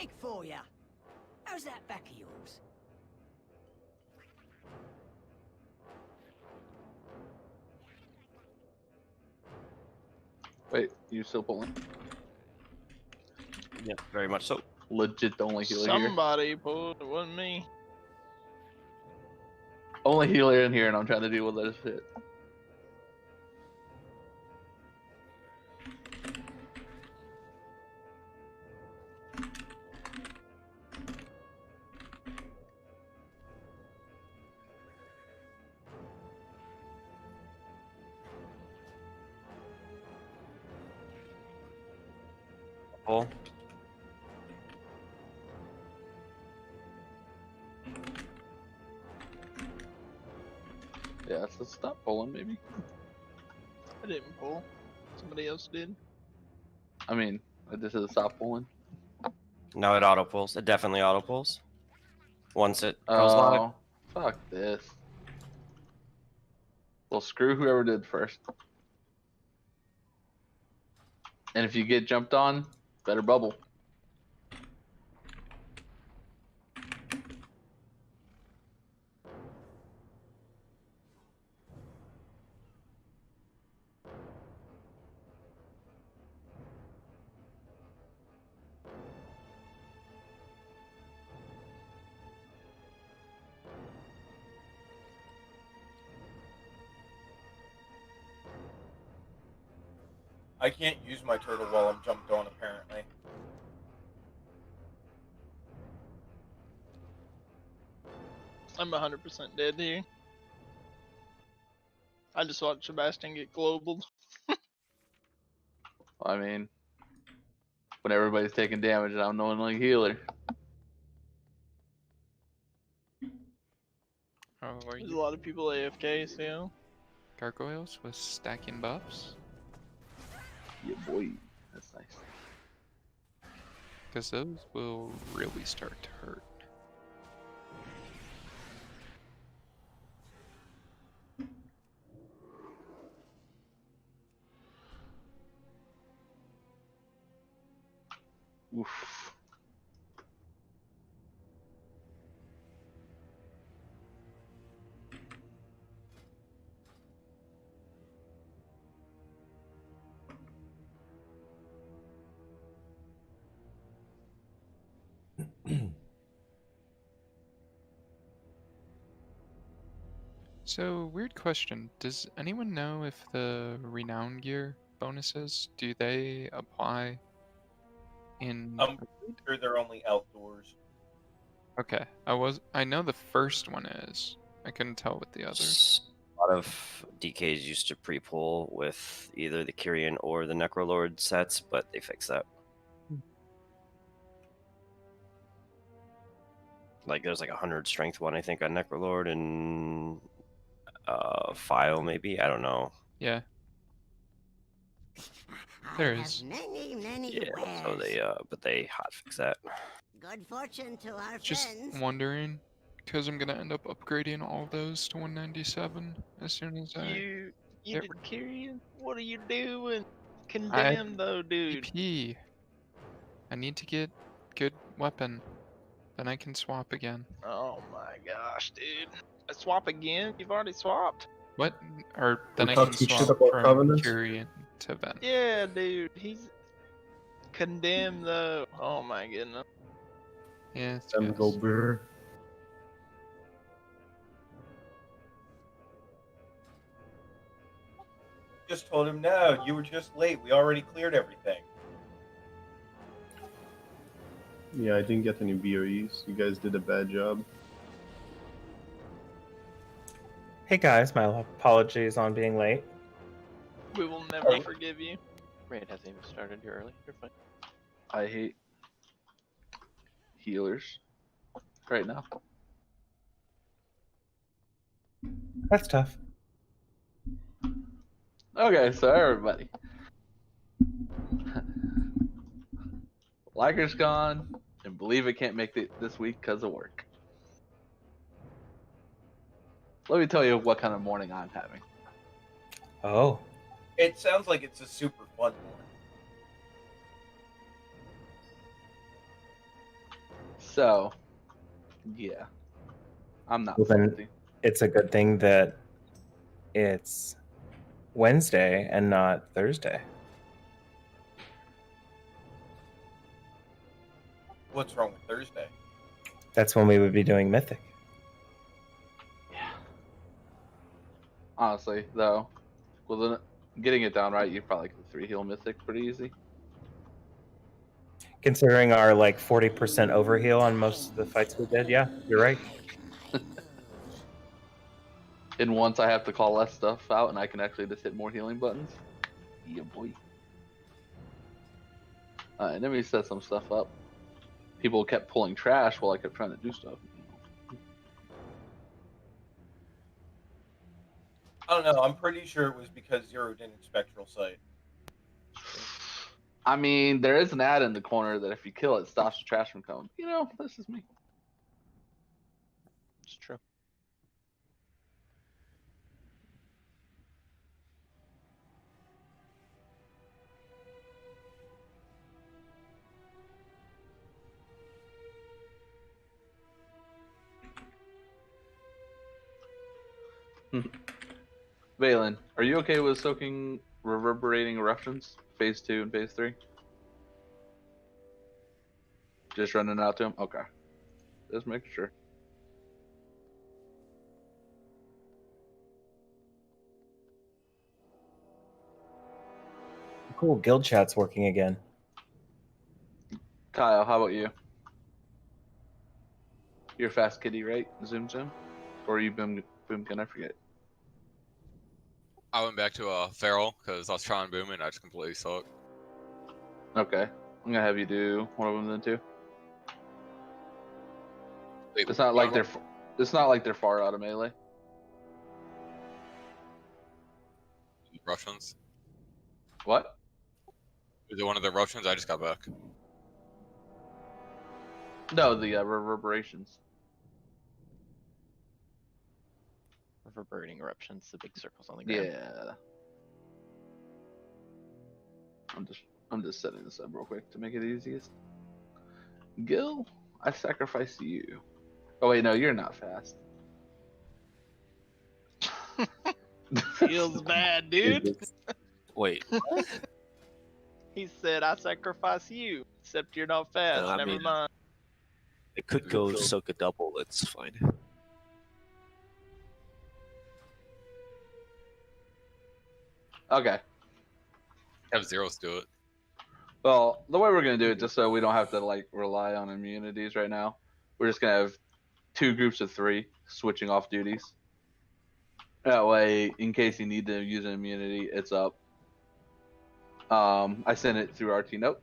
Dig for ya. How's that back of yours? Wait, you still pulling? Yeah, very much so. Legit the only healer here. Somebody pulled, it wasn't me. Only healer in here, and I'm trying to deal with this shit. Pull. Yeah, so stop pulling, maybe. I didn't pull. Somebody else did. I mean, this is a stop pulling. No, it auto pulls. It definitely auto pulls. Once it goes live. Oh, fuck this. Well, screw whoever did first. And if you get jumped on, better bubble. I can't use my turtle while I'm jumped on, apparently. I'm 100% dead here. I just watched Sebastian get global. I mean, when everybody's taking damage, I'm the only healer. Oh, are There's a you lot of people AFK, so. gargoyles with stacking buffs? Yeah, boy. That's nice. Because those will really start to hurt. Oof. So, weird question. Does anyone know if the renown gear bonuses, do they apply in... I'm sure they're only outdoors. Okay, I know the first one is. I couldn't tell with the others. A lot of DKs used to pre-pull with either the Kyrian or the Necrolord sets, but they fixed that. Like there's like 100 strength one, I think, on Necrolord, and file maybe. I don't know. Yeah. There is. Many Yeah, so wares. they but they hotfix that. Good fortune to our Just friends. wondering, because I'm gonna end up upgrading all of those to 197 as soon as You get did Kyrian? What are you doing? Condemned though, dude. EP. I need to get good weapon. Then I can swap again. Oh my gosh, dude. A swap again? You've already swapped? What? Or then We I talk can too shit swap about from Covenant? Kyrian to Ven. Yeah, dude. He's condemned though. Oh my goodness. Yes, Time to go yes. brr. Just told him, no, you were just late. We already cleared everything. Yeah, I didn't get any BOEs. You guys did a bad job. Hey guys, my apologies on being late. We will never forgive you. Raid hasn't even started. You're early. You're fine. I hate healers right now. That's tough. Okay, so everybody. Liker's gone, and believe it can't make it this week because of work. Let me tell you what kind of morning I'm having. Oh. It sounds like it's a super fun one. So, yeah. I'm not Well, then- salty. It's a good thing that it's Wednesday and not Thursday. What's wrong with Thursday? That's when we would be doing Mythic. Honestly, though, getting it down right, you probably could 3-heal Mythic pretty easy. Considering our like 40% overheal on most of the fights we did, yeah, you're right. And once I have to call less stuff out and I can actually just hit more healing buttons. Yeah, boy. And then we set some stuff up. People kept pulling trash while I kept trying to do stuff. I don't know. I'm pretty sure it was because Zero didn't Spectral Sight. I mean, there is an ad in the corner that if you kill it, stops the trash from coming. You know, this is me. It's true. Valen, are you okay with soaking reverberating eruptions, phase 2 and phase 3? Just running out to him? Okay. Just making sure. Cool, guild chat's working again. Kyle, how about you? You're a fast kitty, right? Zoom. Or are you boom gun? I forget. I went back to Feral because I was trying boom and I just completely sucked. Okay. I'm gonna have you do one of them then too. Wait, It's not like they're far out of melee. Russians. What? Is it one of the Russians? I just got back. No, the reverberations. Reverberating eruptions, the big circles on the ground. Yeah. I'm just setting this up real quick to make it easiest. Gil, I sacrifice you. Oh wait, no, you're not fast. Feels bad, dude. Wait, He said, I sacrifice you. Except you're not fast. I Never mean- mind. It could go soak a double. It's fine. Okay. Have zeros do it. Well, the way we're gonna do it, just so we don't have to like rely on immunities right now, we're just gonna have 2 groups of 3 switching off duties. That way, in case you need to use an immunity, it's up. I sent it through RT Note.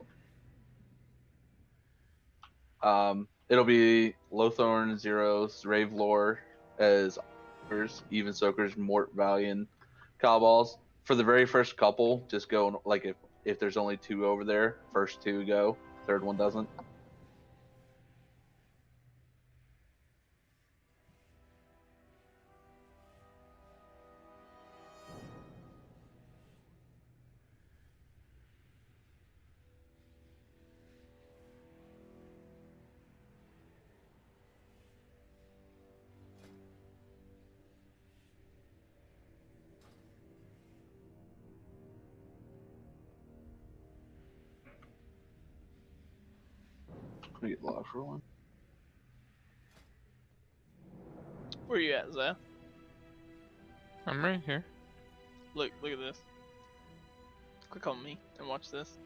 It'll be Lowthorn, Zeros, Rave Lore as Even Soakers, Mort, Valiant, Cowballs. For the very first couple, just go like if there's only 2 over there, first 2 go, third one doesn't. Let me get logged for one. Where you at, Zah? I'm right here. Look at this. Click on me and watch this.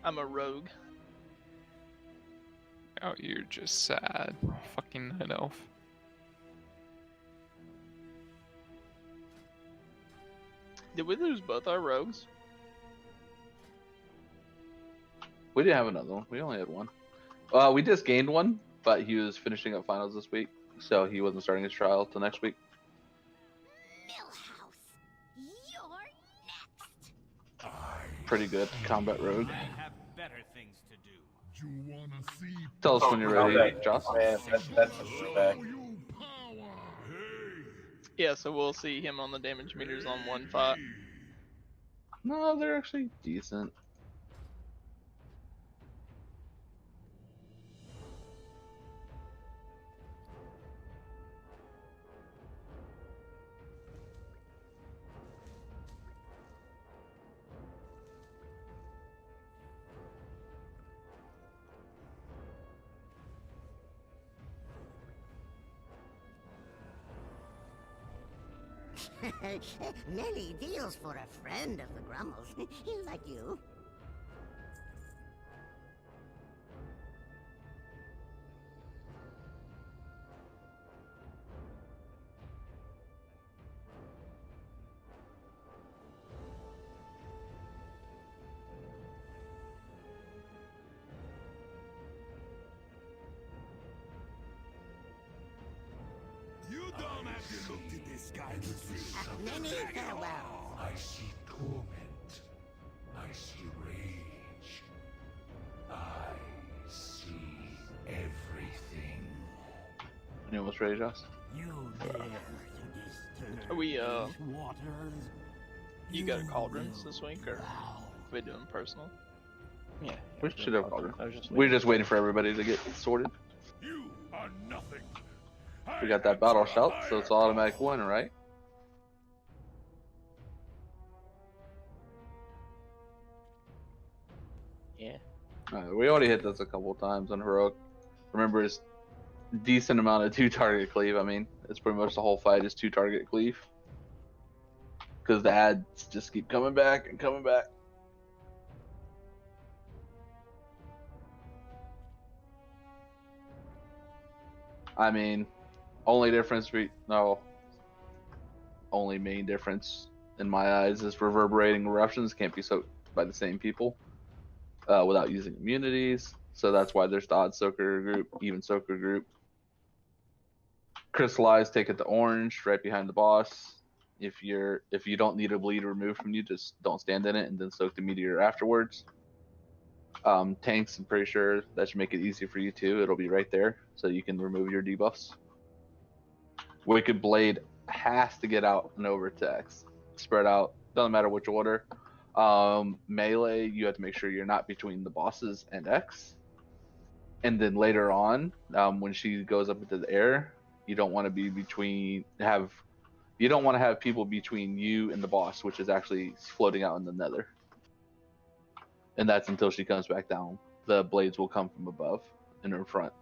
I'm a rogue. Oh, you're just sad. Fucking night elf. Did we lose both our rogues? We didn't have another one. We only had one. We just gained one, but he was finishing up finals this week, so he wasn't starting his trial till next week. Millhouse, you're next. Pretty good combat rogue. Have better things to do. You wanna see Tell us when you're ready, Okay. Joss. Man, that's a pushback. Yeah, so we'll see him on the damage meters on 1 fight. No, they're actually decent. Many deals for a friend of the Grummels. Like you. You don't have to look to this guy to see. Many farewells. I see torment. I see rage. I see everything. You almost ready, Joss? You dare to disturb Are we, these waters? You got a cauldrons this week, or we doing personal? Yeah. We should have called her. I was just We're just waiting for everybody to get sorted. You are nothing. We got that battle shout, so it's automatic win, right? Yeah. We already hit this a couple times on heroic. Remember, it's decent amount of 2-target cleave. I mean, it's pretty much the whole fight is 2-target cleave. Because the ads just keep coming back and coming back. I mean, only main difference in my eyes is reverberating eruptions can't be soaked by the same people without using immunities. So that's why there's the odd soaker group, even soaker group. Crystallize, take it to orange, right behind the boss. If you don't need a bleed removed from you, just don't stand in it and then soak the meteor afterwards. Tanks, I'm pretty sure that should make it easy for you too. It'll be right there, so you can remove your debuffs. Wicked Blade has to get out and over to X. Spread out, doesn't matter which order. Melee, you have to make sure you're not between the bosses and X. And then later on, when she goes up into the air, you don't want to be you don't want to have people between you and the boss, which is actually floating out in the nether. And that's until she comes back down. The blades will come from above and in front.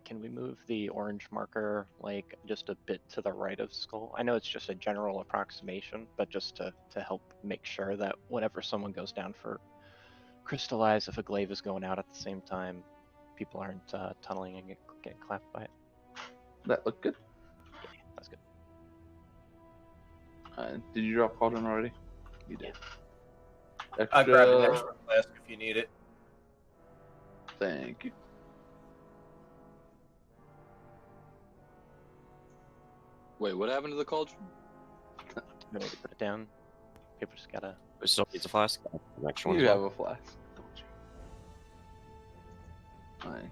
Can we move the orange marker like just a bit to the right of Skull? I know it's just a general approximation, but just to help make sure that whenever someone goes down for crystallize, if a glaive is going out at the same time, people aren't tunneling and getting clapped by it. That looked good. Yeah, that's good. Did you drop Cauldron already? You did. I grabbed an extra flask if you need it. Thank you. Wait, what happened to the cauldron? No way to put it down. People just gotta. So it's a flask. Next one. You have a flask. Fine.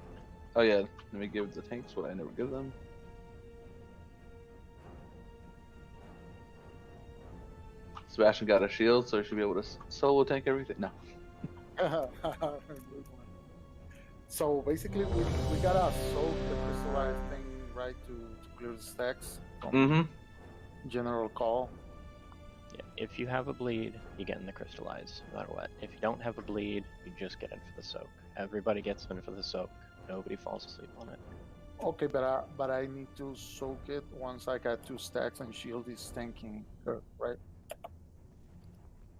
Oh yeah, let me give the tanks what I never give them. Sebastian got a shield, so he should be able to solo tank everything. No. Good one. So basically, we gotta soak the crystallized thing right to clear the stacks. General call. Yeah, if you have a bleed, you get in the crystallize, no matter what. If you don't have a bleed, you just get in for the soak. Everybody gets in for the soak. Nobody falls asleep on it. Okay, but I need to soak it once I got 2 stacks and shield is tanking her, right?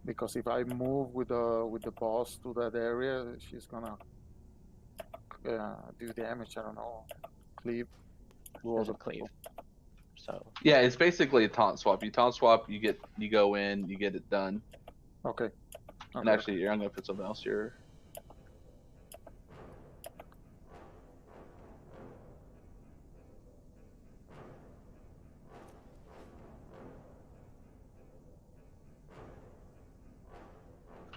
Because if I move with the boss to that area, she's gonna do damage. I don't know, cleave. There's a cleave. So yeah, it's basically a taunt swap. You taunt swap, you go in, you get it done. Okay. And actually, I'm gonna put something else here.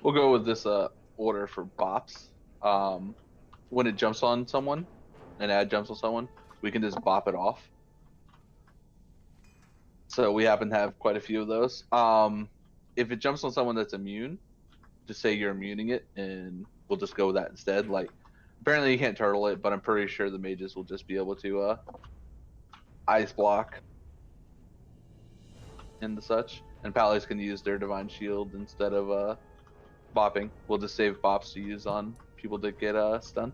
We'll go with this order for bops. When it jumps on someone, an ad jumps on someone, we can just bop it off. So we happen to have quite a few of those. If it jumps on someone that's immune, just say you're immuning it, and we'll just go with that instead. Like, apparently you can't turtle it, but I'm pretty sure the mages will just be able to ice block and the such. And Pallies can use their divine shield instead of bopping. We'll just save bops to use on people that get stunned.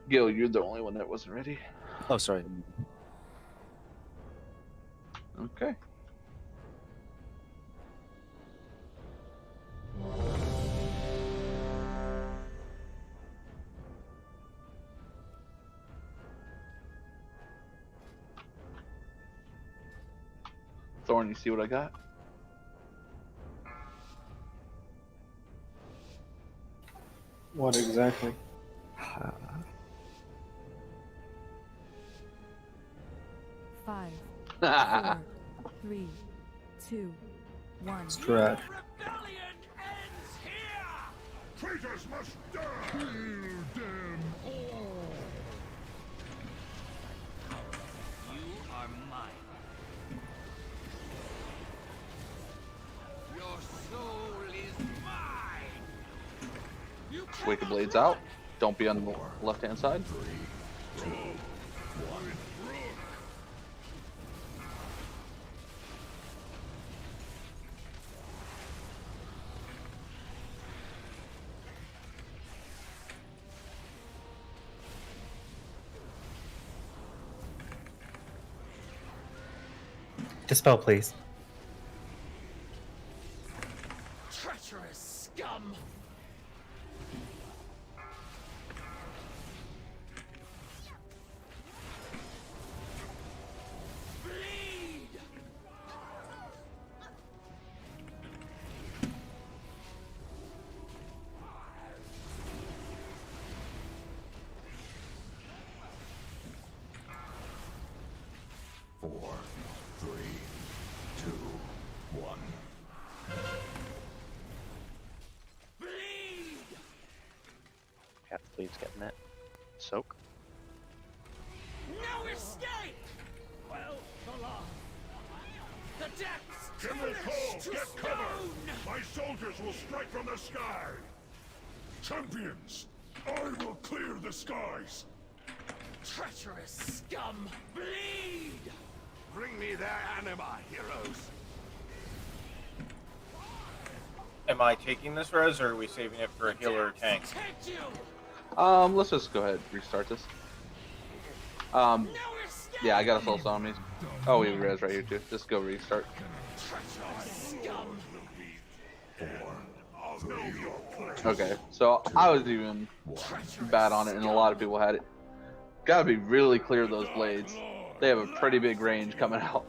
Gil, you're the only one that wasn't ready. Oh, sorry. Okay. Thorn, you see what I got? What exactly? 5, 4, 3, 2, 1. Strat. Traitors must die! Kill them all! You are mine. Your soul is mine! Wicked Blade's out. Don't be on the left-hand side. 3, 2, 1. Dispel, please. Treacherous scum! Bleed! Four, 3, 2, 1. Cat, please getting that. Soak. No escape! Well, the law. The depths! Timbercole, get cover! My soldiers will strike from the sky! Champions, I will clear the skies! Treacherous scum! Bleed! Bring me their anima, heroes! Am I taking this res, or are we saving it for a healer or tank? Take you! Let's just go ahead and restart this. Yeah, I got a soul zombies. Oh, we have res right here too. Just go restart. Treacherous scum! Okay, so I was even bad on it, and a lot of people had it. Gotta be really clear of those blades. They have a pretty big range coming out.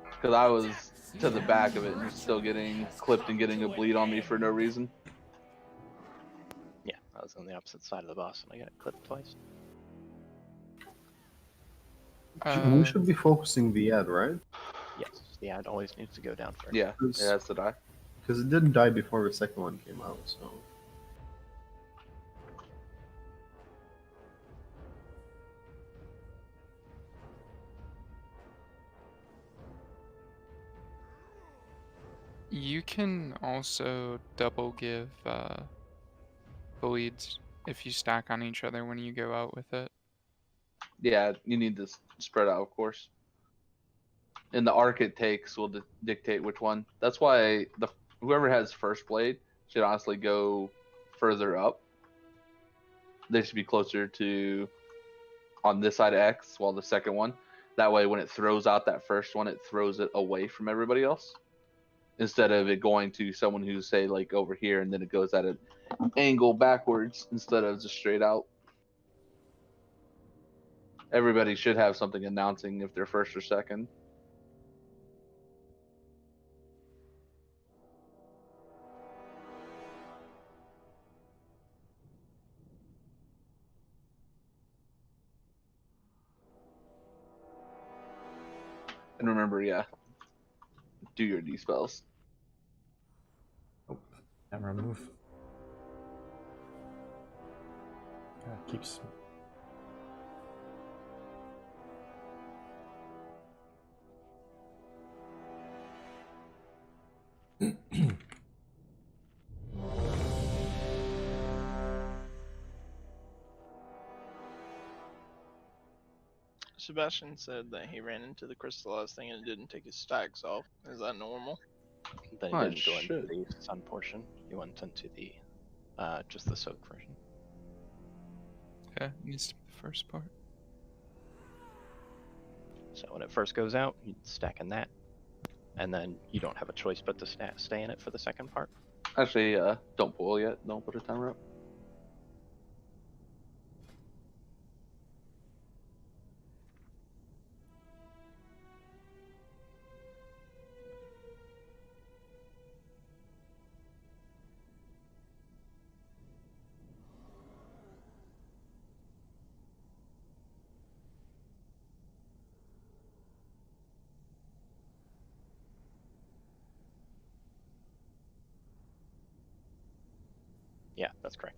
Because I was to the back of it and still getting clipped and getting a bleed on me for no reason. Yeah, I was on the opposite side of the boss and I got clipped twice. We should be focusing the ad, right? Yes, the ad always needs to go down first. Yeah, it has to die. Because it didn't die before the second one came out, so... You can also double give bleeds if you stack on each other when you go out with it. Yeah, you need to spread out, of course. And the arc it takes will dictate which one. That's why whoever has first blade should honestly go further up. They should be closer to on this side of X, while the second one. That way, when it throws out that first one, it throws it away from everybody else. Instead of it going to someone who's, say, like over here, and then it goes at an angle backwards instead of just straight out. Everybody should have something announcing if they're first or second. And remember, yeah, do your D spells. Oh, and remove. Keeps. Sebastian said that he ran into the crystallized thing and it didn't take his stacks off. Is that normal? Then he didn't go into the sun portion. He went into the just the soak version. Yeah, it needs to be the first part. So when it first goes out, you stack in that, and then you don't have a choice but to stay in it for the second part. Actually, don't pull yet. Don't put a timer up. Yeah, that's correct.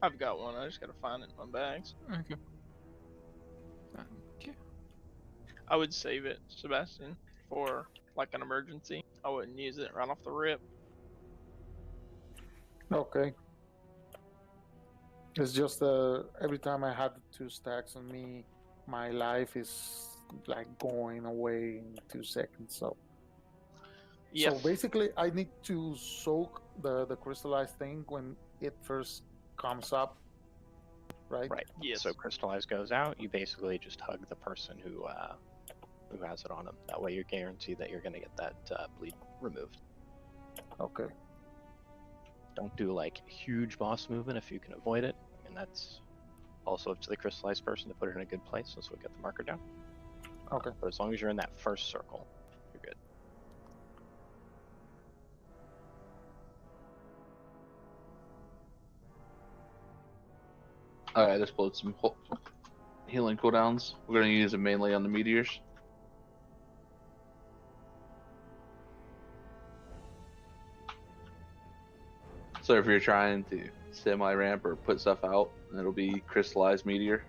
I've got one. I just gotta find it in my bags. Okay. Okay. I would save it, Sebastian, for like an emergency. I wouldn't use it right off the rip. Okay. It's just every time I have 2 stacks on me, my life is like going away in 2 seconds. So, Yes. so basically, I need to soak the crystallized thing when it first comes up, right? Right. Yes. So crystallized goes out. You basically just hug the person who has it on them. That way, you're guaranteed that you're going to get that bleed removed. Okay. Don't do like huge boss movement if you can avoid it. I mean, that's also up to the crystallized person to put it in a good place. So we'll get the marker down. Okay. But as long as you're in that first circle, you're good. Alright, I just pulled some healing cooldowns. We're going to use it mainly on the meteors. So if you're trying to semi-ramp or put stuff out, it'll be crystallized meteor.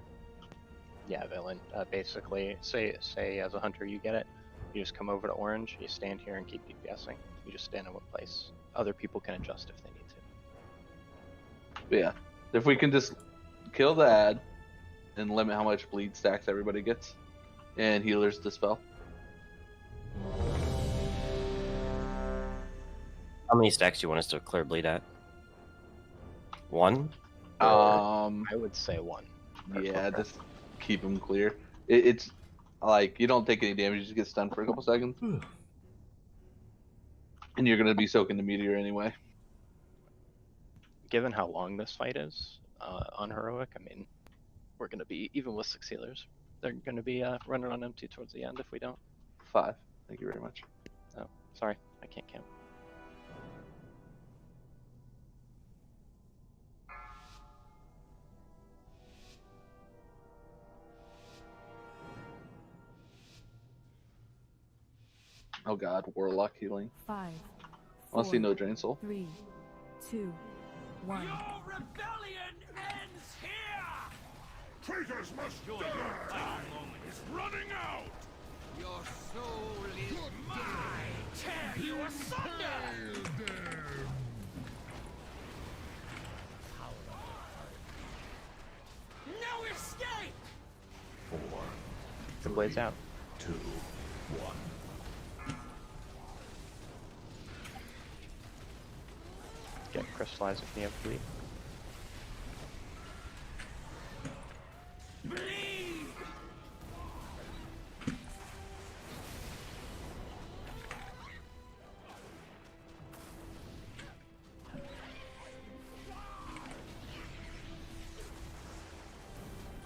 Yeah, villain. Basically, say as a hunter you get it, you just come over to orange, you stand here and keep DPSing. You just stand in one place. Other people can adjust if they need to. But yeah, if we can just kill the ad and limit how much bleed stacks everybody gets, and healers dispel. How many stacks do you want us to clear bleed at? 1? I would say 1. Yeah, just keep them clear. It's like you don't take any damage, you just get stunned for a couple seconds, and you're gonna be soaking the meteor anyway. Given how long this fight is on heroic, I mean, we're gonna be even with 6 healers. They're gonna be running on empty towards the end if we don't. 5. Thank you very much. Oh, sorry, I can't count. Oh god, warlock healing. 5. I want to see no drain soul. 3, 2, 1. Your rebellion ends here! Traitors must die! Time is running out! Your soul is mine! Tear you asunder! No escape! 4, The blade's out. 2, 1. Get crystallized if you have bleed.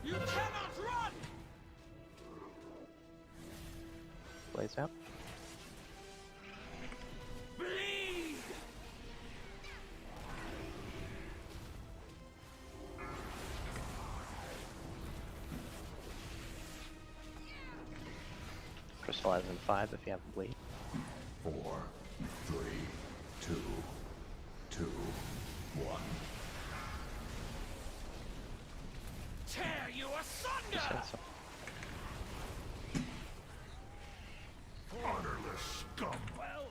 You cannot run! Blade's out. Bleed! Crystallize in 5 if you have bleed. 4, 3, 2, 2, 1. Tear you asunder! Just said so. Honorless scum! Well,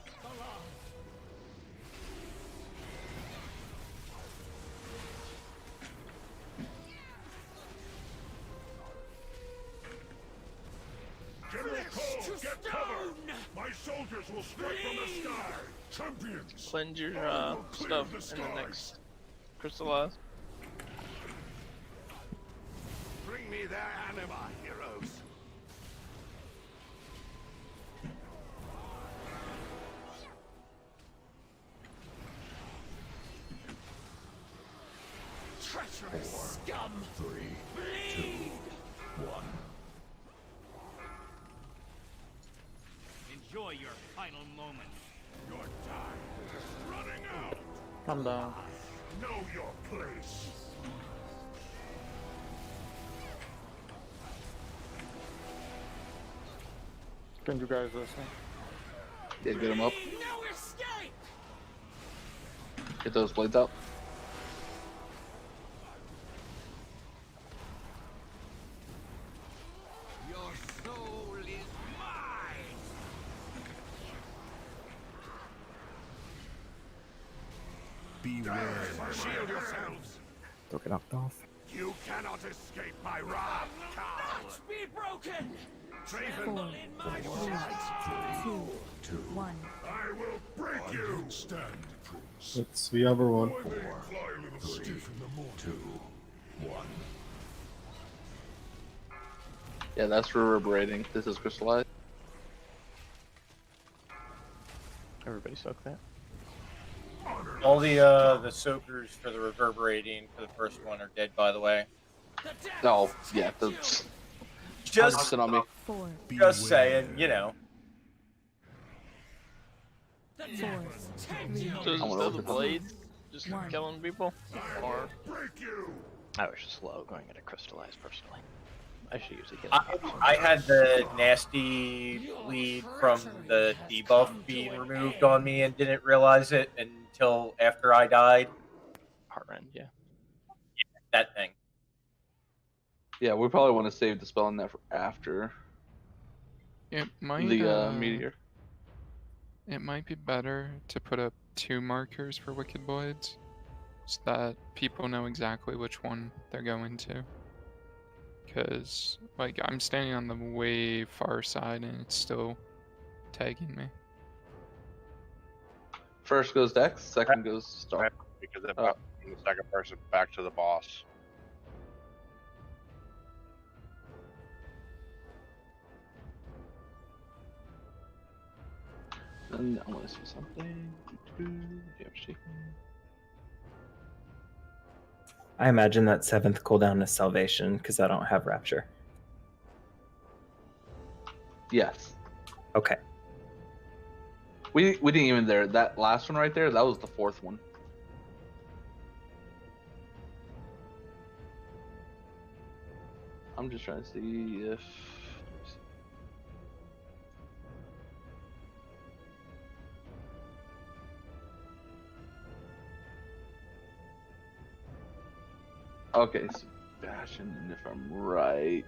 General Cole, get cover! My soldiers will strike from the sky! Champions! Cleanse your stuff in the next crystallize. me their anima, heroes. Treacherous scum! 3, 2, 1. Enjoy your final moments. Your time is running out. Calm down. Know your place. Can you guys listen? Yeah, get him up. No escape. Get those blades out. Your soul is mine. Beware, shield yourselves. Don't get knocked off. You cannot escape my wrath, coward. Be broken. Traven 4, in my 3, sight. 2, 1. I will break you. Stand, Prince. It's the other one. 4, 3, 2, 1. Yeah, that's reverberating. This is crystallized. Everybody soak that. All the soakers for the reverberating for the first one are dead, by the way. Oh, yeah. That's Just on me. 4, Just saying, you know. 4, 3, So is it still the blades? Just One. killing people? Or I was just slow going into crystallized personally. I should usually get I had the nasty bleed from the debuff being removed on me and didn't realize it until after I died. heart rend, yeah. That thing. Yeah, we probably want to save the spell on that for after It might the meteor. It might be better to put up 2 markers for Wicked Blades, so that people know exactly which one they're going to. Because, like, I'm standing on the way far side and it's still tagging me. First goes Dex, second goes Star. Because it brought the second person back to the boss. And I want to see something. Damage taken. I imagine that 7th cooldown is Salvation because I don't have Rapture. Yes. Okay. We didn't even there. That last one right there, that was the 4th one. I'm just trying to see if. Okay, Sebastian, and if I'm right.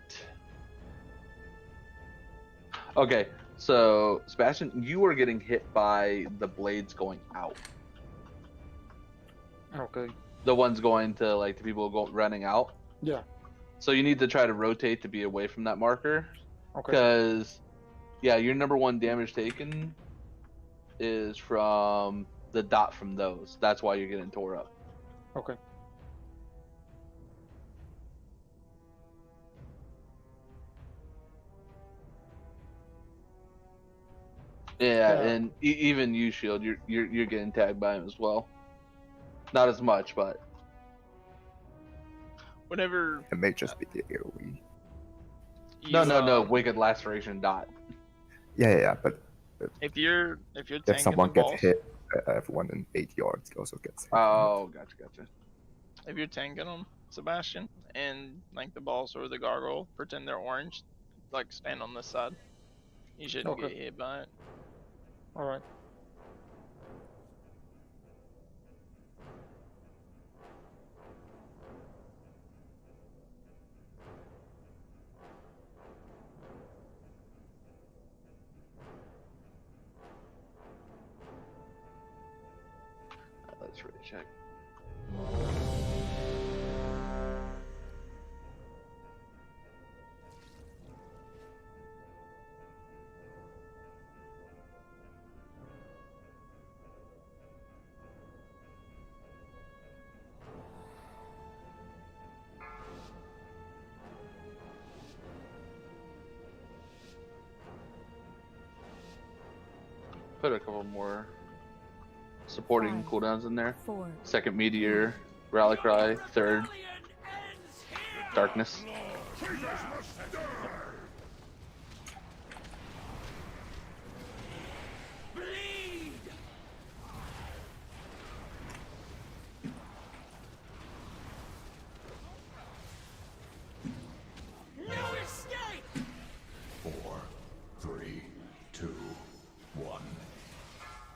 Okay, so Sebastian, you were getting hit by the blades going out. Okay. The ones going to like the people running out. Yeah. So you need to try to rotate to be away from that marker. Okay. Because, yeah, your number 1 damage taken is from the dot from those. That's why you're getting tore up. Okay. Yeah, and even you, Shield, you're getting tagged by him as well. Not as much, but whenever. It may just be the AoE. No, Wicked Laceration dot. Yeah, but If you're if someone the gets boss, hit, everyone in 8 yards also gets hit. Oh, gotcha. if you're tanking them, Sebastian, and like the boss or the gargoyle pretend they're orange, like stand on this side. You shouldn't get hit by it. All right. Let's really check. put a couple more supporting 5, cooldowns in there. 4, Second Meteor, Rally Cry, third Darkness. No escape! 4, 3, 2, 1.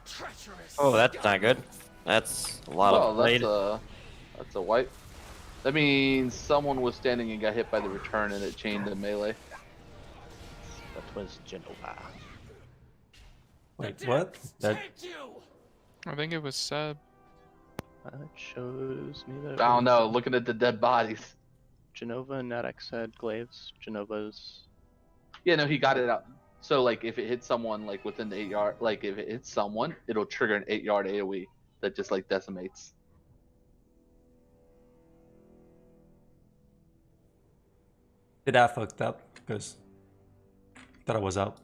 Treacherous. Oh, that's not good. That's a lot of blade. That's a wipe. That means someone was standing and got hit by the return and it chained the melee. That was Genova. Wait, what? That I think it was Seb. It shows me that. I don't know. Looking at the dead bodies. Genova and Nadex had glaives. Genova's. Yeah, no, he got it out. So like, if it hits someone like within the 8 yard, like if it hits someone, it'll trigger an 8 yard AOE that just like decimates. did I fucked up because thought I was out.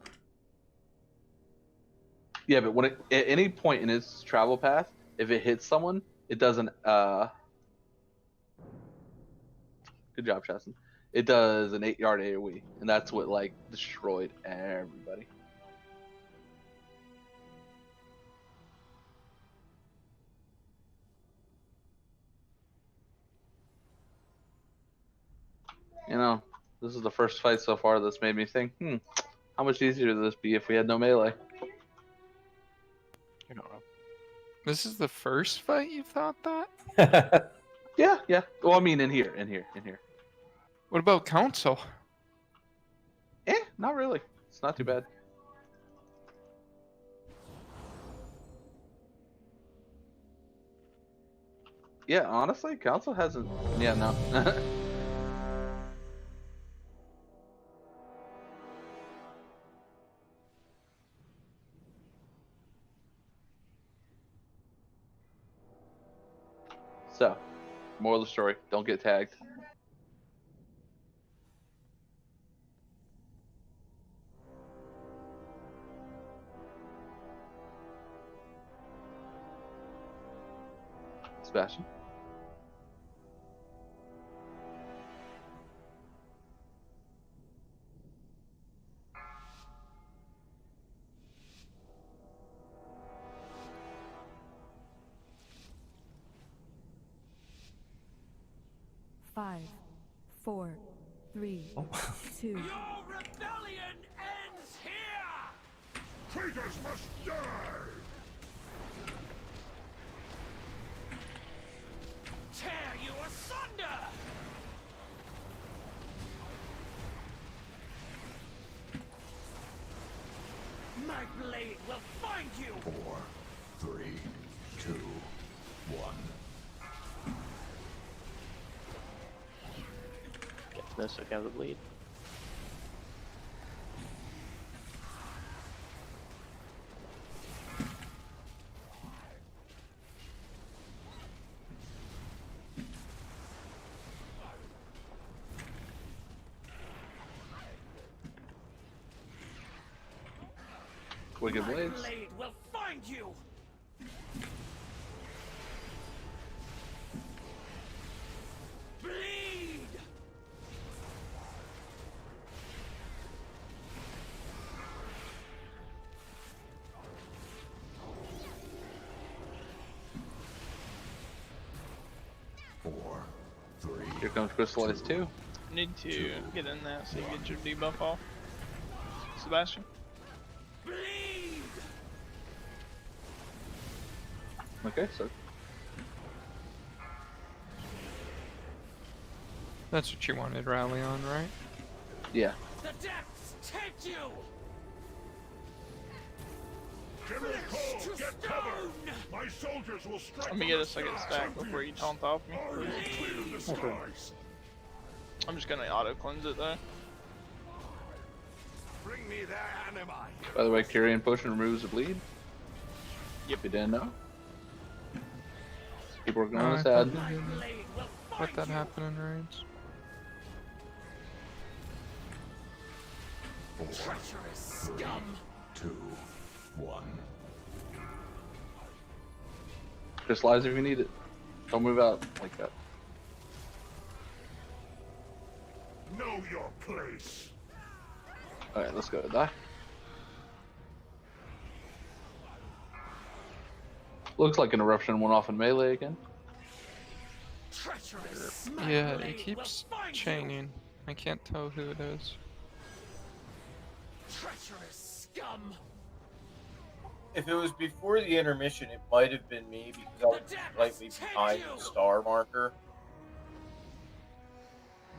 Yeah, but when it, at any point in its travel path, if it hits someone, it doesn't. Good job, Chaston. It does an 8 yard AOE, and that's what like destroyed everybody. You know, this is the first fight so far that's made me think, how much easier would this be if we had no melee? You're not wrong. This is the first fight you thought that? Yeah. Well, I mean, in here. What about Council? Not really. It's not too bad. Yeah, honestly, Council hasn't. Yeah, no. So, moral of the story: don't get tagged. Sebastian. Five, 4, 3, 2. Your rebellion ends here! Traitors must die! Tear you asunder! My blade will find you! 4, 3, 2, 1. Get to this, okay, the bleed. Wicked Blades. My blade will find you! Bleed! Here comes Crystallized 2. Need to get in there so you get your debuff off. Sebastian. Okay, so That's what you wanted rally on, right? yeah. The depths take you! Get cover! My soldiers will strike. Let me get a second stack before you taunt off me. Okay. I'm just gonna auto cleanse it though. Bring me their anima. By the way, Carrion Potion removes the bleed. Yep. You didn't know? Keep working No, on I his thought head. you didn't let that happen in raids. 4, treacherous scum. 2, 1. Crystallize if you need it. Don't move out like that. Know your place. Alright, let's go. Die. Looks like an eruption went off in melee again. Yeah, it keeps chaining. I can't tell who it is. Treacherous scum! If it was before the intermission, it might have been me because I was slightly behind the star marker.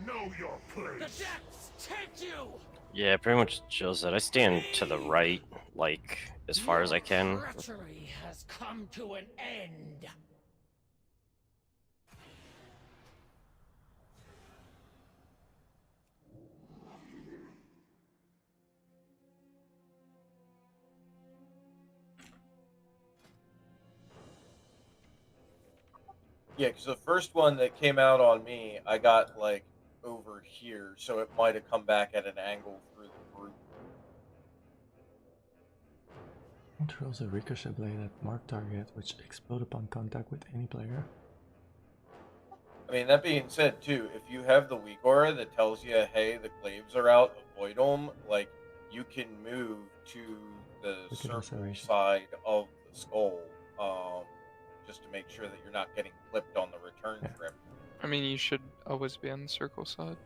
Know your place. The depths take you! Yeah, pretty much Jill said. I stand to the right, like, as far as I can. Treachery has come to an end. Yeah, because the first one that came out on me, I got, like, over here, so it might have come back at an angle through the group. It throws a ricochet blade at marked target, which explodes upon contact with any player. I mean, that being said, too, if you have the weak aura that tells you, hey, the glaives are out, avoid them, like, you can move to the circle side of the skull, just to make sure that you're not getting clipped on the return trip. I mean, you should always be on the circle side.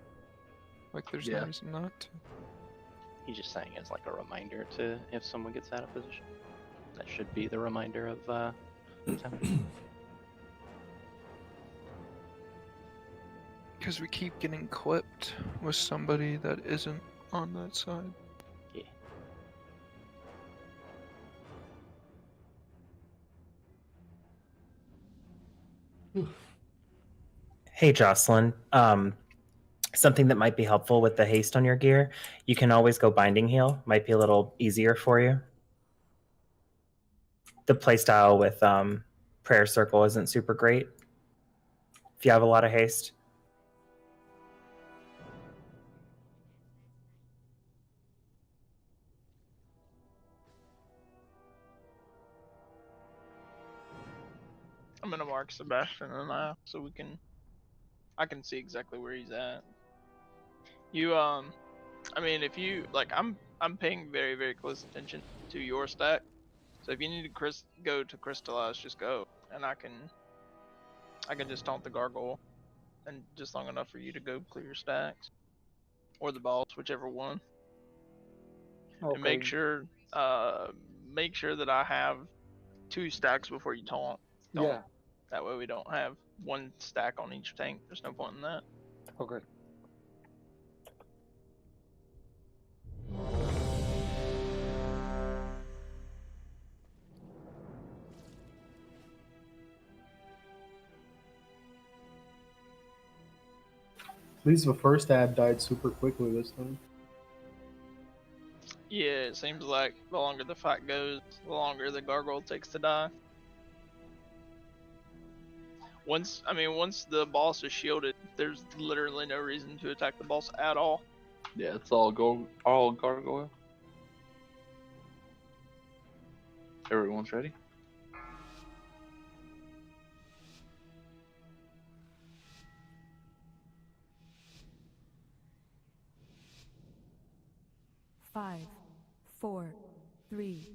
Like, there's no reason not to. He's just saying it's like a reminder to if someone gets out of position. That should be the reminder of Because we keep getting clipped with somebody that isn't on that side. Yeah. Hey, Jocelyn. Something that might be helpful with the haste on your gear, you can always go binding heal. Might be a little easier for you. The playstyle with prayer circle isn't super great if you have a lot of haste. I'm gonna mark Sebastian and I so I can see exactly where he's at. You I mean, if you like, I'm paying very, very close attention to your stack. So if you need to go to crystallize, just go, and I can just taunt the gargoyle, and just long enough for you to go clear your stacks, or the boss, whichever one. Okay. And make sure that I have 2 stacks before you taunt. Yeah. That way we don't have 1 stack on each tank. There's no point in that. Okay. At least the first ad died super quickly this time. Yeah, it seems like the longer the fight goes, the longer the gargoyle takes to die. Once the boss is shielded, there's literally no reason to attack the boss at all. Yeah, it's all gargoyle. Everyone's ready? Five, 4, 3,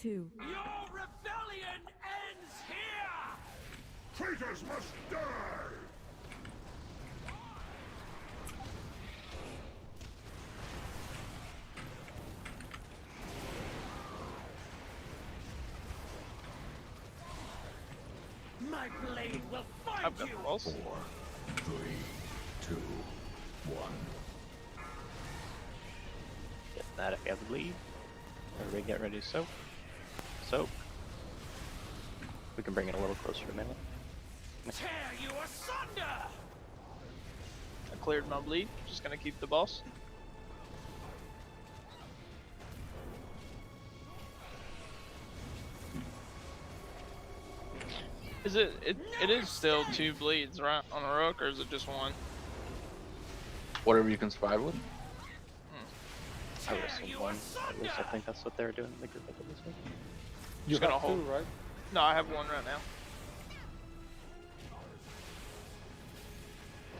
2. Your rebellion ends here! Traitors must die! My blade will find I've got you! the boss. 4, 3, 2, 1. Get that if you have the bleed. Everybody get ready to soak. Soak. We can bring it a little closer to minute. Tear you asunder! I cleared my bleed. Just gonna keep the boss. It is still 2 bleeds, right, on a rook, or is it just 1? Whatever you can survive with. I wrestled 1. At least I think that's what they were doing in the group at this week. You Just gonna have hold. 2, right? No, I have 1 right now.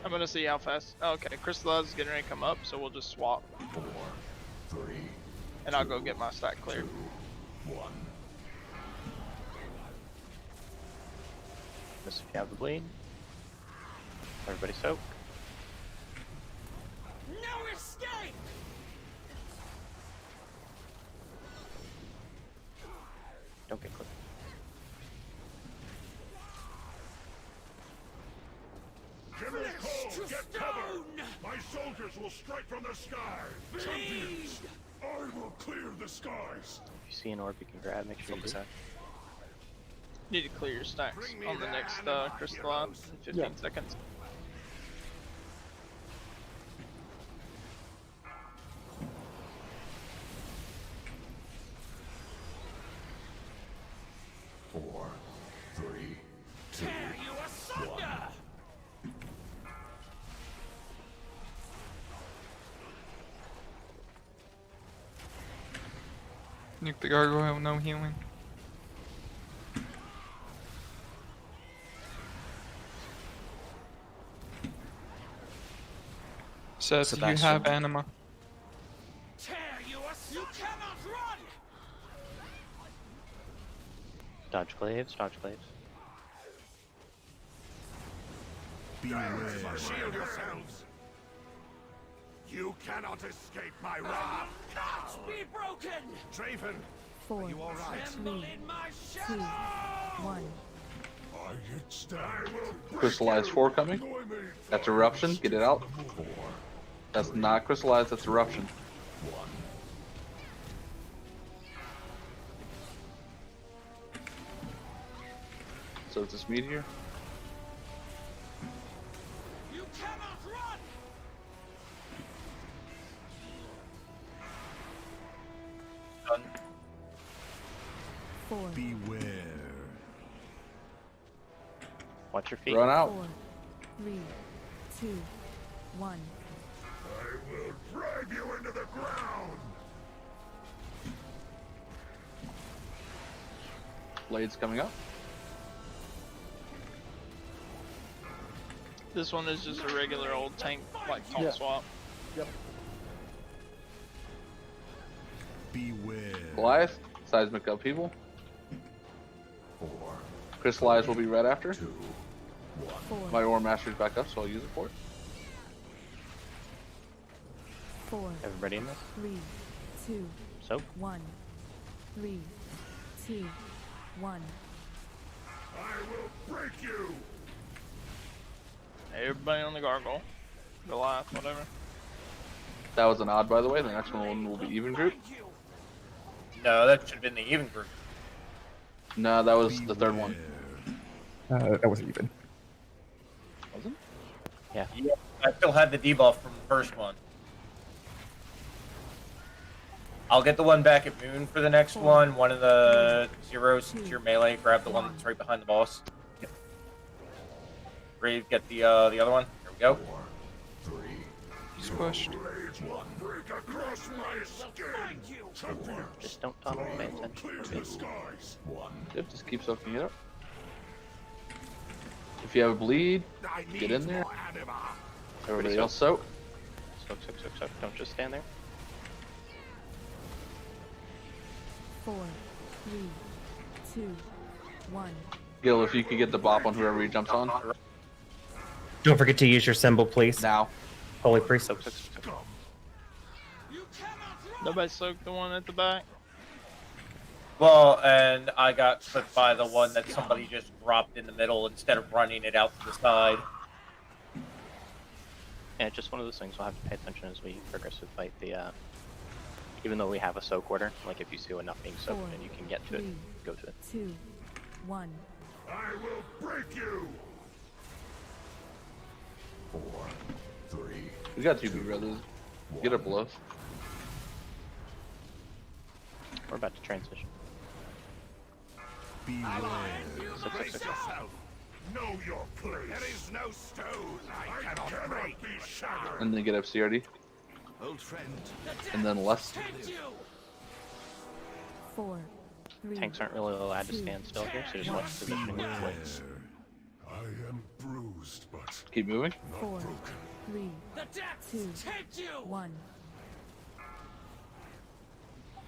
I'm gonna see how fast. Oh, okay, Crystallize is getting ready to come up, so we'll just swap. 4, 3, and I'll go get my stack cleared. 2, 1. Miss if you have the bleed. Everybody soak. No escape! Don't get clipped. General Cole, get cover! My soldiers will strike from the sky! Champions, I will clear the skies! If you see an orb you can grab, make sure you do. Need to clear your stacks on the next Crystallize in 15 seconds. Four, 3, 2, 1. Nuke the gargoyle, no healing. Seth, do you have anima? You cannot run! Dodge glaives, dodge glaives. Beware. Shield yourselves! You cannot escape my wrath! Can't be broken! Draven, 4, are you all right? 3, 2, 1. I get stabbed. Crystallize 4 coming. That's Eruption. Get it out. That's not Crystallize, that's Eruption. So it's this meteor. You cannot run! 4, Beware. Watch your feet. Run out. 4, 3, 2, 1. I will drive you into the ground! Blades coming up. This one is just a regular old tank, like taunt swap. Yep. Beware. Goliath. Seismic upheaval. 4, Crystallize will be right after. 2, 1. 4, My Ore Master's back up, so I'll use it for it. 4, Everybody in this? 3, 2, Soak. 1. 3, 2, 1. I will break you! Everybody on the gargoyle. Goliath, whatever. That was an odd, by the way. The next one will be even group. No, that should have been the even group. No, that was the third one. That wasn't even. Wasn't? Yeah. I still had the debuff from the first one. I'll get the one back at Moon for the next one. One of the zeros, since you're melee, grab the one that's right behind the boss. Yep. Brave, get the other one. There we go. 4, 3, He's pushed. blades will break across my skin! Champions, Just don't tunnel, pay I will attention. clear Okay. the skies! 1. Yep, just keep soaking it up. If you have a bleed, I get in there. more anima. Everybody else soak. Soak, soak, soak, soak. Don't just stand there. 4, 3, 2, 1. Gil, if you could get the bop on whoever he jumps on. Don't forget to use your symbol, please. Now. Holy priest. Soak, soak, soak, soak. Nobody soaked the one at the back. Well, and I got clipped by the one that somebody just dropped in the middle instead of running it out to the side. Yeah, just one of those things we'll have to pay attention as we progress with fight. Even though we have a soak order, like if you see enough being soaked 4, and you can get to it, 3, go to it. 2, 1. I will break you! 4, 3. We got 2 big brothers. Get up below. We're about to transition. Beware. Soak, soak, soak, soak. Know your place. There is no stone I cannot break. Be shattered. And then get up CRD. Old friend. And then left. 4, 3, Tanks aren't really allowed to stand still here, so just watch the positioning of the blades. I am bruised, but Keep moving. 4, 3, 2, 1.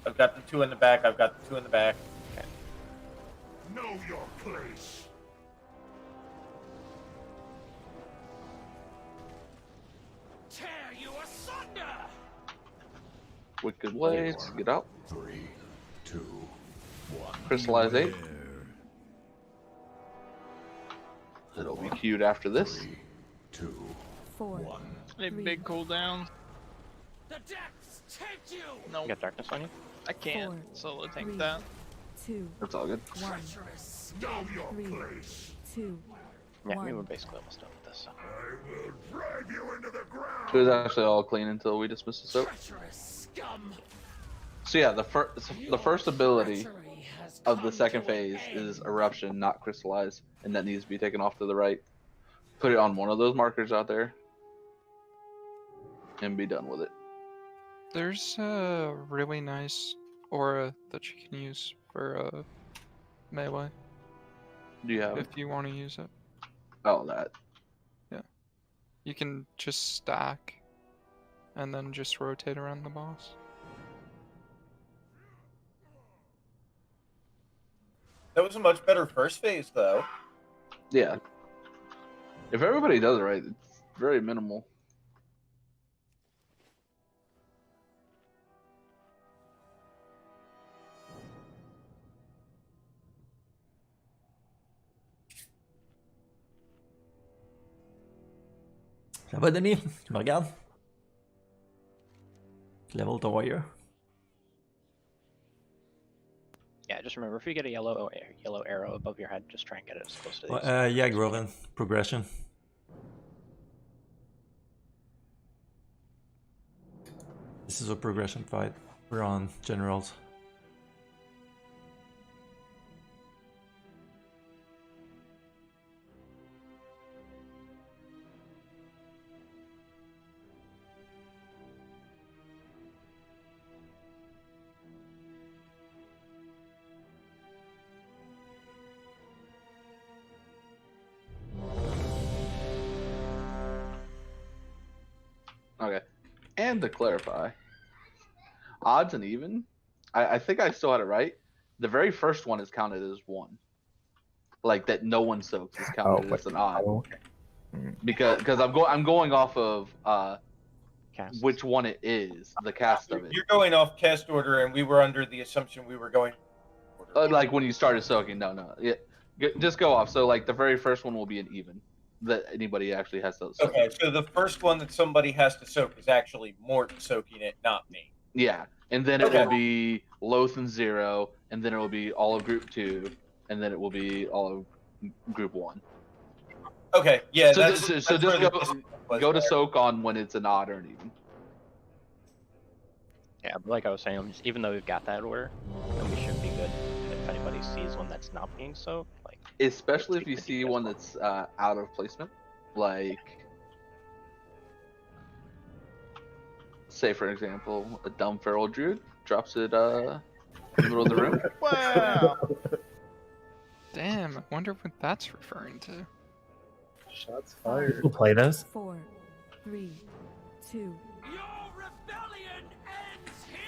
I've got the 2 in the back. I've got the 2 in the back. Okay. know your place. Tear you asunder. Wicked Blades, get out. 3, 2, 1. Crystallize 8. It'll be queued after this. 3, 2, 4. 1. A big cooldown. The decks take you. No, You got darkness on you? I can't 4, solo tank 3, that. 2, That's all good. 1. Know your 3, place. 2, Yeah, 1. we were basically almost done with this. So. I will drive you into the ground. It was actually all clean until we dismissed the soak. Treacherous scum. So yeah, the first ability of the second phase is Eruption, not Crystallize, and that needs to be taken off to the right. Put it on one of those markers out there, and be done with it. There's a really nice aura that you can use for melee. Do you have? If you want to use it. Oh, that. Yeah. You can just stack and then just rotate around the boss. That was a much better first phase, though. Yeah. If everybody does it right, it's very minimal. Ça va, Denis? Tu me regardes? Level the warrior. Yeah, just remember, if you get a yellow arrow above your head, just try and get it as close to these. Yeah, Groven. Progression. This is a progression fight. We're on generals. Okay. And to clarify, odds and even, I think I still had it right. The very first one is counted as 1. Like that no one soaks is counted as an odd. okay. Because I'm going off of Cast. which one it is, the cast of it. You're going off cast order, and we were under the assumption we were going. Like when you started soaking, no. Just go off. So like the very first one will be an even that anybody actually has to soak. Okay, so the first one that somebody has to soak is actually Mort soaking it, not me. Yeah, and then it will be Lothan 0, and then it will be all of Group 2, and then it will be all of Group 1. Okay, yeah. So, that's, so that's just where the go disconnect was to there. soak on when it's an odd or an even. Yeah, but like I was saying, even though we've got that order, then we should be good. And if anybody sees one that's not being soaked, like Especially if you see one that's out of placement, like say for example, a dumb feral druid drops it in the middle of the room. Wow. Damn, I wonder what that's referring to. Shots fired. People play those? 4, 3, 2. Your rebellion ends here.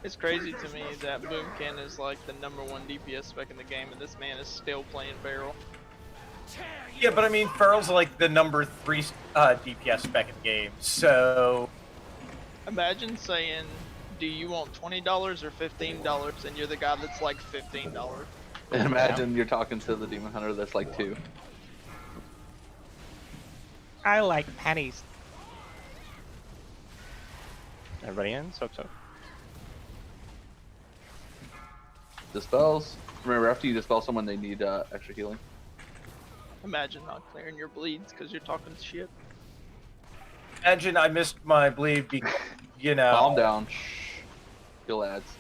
It's crazy to me that Boomkin is like the #1 DPS spec in the game, and this man is still playing Feral. Yeah, but I mean, Feral's like the number 3 DPS spec in the game, so. Imagine saying, do you want $20 or $15, and you're the guy that's like $15. And imagine you're talking to the demon hunter that's like 2. I like patties. Everybody in? So. Dispels. Remember, after you dispel someone, they need extra healing. Imagine not clearing your bleeds because you're talking shit. Imagine I missed my bleed because, you know. Calm down. Shh. Heal ads.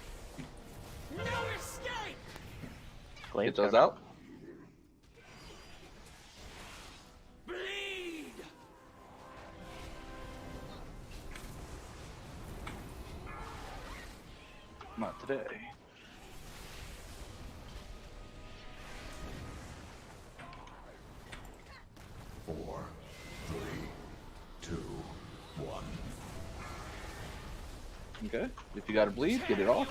No escape. Get those out. Bleed. Not today. Okay. If you got to bleed, get it off.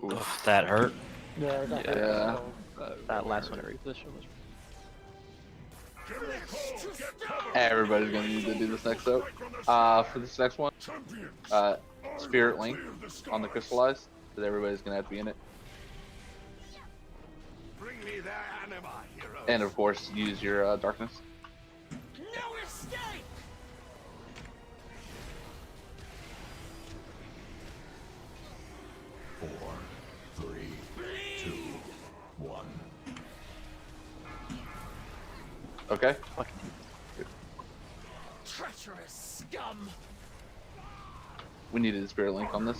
Oof, that hurt. Yeah, that Yeah. That last one reposition was. Everybody's gonna need to do this next up. For this next one, Spirit Link on the Crystallized, because everybody's gonna have to be in it. Bring me their anima, heroes. And of course, use your Darkness. No escape! Four, three, two, one. Okay. Treacherous scum! We needed a Spirit Link on this.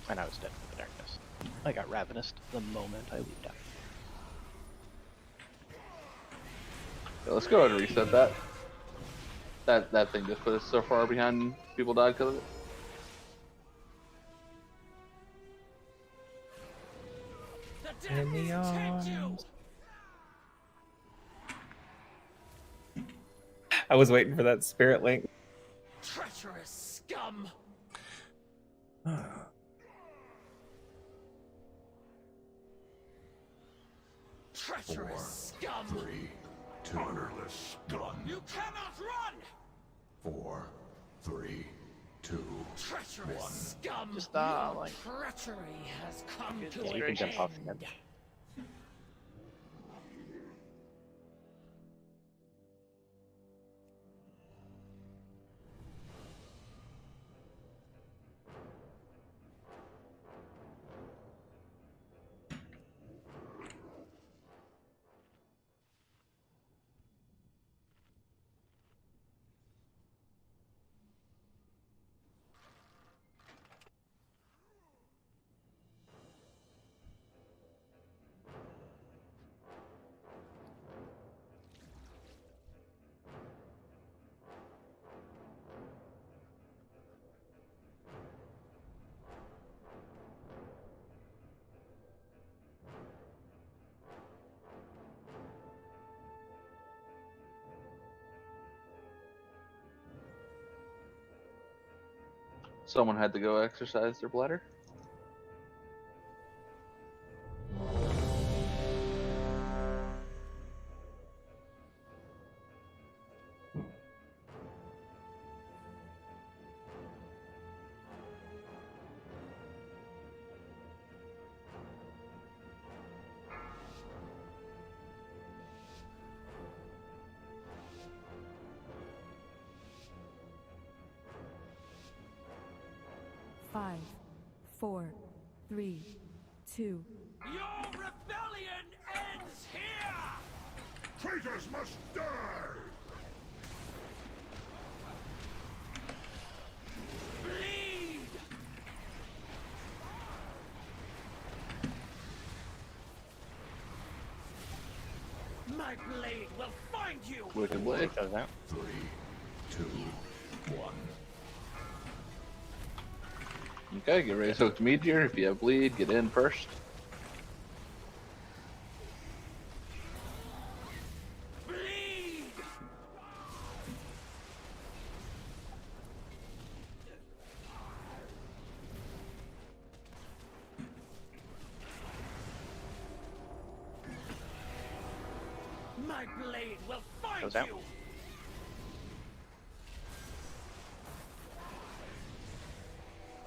And I was dead for the darkness. I got ravenous the moment I leaped out. Yeah, let's go ahead and reset that. That thing just put us so far behind. People died because of it. In the arms. I was waiting for that Spirit Link. Treacherous scum! Treacherous scum! 3, 2, honorless scum! You cannot run! 4, 3, 2, treacherous scum! Just like Treachery has come to Yeah, you can jump off the edge. Someone had to go exercise their bladder. Five, 4, 3, 2. Your rebellion ends here! Traitors must die! Bleed! My blade will find you! Wicked Blade. Goes out. 3, 2, 1. Okay, get ready to hook Meteor. If you have bleed, get in first. Bleed! My blade will find Goes out. you!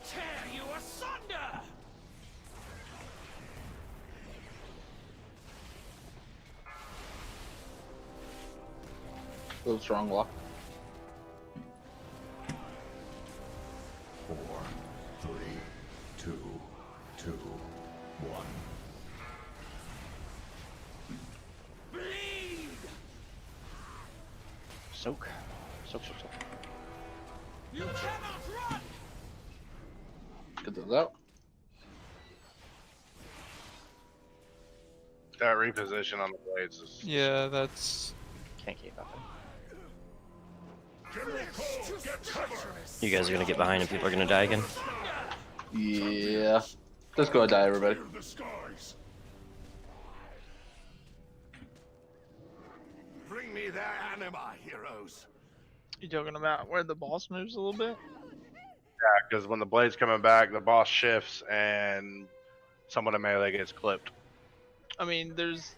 Tear you asunder! Go strong lock. 4, 3, 2, 2, 1. Bleed! Soak. Soak. You cannot run! Get those out. That reposition on the blades is. Yeah, that's. Can't keep up. General Cole, get cover! You guys are gonna get behind and people are gonna die again. Yeah. Let's go and die, everybody. Clear the skies. Bring me their anima, heroes. You talking about where the boss moves a little bit? Yeah, because when the blade's coming back, the boss shifts and someone in melee gets clipped. I mean, there's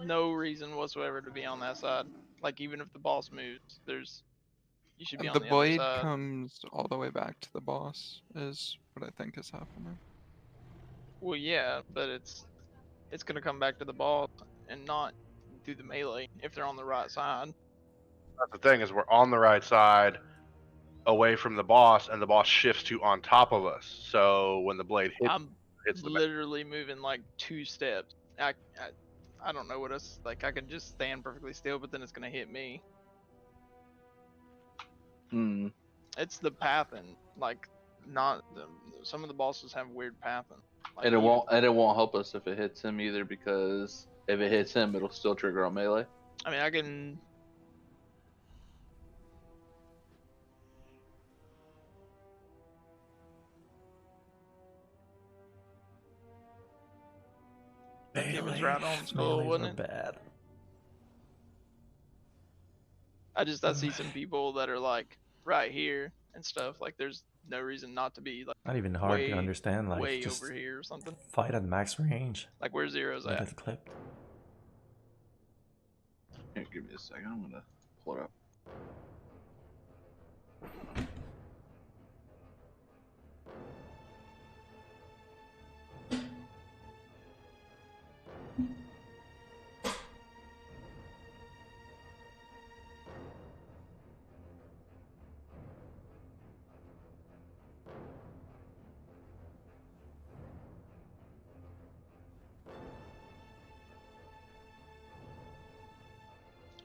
no reason whatsoever to be on that side. Like, even if the boss moves, you should be on The the other blade side. comes all the way back to the boss, is what I think is happening. Well, yeah, but it's gonna come back to the boss and not do the melee if they're on the right side. That's the thing, is we're on the right side, away from the boss, and the boss shifts to on top of us. So when the blade I'm hits the literally moving like 2 steps. I don't know what else. Like, I can just stand perfectly still, but then it's gonna hit me. Hmm. It's the pathing, like, not some of the bosses have weird pathing. Like, And it won't help us if it hits him either, because if it hits him, it'll still trigger on melee. I mean, I can. It was right on skull, wasn't it? Bad. I see some people that are like right here and stuff. Like, there's no reason not to be like Not even hard to understand. Like, way just over here or something. fight at max range. Like, where Zero's Let at. it clip. Here, give me a second. I'm gonna pull it up.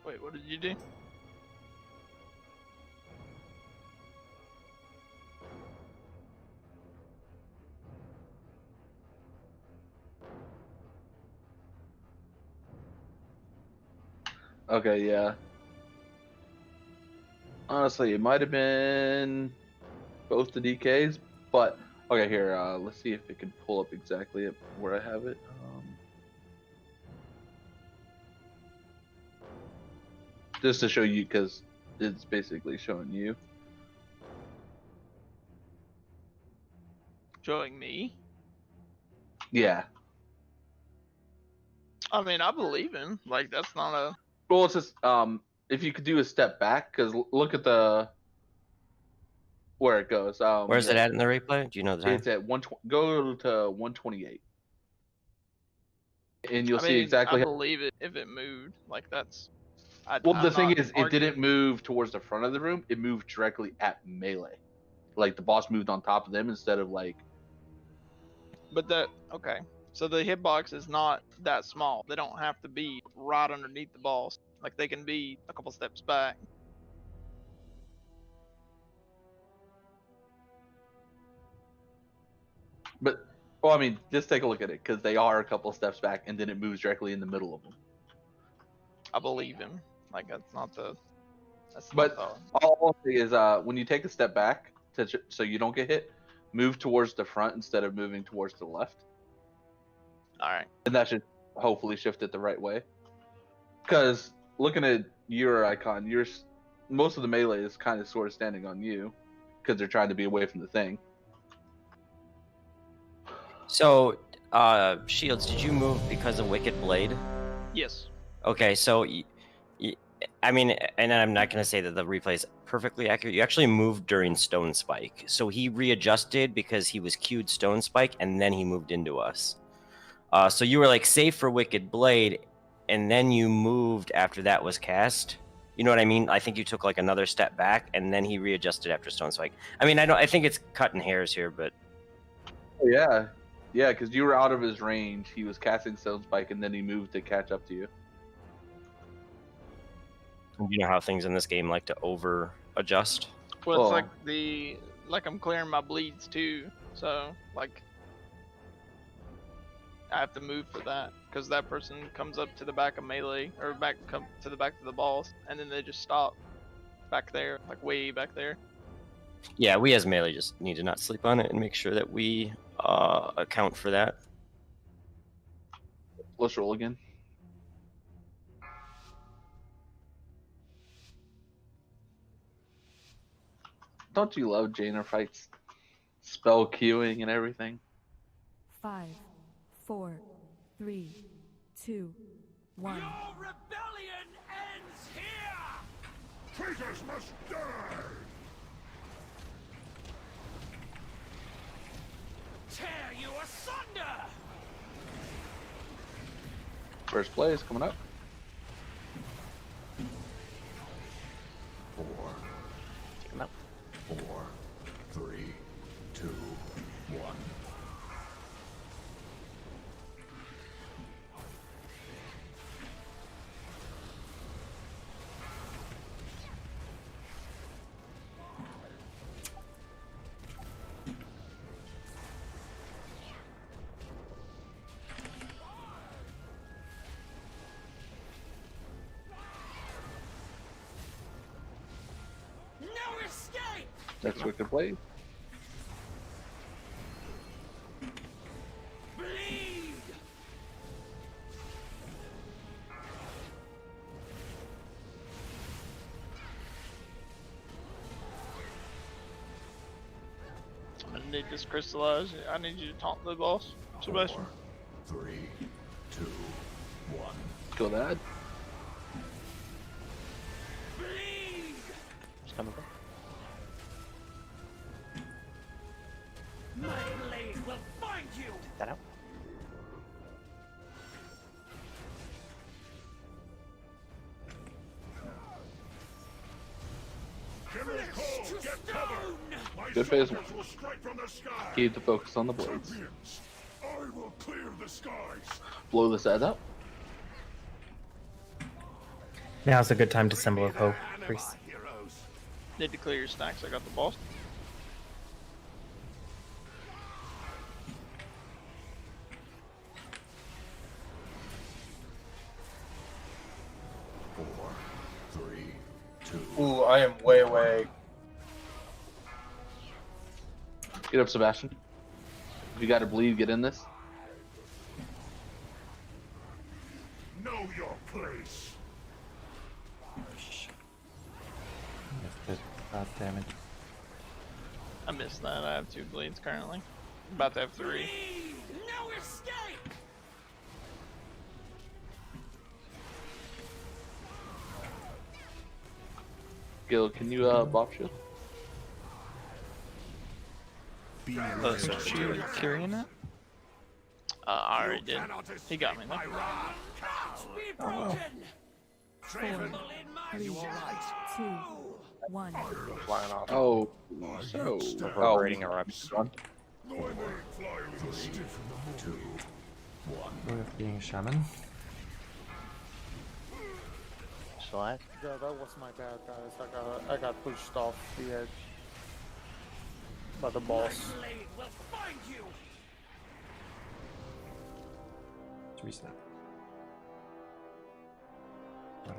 Wait, what did you do? Okay, yeah. Honestly, it might have been both the DKs, but okay, here, let's see if it can pull up exactly where I have it. Just to show you, because it's basically showing you. Showing me? Yeah. I mean, I believe him. Like, that's not a. Well, it's just if you could do a step back, because look at where it goes. Where's it at in the replay? Do you know the time? It's at 120. Go to 128, and you'll I see mean, exactly. I believe it if it moved. Like, that's. Well, the I'm thing not is, it arguing. didn't move towards the front of the room. It moved directly at melee. Like the boss moved on top of them instead of like. But okay. So the hitbox is not that small. They don't have to be right underneath the boss. Like, they can be a couple steps back. But, well, I mean, just take a look at it, because they are a couple steps back, and then it moves directly in the middle of them. I believe him. Like, that's not the. But all I'll say is, when you take a step back so you don't get hit, move towards the front instead of moving towards the left. All right. And that should hopefully shift it the right way. Because looking at your icon, most of the melee is kind of sort of standing on you, because they're trying to be away from the thing. So, Shields, did you move because of Wicked Blade? Yes. Okay, so, I mean, and I'm not going to say that the replay is perfectly accurate. You actually moved during Stone Spike. So he readjusted because he was queued Stone Spike, and then he moved into us. So you were like safe for Wicked Blade, and then you moved after that was cast. You know what I mean? I think you took like another step back, and then he readjusted after Stone Spike. I mean, I think it's cutting hairs here, but Yeah, because you were out of his range. He was casting Stone Spike, and then he moved to catch up to you. you know how things in this game like to over adjust. Well, it's like I'm clearing my bleeds too. So, like, I have to move for that, because that person comes up to the back of melee, or come to the back of the boss, and then they just stop back there, like way back there. Yeah, we as melee just need to not sleep on it and make sure that we account for that. Let's roll again. Don't you love Jaina fights? Spell queuing and everything. 5, 4, 3, 2, 1. Your rebellion ends here! Traitors must die! Tear you asunder! First play is coming up. 4, 3, 2, 1. No escape! Next wicked play. Bleed! I'm gonna need this crystallize. I need you to taunt the boss, Sebastian. 3, 2, 1. Go that. Bleed! Just coming back. My blade will find you! Take that out. General Cole, get cover! My Good phase. soldiers will strike from the sky! Keep the focus on the blades. Champions, I will clear the skies! Blow this ad up. Now's a good time to symbol of hope, priest. Need to clear your stacks. I got the boss. Ooh, I am way. Get up, Sebastian. If you got to bleed, get in this. Know your place! Bad damage. I missed that. I have 2 bleeds currently. About to have 3. No escape! Gil, can you bop shield? So you carrying it? I already did. He got me though. Be broken! Travel in my 3, 2, 1. Flying off. Oh, so. Reverberating eruption. Though I may fly with a stiff in the moon. 2, 1. Glory of being a shaman. Slash. Yeah, that was my bad, guys. I got pushed off the edge by the boss. My blade will find you! Reset.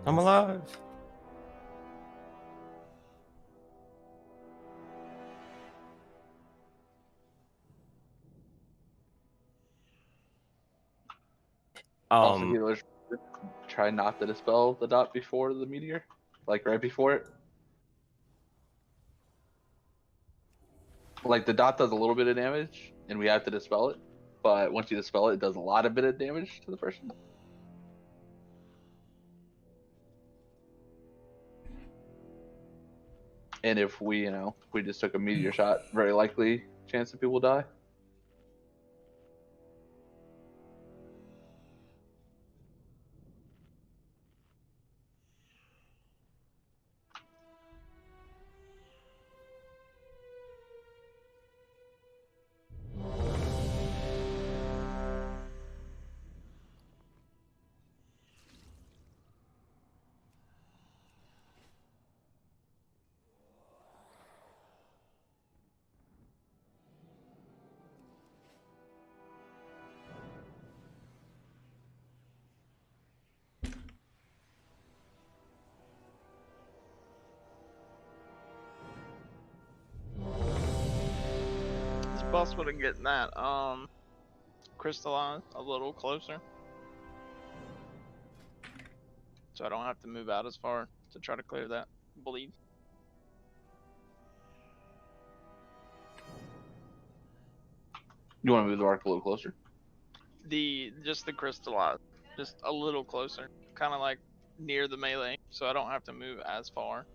I'm alive. Also, healers try not to dispel the dot before the meteor, like right before it. Like the dot does a little bit of damage, and we have to dispel it. But once you dispel it, it does a lot of bit of damage to the person. And if we, we just took a meteor shot, very likely chance that people die. possible to get that crystallized a little closer, so I don't have to move out as far to try to clear that bleed. You want to move the arc a little closer? Just the crystallized, just a little closer, kind of like near the melee, so I don't have to move as far.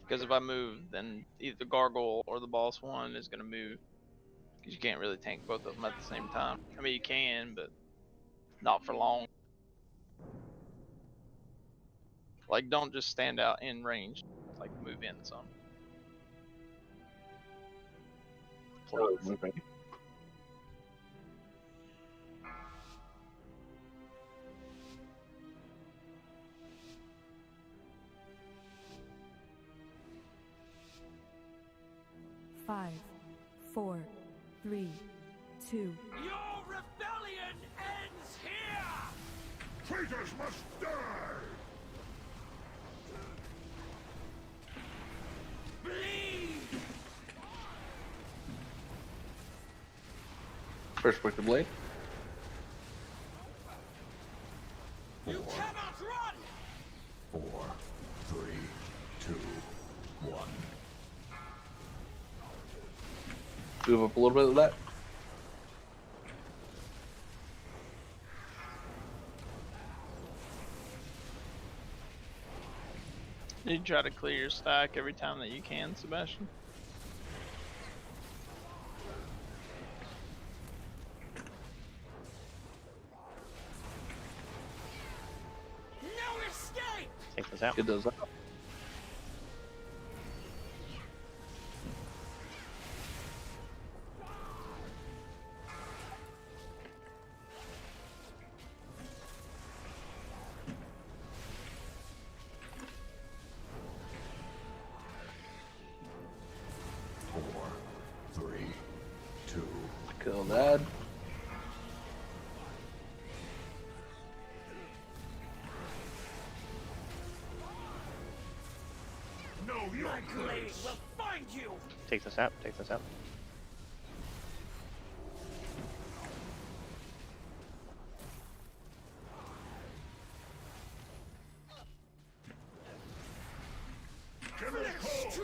Because if I move, then either the gargoyle or the boss one is gonna move. Because you can't really tank both of them at the same time. I mean, you can, but not for long. Like, don't just stand out in range. Like, move in some. Oh, okay. Five, 4, 3, 2. Your rebellion ends here! Traitors must die! Bleed! First quick to blade. You cannot run! 4, 3, 2, 1. Move up a little bit of that. You try to clear your stack every time that you can, Sebastian. No escape! Take this out. Get those out. Kill that. No, your blade will find you! Take this out. Take this out.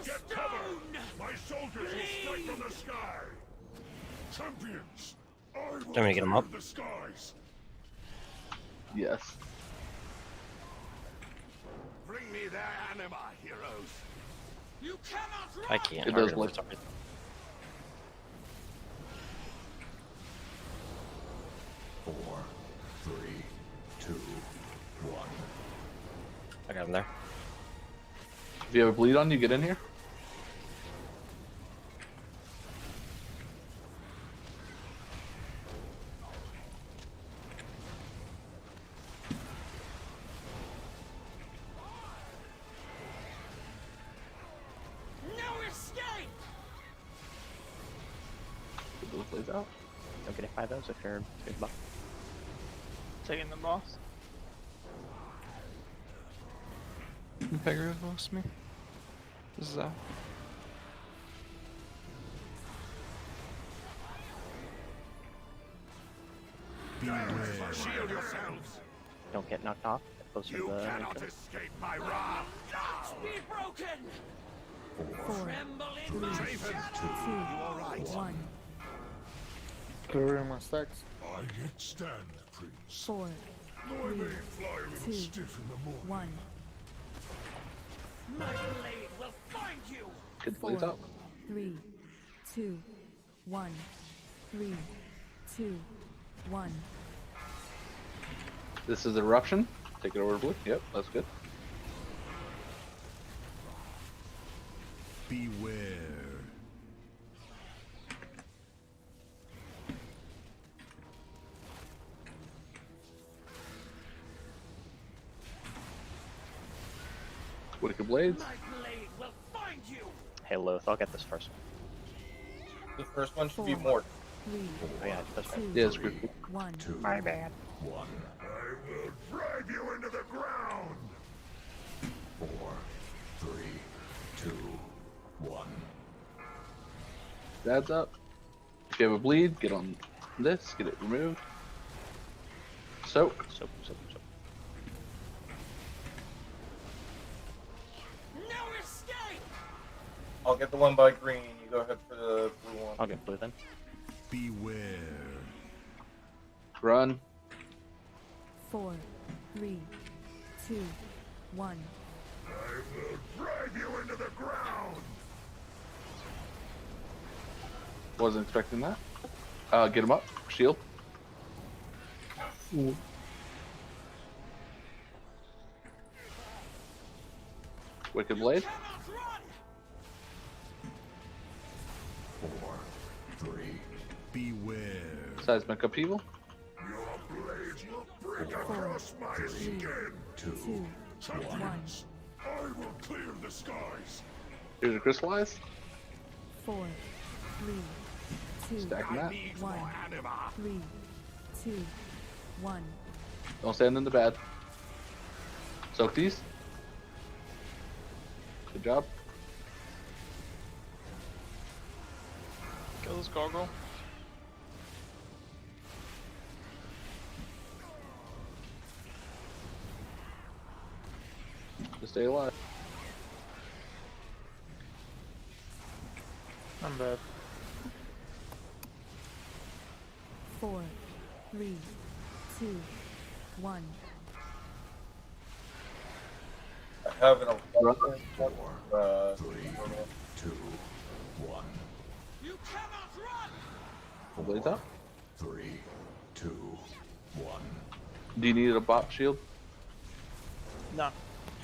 Get cover! My soldiers will strike from the sky! Champions! I will Can we get him up? clear the skies! Yes. Bring me their anima, heroes! You cannot run! I can't. It does Alright, look- sorry. Four, 3, 2, 1. I got him there. If you have a bleed on you, get in here. No escape! Get those blades out. Don't get hit by those if you're good luck. Taking the boss. Beggar lost me. This is that. Shield yourselves! Don't get knocked off. Get closer You to the cannot entrance. escape my wrath! Be broken! 4, Tremble 3, in my 2, shadow! You all right? 1. Clearing my stacks. I yet stand, Prince. 4, Though I may 3, fly a little 2, stiff in the morning. 1. My blade will find you! Get the blades 4, out. 3, 2, 1. 3, 2, 1. This is eruption. Take it over to blue. Yep, that's good. Beware. Wicked blades. My blade will find you! Hey, Loth, I'll get this first one. The first one should 4, be more. 3, Oh, yeah, that's right. 2, Yeah, it's good. 1. My bad. 1. I will drive you into the ground! 4, 3, 2, 1. Dad's up. you have a bleed, get on this, get it removed. Soak. Soak. I'll get the one by green. You go ahead for the blue one. I'll get blue then. Beware. Run. 4, 3, 2, 1. I will drive you into the ground. Wasn't expecting that. Get him up. Shield. Ooh. Wicked Blade. 4, 3, beware. Seismic Upheaval. Your blades will break across my skin. 2, Champions, I will clear the skies. Here's a Crystallize. 4, 3, 2, Stacking that. 1. 3, 2, 1. Don't stand in the bad. Soak these. Good job. Kill this gargoyle. Just stay alive. I'm dead. 4, 3, 2, 1. I have an 11. 4, 3, 2, 1. You cannot run. Blades up. 3, 2, 1. Do you need a bot shield? No.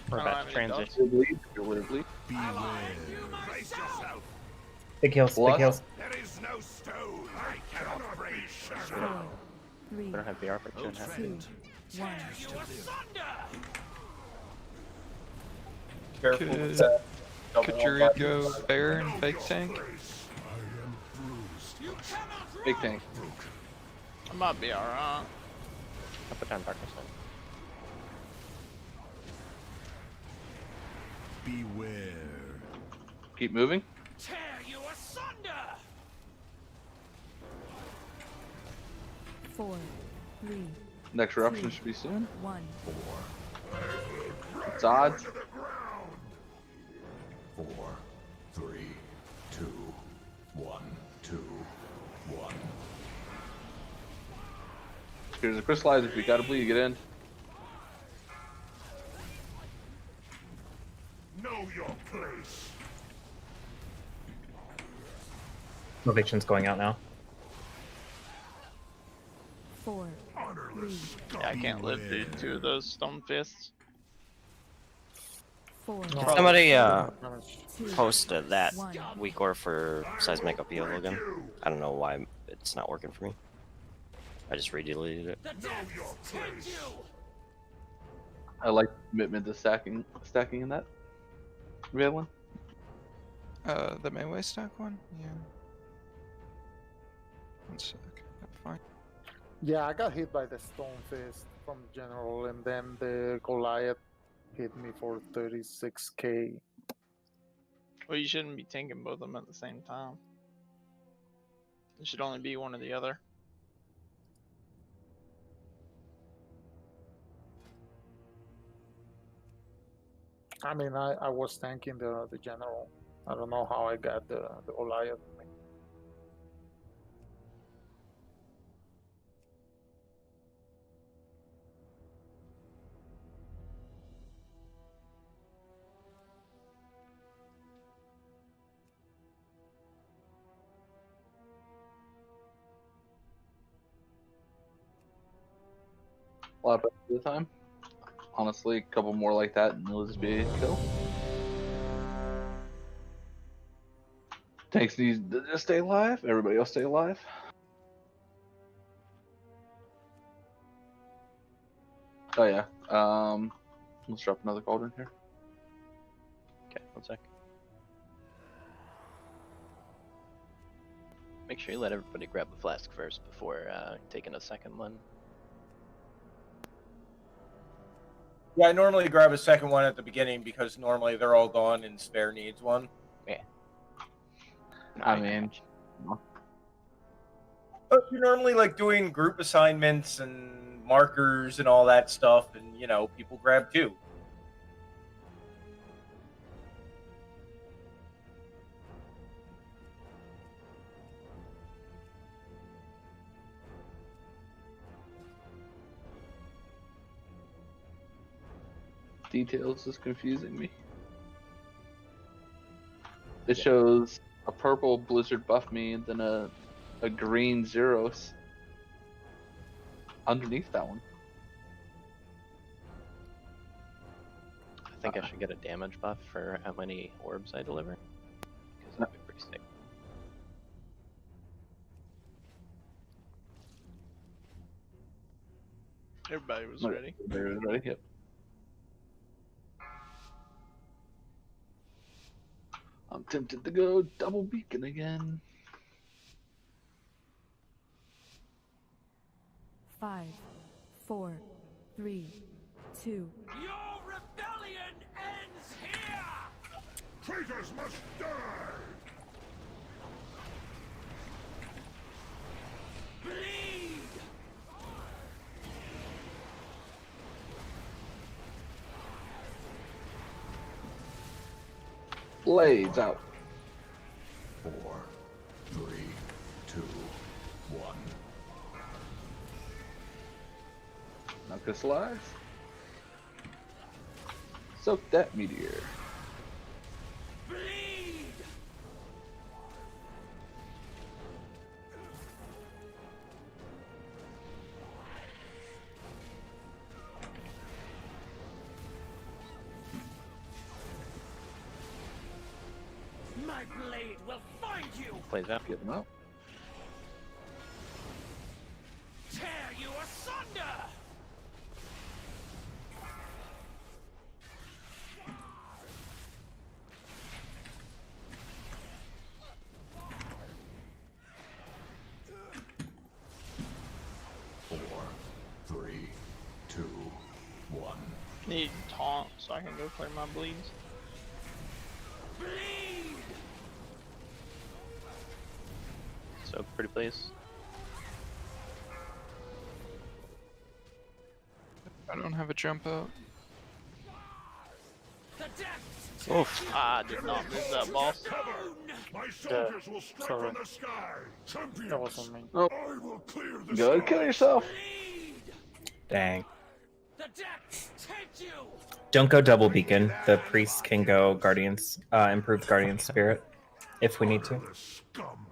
We're I don't about have to any transit. Your bleed. Your would bleed. Beware. Brace yourself. Big heals. Blood. Big heals. There is no stone I cannot break. 4, 3, We don't have VR for 2.5. 2, 1. Careful Could- with that. Could Druid go bear and fake tank? I am bruised. Big tank. I might be alright. I'll put down darkness then. Beware. Keep moving. Tear you asunder. 4, 3, Next eruption should be soon. 1. It's odds. To the ground. 4, 3, 2, 1, 2, 1. Here's a Crystallize. If you got a bleed, get in. Know your place. Eviction's going out now. 4, 3, Yeah, I can't live through 2 of those stone fists. 4, Somebody Two, posted that one. weak ore for seismic upheaval again. I don't know why it's not working for me. I just re-deleted it. I like commitment to stacking in that. We had one. The melee stack one? Yeah. One sec. Fine. Yeah, I got hit by the Stone Fist from General, and then the Goliath hit me for 36k. Well, you shouldn't be tanking both of them at the same time. It should only be one or the other. I mean, I was tanking the General. I don't know how I got the Goliath. A lot better this time. Honestly, a couple more like that and it'll just be a kill. Tanks needs to just stay alive. Everybody else stay alive. Oh yeah. Let's drop another cauldron here. Okay, one sec. Make sure you let everybody grab a flask first before taking a second one. Yeah, I normally grab a second one at the beginning because normally they're all gone and spare needs one. Yeah. I mean, But you're normally like doing group assignments and markers and all that stuff, and you know, people grab two. Details is confusing me. It shows a purple blizzard buff me and then a green zeros underneath that one. I think I should get a damage buff for how many orbs I deliver. Because that'd be pretty sick. Everybody was Okay, ready. Everybody was ready. Yep. I'm tempted to go double beacon again. 5, 4, 3, 2. Your rebellion ends here! Traitors must die! Bleed! Blades out. 4, 3, 2, 1. Not crystallize. Soak that meteor. Bleed! My blade will find you! Plays out. Get him out. Tear you asunder! Four, 3, 2, 1. Need taunt so I can go clear my bleeds. Bleed! So pretty please. I don't have a jump out. The depths! Oof. I did not move that boss. My soldiers will strike sorry. from the sky. Champions, That wasn't me. Oh, I will clear the go ahead, kill yourself. Dang. The depths take you! Don't go double beacon. The priest can go guardians, improved guardian spirit, if we need to. Scum.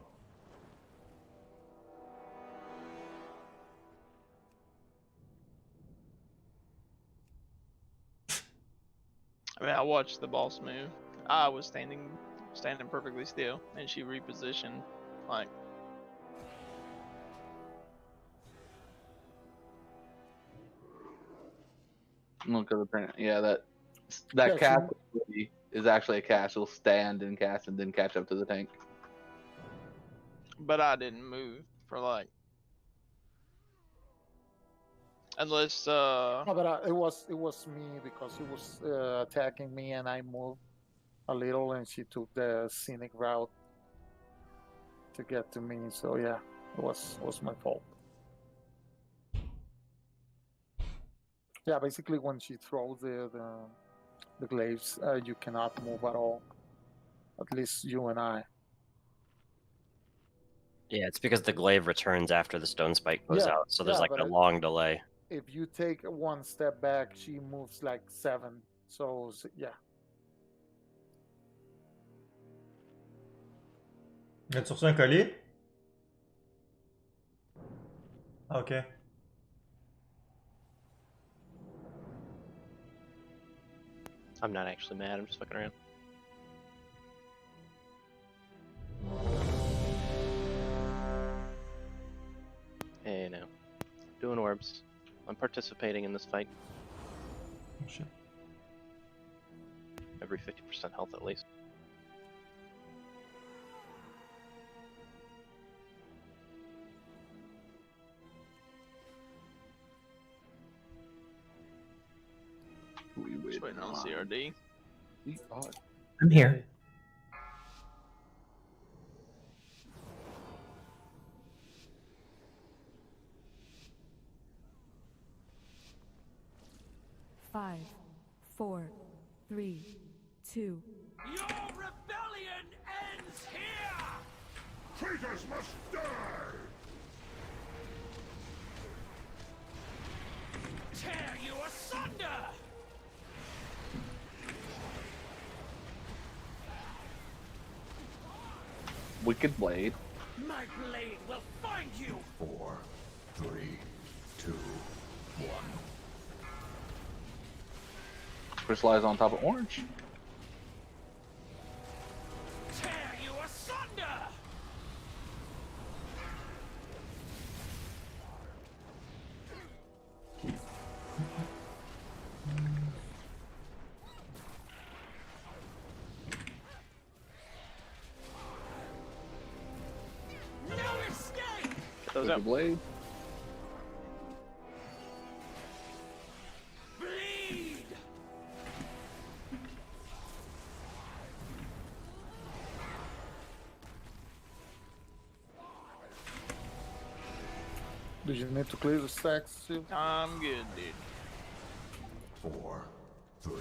I mean, I watched the boss move. I was standing perfectly still, and she repositioned. Like, Look at the print. Yeah, that Yeah, cast is actually a cast. It'll stand and cast and then catch up to the tank. but I didn't move for like, unless No, but it was me because he was attacking me and I moved a little and she took the scenic route to get to me. So yeah, it was my fault. Yeah, basically when she throws the glaives, you cannot move at all. At least you and I. Yeah, it's because the glaive returns after the stone spike goes Yeah, out, so there's yeah, like but a long delay. If you take one step back, she moves like 7. So yeah. As-tu reçu un collier? Ok. I'm not actually mad, I'm just fucking around. Hey now. Doing orbs. I'm participating in this fight. Oh shit. Every 50% health at least. just waiting on CRD. I'm here. 5, 4, 3, 2. Your rebellion ends here! Traitors must die! Tear you asunder! Wicked Blade. My blade will find you! 4, 3, 2, 1. Crystallize on top of orange. Tear you asunder! No escape! Get those Wicked out. Blade. Bleed! Do you need to clear the stacks, Steve? I'm good, dude. 4, 3,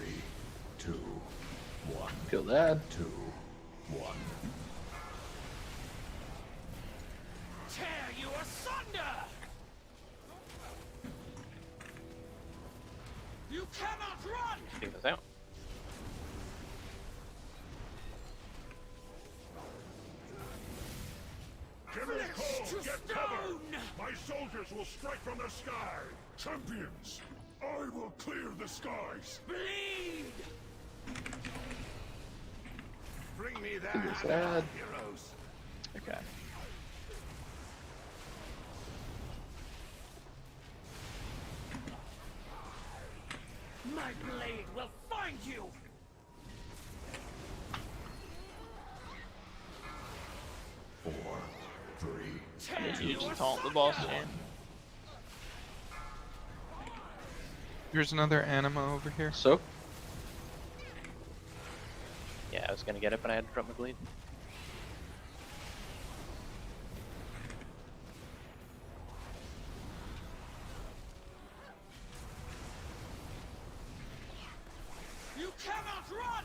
2, 1. Kill that. 2, 1. Tear you asunder! You cannot run! Take those out. Flesh to stone! My soldiers will strike from the sky! Champions, I will clear the skies! Bleed! Bring me that Good sad. heroes! Okay. My blade will find you! Four, 3, You just taunt the boss again. Here's another anima over here. So Yeah, I was gonna get it, but I had to drop my bleed. You cannot run!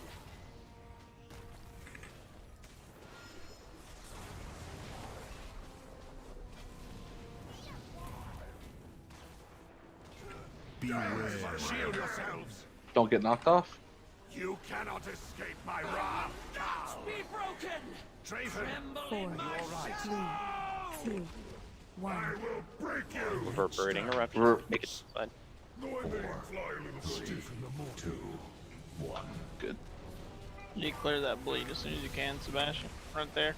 Beware. Shield yourselves! don't get knocked off. You cannot escape my wrath now! Be broken! Traitor! 4, 3, 2, 1. I will break you! Reverberating eruption. Ver- Make it slide. Though I may fly a little stiff in the morning. 2, 1. Good. You clear that bleed as soon as you can, Sebastian. Right there.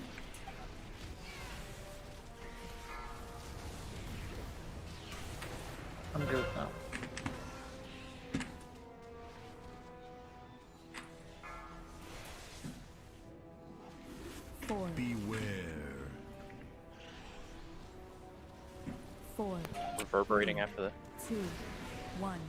I'm good now. Beware. 4, Reverberating after the 2, 1.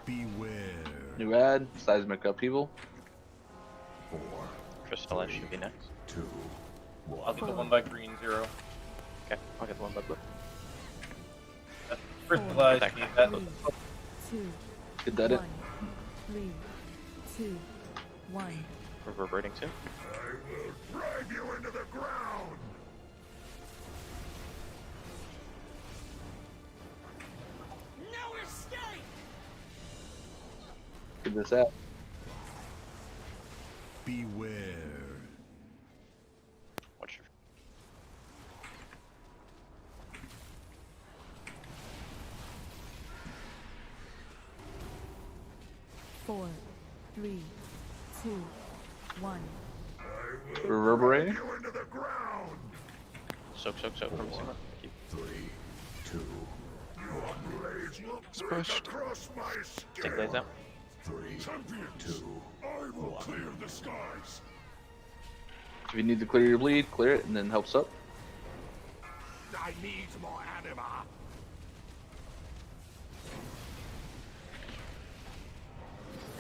Beware. New ad, seismic upheaval. 4, crystallize should be next. 2, I'll get the one by green 0. Okay, I'll get the one by blue. Crystallize, Back, need back, that. back. 2, Get that it. 1. 3, 2, 1. Reverberating soon. I will drag you into the ground! No escape! Get this out. Beware. Watch your 4, 3, 2, 1. Reverberating. You into the ground! soak from Sigma. Keep 3, 2, 1. Blades will It's break pushed. across my skin! take blades out. 3, Champions, 2, I will clear the skies! If you need to clear your bleed, clear it, and then helps up. I need more anima!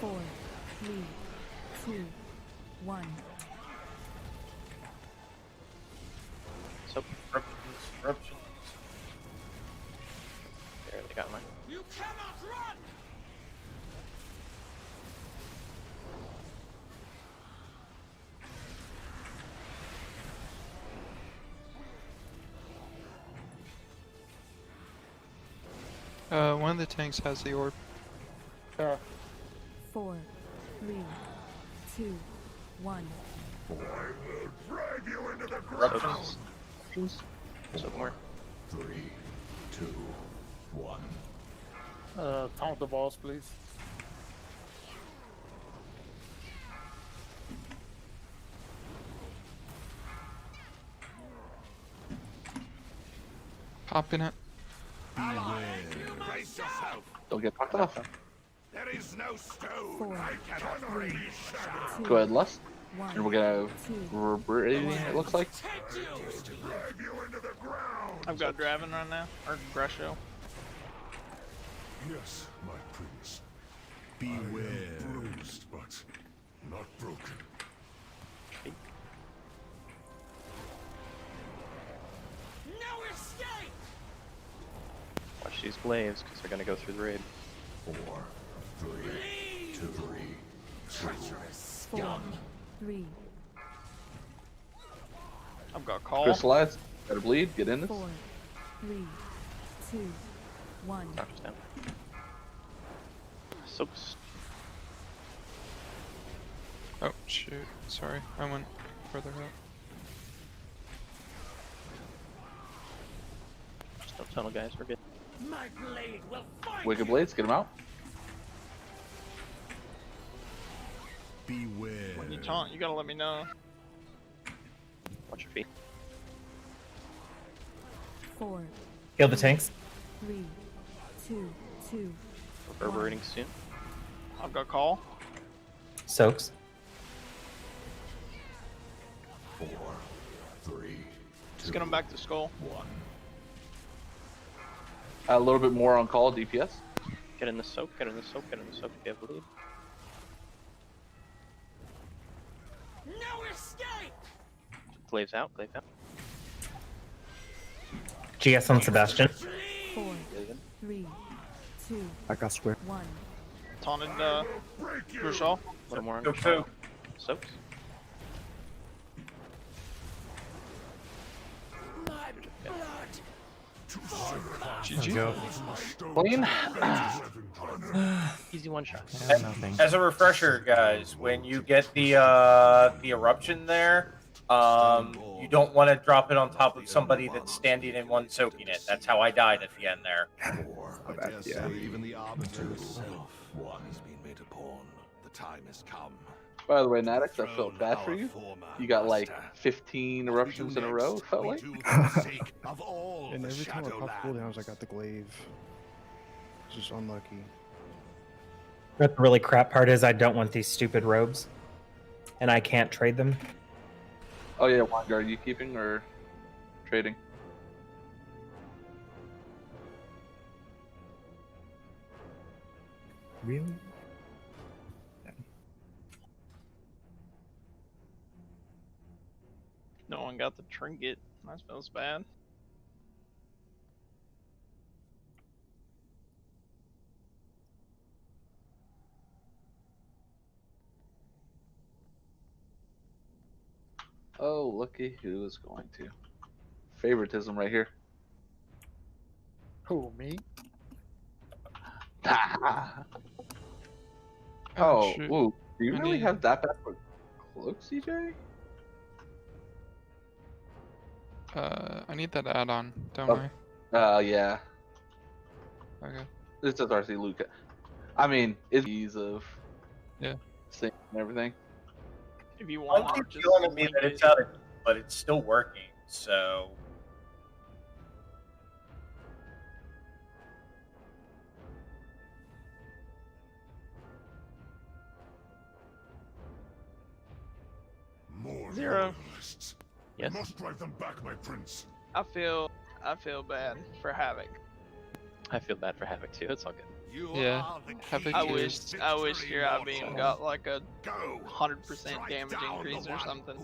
4, 3, 2, 1. So, Eruptions. there, they got mine. You cannot run! One of the tanks has the orb. 4, 3, 2, 1. I will drag you into the Eruptions. ground! So more. 3, 2, 1. Count the balls, please. Popping it. Brace yourself! Don't get knocked off. There is no stone 4, I cannot 3, raise shadow! 2, Go ahead, Lust. 1. And we're gonna reverberate, it looks like. Drag you into the ground! I've got Draven right now, or Gresham. Yes, my prince. Beware. Bruised, but not broken. No escape! Watch these glaives, because they're gonna go through the raid. 4, 3, 2, 4, 3, I've got call. Crystallize. Gotta bleed. Get in this. 4, 3, 2, 1. Doctor's down. Soaks. Oh shoot, sorry, I went further up. Just don't tunnel, guys. We're good. My blade will find Wicked Blades. Get them out. Beware. When you taunt, you gotta let me know. Watch your feet. 4, Heal the tanks. 3, 2, 2. Reverberating soon. I've got call. Soaks. 4, 3, Just get him back to skull. 1. A little bit more on call. DPS. Get in the soak, get in the soak, get in the soak if you have lead. No escape! Glaives out, glaive out. GS on Sebastian. 4, 3, 2, I got square. 1. Taunted Grishal. A little more on Go, Grishal. go. Soaks. GG. Go. Clean. Easy one shot. Yeah, nothing. As a refresher, guys, when you get the eruption there, you don't want to drop it on top of somebody that's standing in one soaking it. That's how I died at the end there. I dare say even the arbiter himself, one has been made a pawn. The time has come. By the way, Natix, I felt bad for you. You got like 15 eruptions in a row, it felt like. And every time I pop cooldowns, I got the glaive. It's just unlucky. But the really crap part is I don't want these stupid robes. And I can't trade them. Oh yeah, Wanda, are you keeping or trading? Really? No one got the trinket. That feels bad. Oh, looky who is going to. Favoritism right here. Who, me? Oh, shoot. ooh. Do you I really need- have that bad for cloak, CJ? I need that add-on, don't Oh. Yeah. I? Okay. It's a RC Luca. I mean, it's ease of sync and everything. If you I want, keep just feeling to me link that it. it's out of, but it's still working. So More Zero. loyalists. Yes. Must drive them back, my prince. I feel bad for Havoc. I feel bad for Havoc too. It's all good. Yeah, have I it wish used. your I-beam got like a 100% damage increase or something.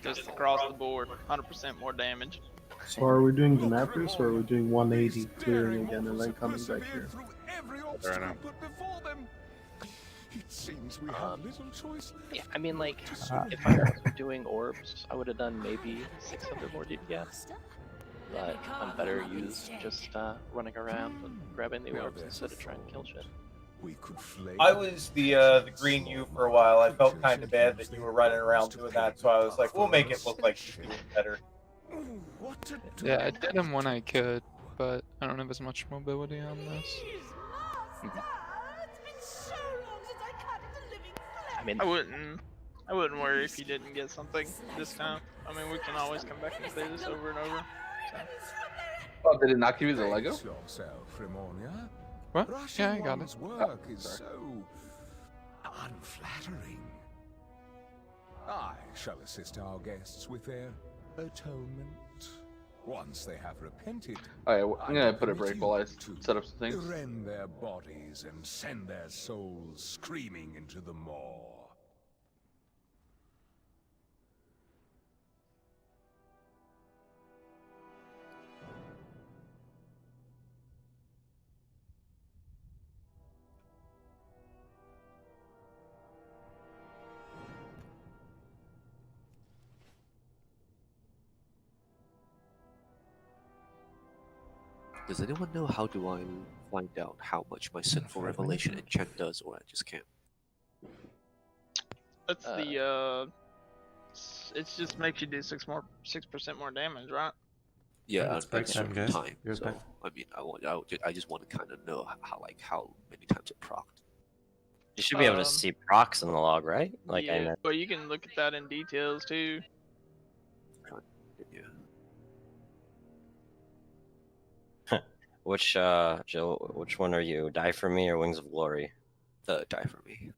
Just across the board, 100% more damage. So are we doing Denathirus or are we doing 180 clearing again and then coming back here? Fair enough. It seems we have little choice. Yeah, I mean, like, if I was doing orbs, I would have done maybe 600 more DPS. But I'm better used just running around and grabbing the orbs instead of trying to kill shit. I was the green U for a while. I felt kind of bad that you were running around doing that, so I was like, we'll make it look like you're doing better. Yeah, I did him when I could, but I don't have as much mobility on this. I mean, I wouldn't worry if you didn't get something this time. I mean, we can always come back and play this over and over. So. Oh, did it not give you the Lego? What? Yeah, I got it. Work is so unflattering. I shall assist our guests with their atonement. Once they have repented, Alright, I'm gonna put a break while I set up some things. rend their bodies and send their souls screaming into the maw. Does anyone know how do I find out how much my Sinful Revelation enchant does, or I just can't? That's the it just makes you do 6% more damage, right? Yeah, Let's break certain time, guys. time. You're So back. I mean, I just want to kind of know how many times it procced. You should be able to see procs in the log, right? Like I yeah, meant. but you can look at that in details too. Yeah. Which Jill? Which one are you? Die for Me or Wings of Glory? Die for Me.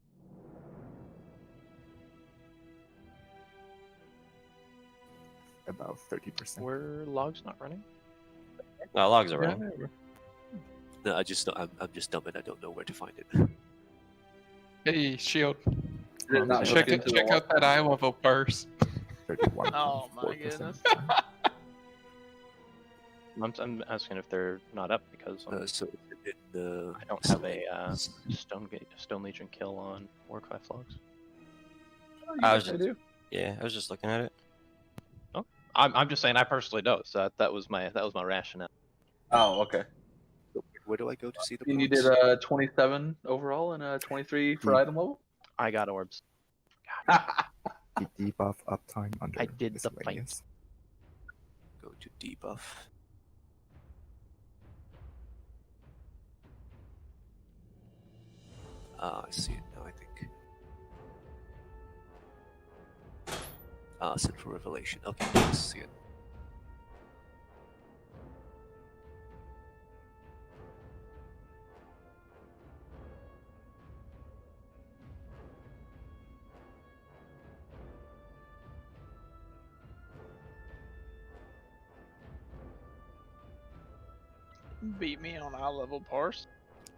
About 30%. Were logs not running? No, logs are running. No, I'm just dumb and I don't know where to find it. Hey, Shield. Check Check out that eye level purse. 31. Oh my goodness. I'm asking if they're not up because So I don't have a Stone Legion kill on Warcry logs. I was just looking at it. Oh, I'm just saying I personally don't. So that was my rationale. Oh, okay. Where do I go to see the And you did 27 overall and 23 for item level? I got orbs. The debuff uptime under I did the fight. miscellaneous. Go to debuff. I see it now, I think. Sinful Revelation. Okay, let's see it. Beat me on eye level parse.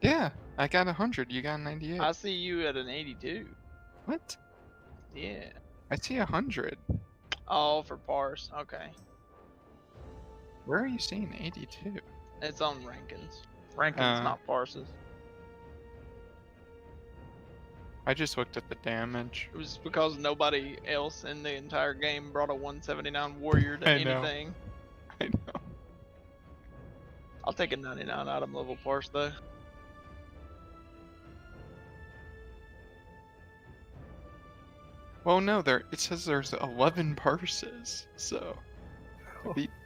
Yeah, I got 100. You got 98. I see you at an 82. What? Yeah. I see 100. Oh, for parse. Okay. Where are you seeing 82? It's on rankings. Rankings, not parses. I just looked at the damage. It was because nobody else in the entire game brought a 179 warrior to I know. anything. I know. I'll take a 99 item level parse though. Well, no, it says there's 11 parses, so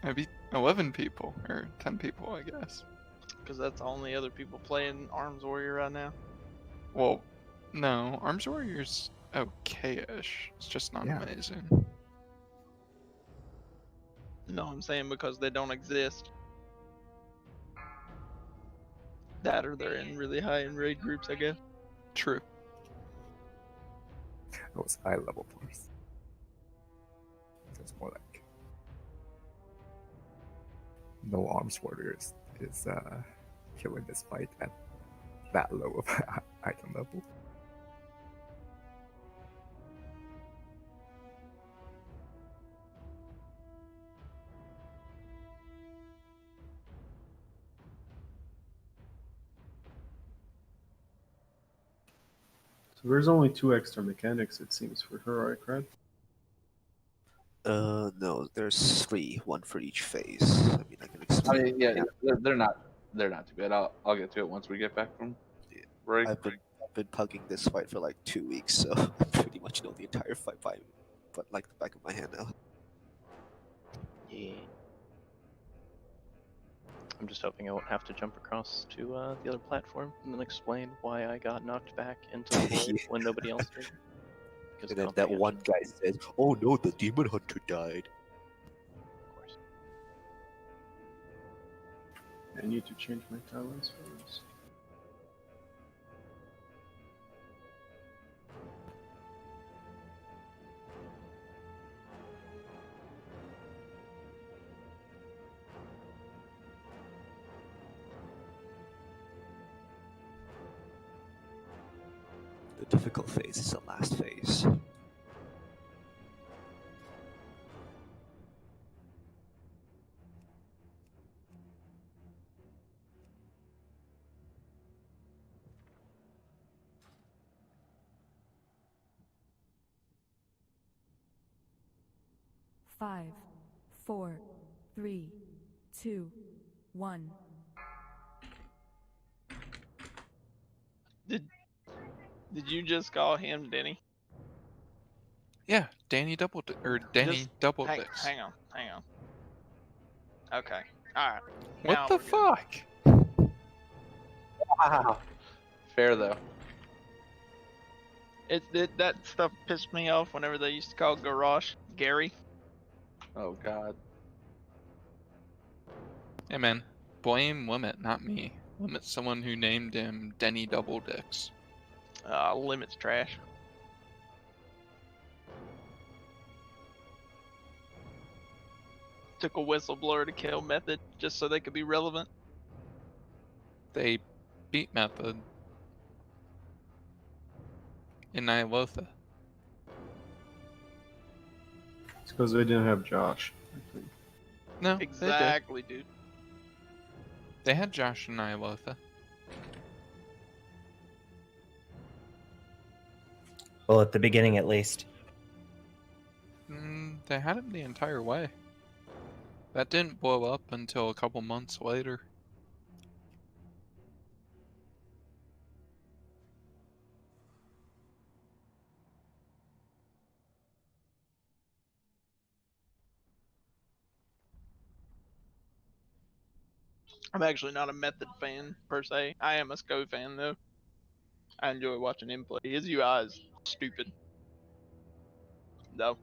I beat 11 people or 10 people, I guess. Because that's the only other people playing Arms Warrior right now. Well, no, Arms Warrior's okay-ish. It's just not amazing. No, I'm saying because they don't exist. That or they're in really high in raid groups, I guess. True. It was high level force. It's more like no arms warriors is killing this fight at that low of item level. So there's only 2 extra mechanics, it seems, for heroic, right? No, there's 3, 1 for each phase. I mean, I can I explain. mean, yeah, they're not too bad. I'll get to it once we get back from break. I've been pugging this fight for like 2 weeks, so I pretty much know the entire fight but like the back of my hand now. Yeah. I'm just hoping I won't have to jump across to the other platform and then explain why I got knocked back into the void when nobody else did. And then that one guy says, "Oh no, the demon hunter died." I need to change my talents first. The difficult phase is the last phase. Five, 4, 3, 2, 1. Did you just call him Denny? Yeah, Danny double double hang, dicks. hang on. Okay. All right. What Now the we're good. fuck? Wow. Fair though. That stuff pissed me off whenever they used to call Garrosh Gary. Oh god. Hey man, blame Limit, not me. Limit's someone who named him Denny Double Dicks. Limit's trash. Took a whistleblower to kill Method just so they could be relevant. They beat Method in Nyalotha. It's because they didn't have Josh, I think. No, Exactly, dude. They had Josh in Nyalotha. Well, at the beginning at least. They had him the entire way. That didn't blow up until a couple months later. I'm actually not a Method fan per se. I am a Sko fan though. I enjoy watching him play. His UI is stupid. No.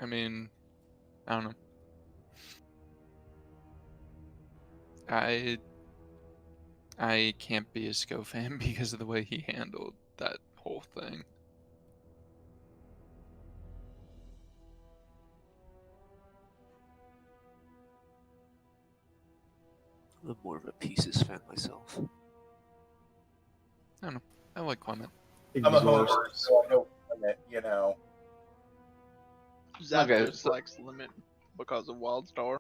I mean, I don't know. I can't be a Sko fan because of the way he handled that whole thing. I'm more of a Pieces fan myself. I don't know. I like Clement. I'm a homer, so I know Limit, you know. Zapdos likes Limit because of Wildstar.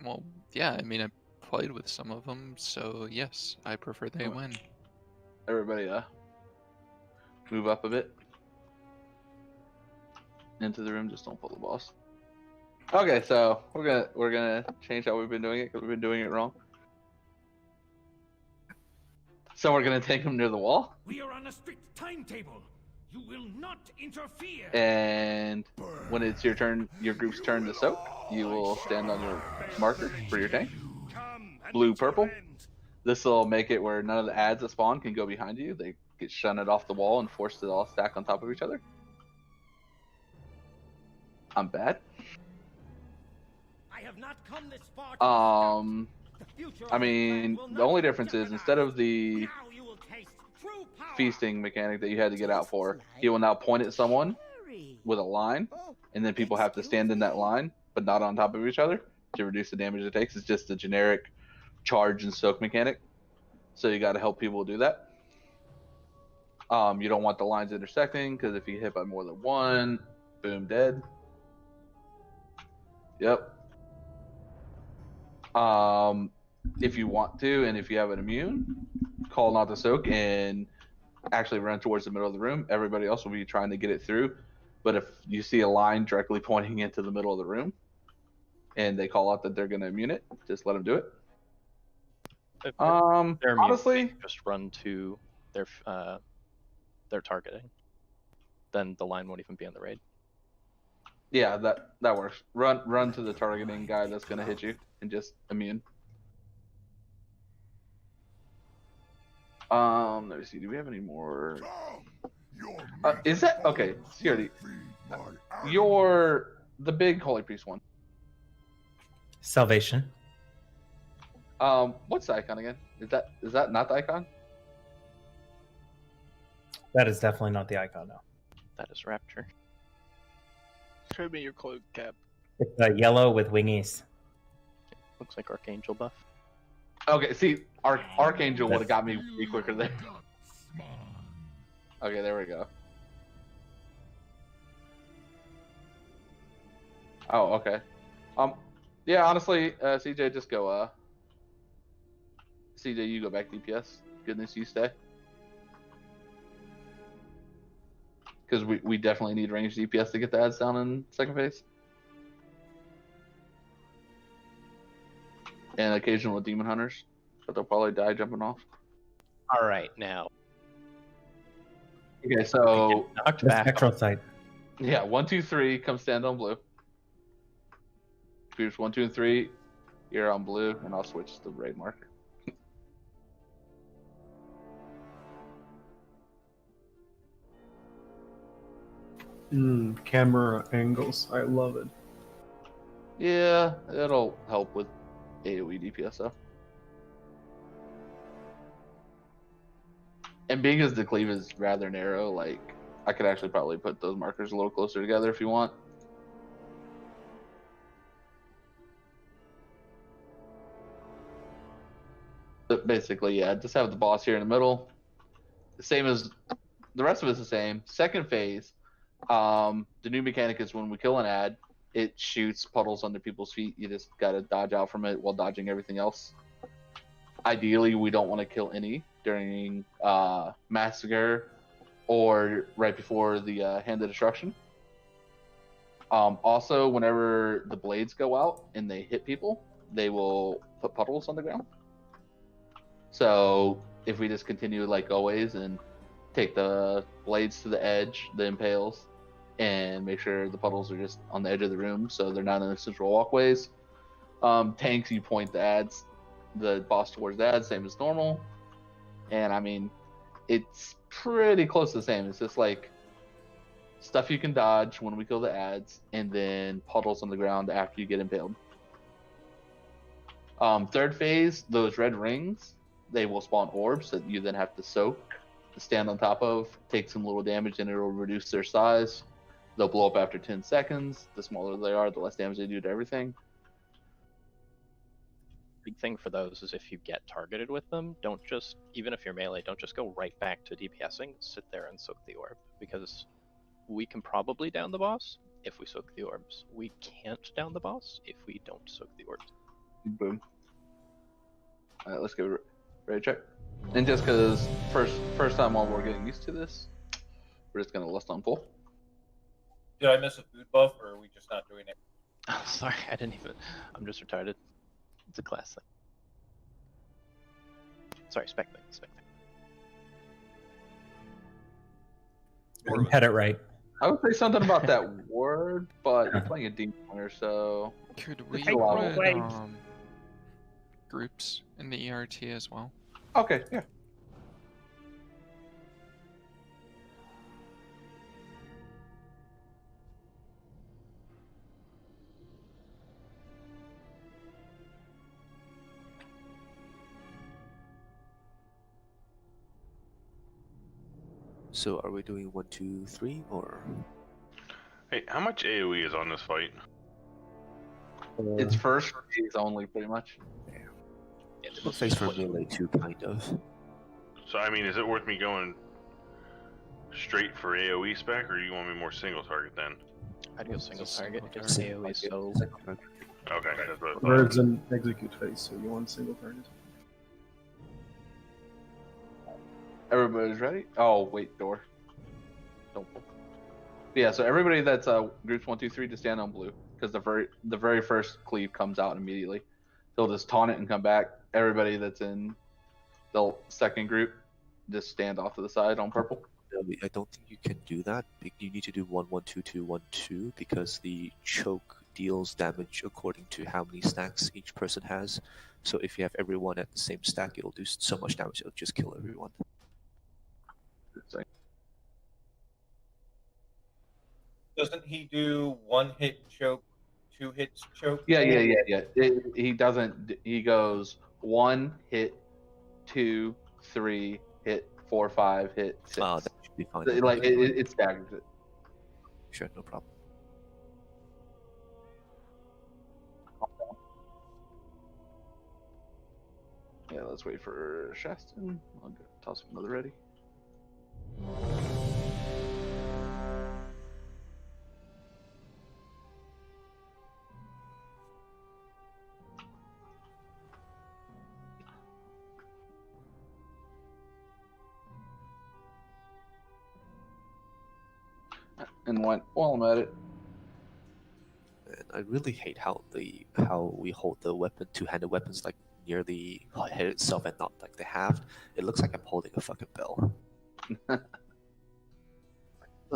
Well, yeah, I mean, I played with some of them, so yes, I prefer they win. Everybody, move up a bit into the room. Just don't pull the boss. Okay, so we're gonna change how we've been doing it because we've been doing it wrong. So we're gonna take him near the wall. We are on a strict timetable. You will not interfere. And when it's your turn, your group's turn to soak, you will stand on your marker for your tank. Blue, purple. This will make it where none of the ads that spawn can go behind you. They get shunted off the wall and forced to all stack on top of each other. I'm bad. I have not come this far I mean, the only difference is instead of the feasting mechanic that you had to get out for, he will now point at someone with a line, and then people have to stand in that line, but not on top of each other to reduce the damage it takes. It's just a generic charge and soak mechanic. so you got to help people do that. You don't want the lines intersecting because if you hit by more than one, boom, dead. Yep. If you want to, and if you have an immune, call not to soak and actually run towards the middle of the room. Everybody else will be trying to get it through. But if you see a line directly pointing into the middle of the room and they call out that they're going to immune it, just let them do it. If they're immune, Honestly, just run to their targeting. Then the line won't even be on the raid. yeah, that works. Run to the targeting guy that's going to hit you and just immune. Let me see. Do we have any more? Is that okay? Security. You're the big holy priest one. Salvation. What's the icon again? Is that not the icon? That is definitely not the icon, no. That is Rapture. Show me your cloak, Cap. It's yellow with wingies. Looks like Archangel buff. Okay, see, Archangel would have got me way quicker there. Okay, there we go. Oh, okay. Yeah, honestly, CJ, just go. CJ, you go back DPS. Goodness, you stay. Because we definitely need ranged DPS to get the ads down in second phase. And occasional demon hunters, but they'll probably die jumping off. All right, now. Okay, so Knocked The back. spectral site. yeah, 1, 2, 3, come stand on blue. Groups 1, 2, and 3, you're on blue, and I'll switch the raid mark. Camera angles. I love it. Yeah, it'll help with AoE DPS though. And being as the cleave is rather narrow, like I could actually probably put those markers a little closer together if you want. But basically, yeah, just have the boss here in the middle. The same as the rest of it's the same. Second phase, the new mechanic is when we kill an ad, it shoots puddles under people's feet. You just gotta dodge out from it while dodging everything else. Ideally, we don't want to kill any during Massacre or right before the Hand of Destruction. Also, whenever the blades go out and they hit people, they will put puddles on the ground. So if we just continue like always and take the blades to the edge, the impales, and make sure the puddles are just on the edge of the room so they're not in the central walkways. Tanks, you point the boss towards the ads, same as normal. And I mean, it's pretty close to the same. It's just like stuff you can dodge when we kill the ads, and then puddles on the ground after you get impaled. Third phase, those red rings, they will spawn orbs that you then have to soak, to stand on top of, take some little damage, and it'll reduce their size. They'll blow up after 10 seconds. The smaller they are, the less damage they do to everything. Big thing for those is if you get targeted with them, don't just, even if you're melee, don't just go right back to DPSing. Sit there and soak the orb, because we can probably down the boss if we soak the orbs. We can't down the boss if we don't soak the orbs. Boom. Alright, let's go raid check. And just because first time while we're getting used to this, we're just gonna lust on pull. Did I miss a food buff, or are we just not doing it? Oh, sorry, I didn't even. I'm just retarded. It's a class thing. Sorry, spec thing. You had it right. I would say something about that word, but you're playing a demon hunter, so Could we a lot. put groups in the ERT as well? Okay, yeah. So are we doing 1, 2, 3 or? Hey, how much AoE is on this fight? It's first phase only, pretty much. Yeah, It looks like for melee too, kind of. So I mean, is it worth me going straight for AOE spec, or do you want me more single target then? I'd go single target because AOE is so. Okay, that's what I thought. Birds and execute phase, so you want single target. Everybody's ready? Oh, wait, door. Don't. Yeah, so everybody that's groups 1, 2, 3 to stand on blue, because the very first cleave comes out immediately. They'll just taunt it and come back. Everybody that's in the second group just stand off to the side on purple. No, I don't think you can do that. You need to do 1, 1, 2, 2, 1, 2 because the choke deals damage according to how many stacks each person has. So if you have everyone at the same stack, it'll do so much damage it'll just kill everyone. Doesn't he do 1 hit choke, 2 hits choke? Yeah. He doesn't. He goes 1 hit, 2, 3 hit, 4, 5 hit, 6. That should be fine. Like it staggers it. Sure, no problem. Yeah, let's wait for Shaston. I'll go toss another ready. And while I'm at it, And I really hate how we hold the weapon, two-handed weapons, like near the head itself and not like the haft. It looks like I'm holding a fucking bell. But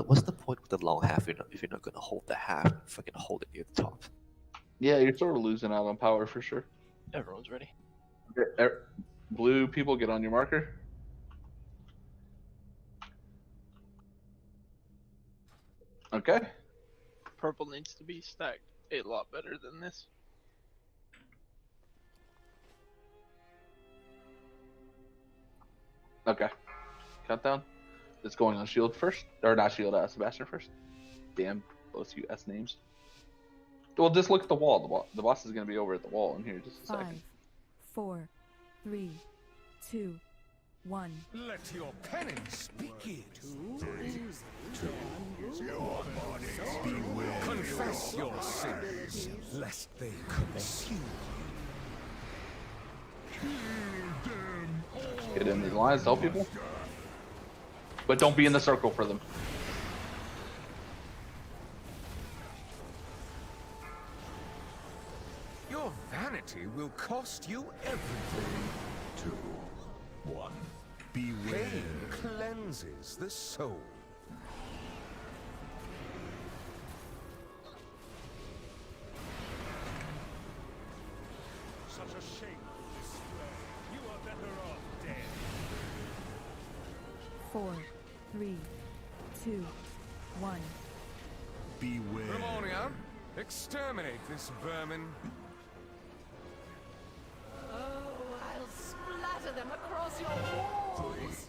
what's the point with the long haft if you're not gonna hold the haft? Fucking hold it near the top. yeah, you're sort of losing out on power for sure. Everyone's ready. Blue people, get on your marker. Okay. Purple needs to be stacked a lot better than this. Okay. Countdown. It's going on shield first, or not shield. Sebastian first. Damn, both you S names. Well, just look at the wall. The boss is gonna be over at the wall in here just a 5, second. 4, 3, 2, 1. Let your penance begin. Beware. Confess your sins, lest they consume. Get in these lines, tell people. But don't be in the circle for them. Your vanity will cost you everything. 2, 1. Beware. Pain cleanses the soul. Such a shameful display. You are better off dead. 4, 3, 2, 1. Beware. Ramonia, exterminate this vermin. Oh, I'll splatter them across your walls.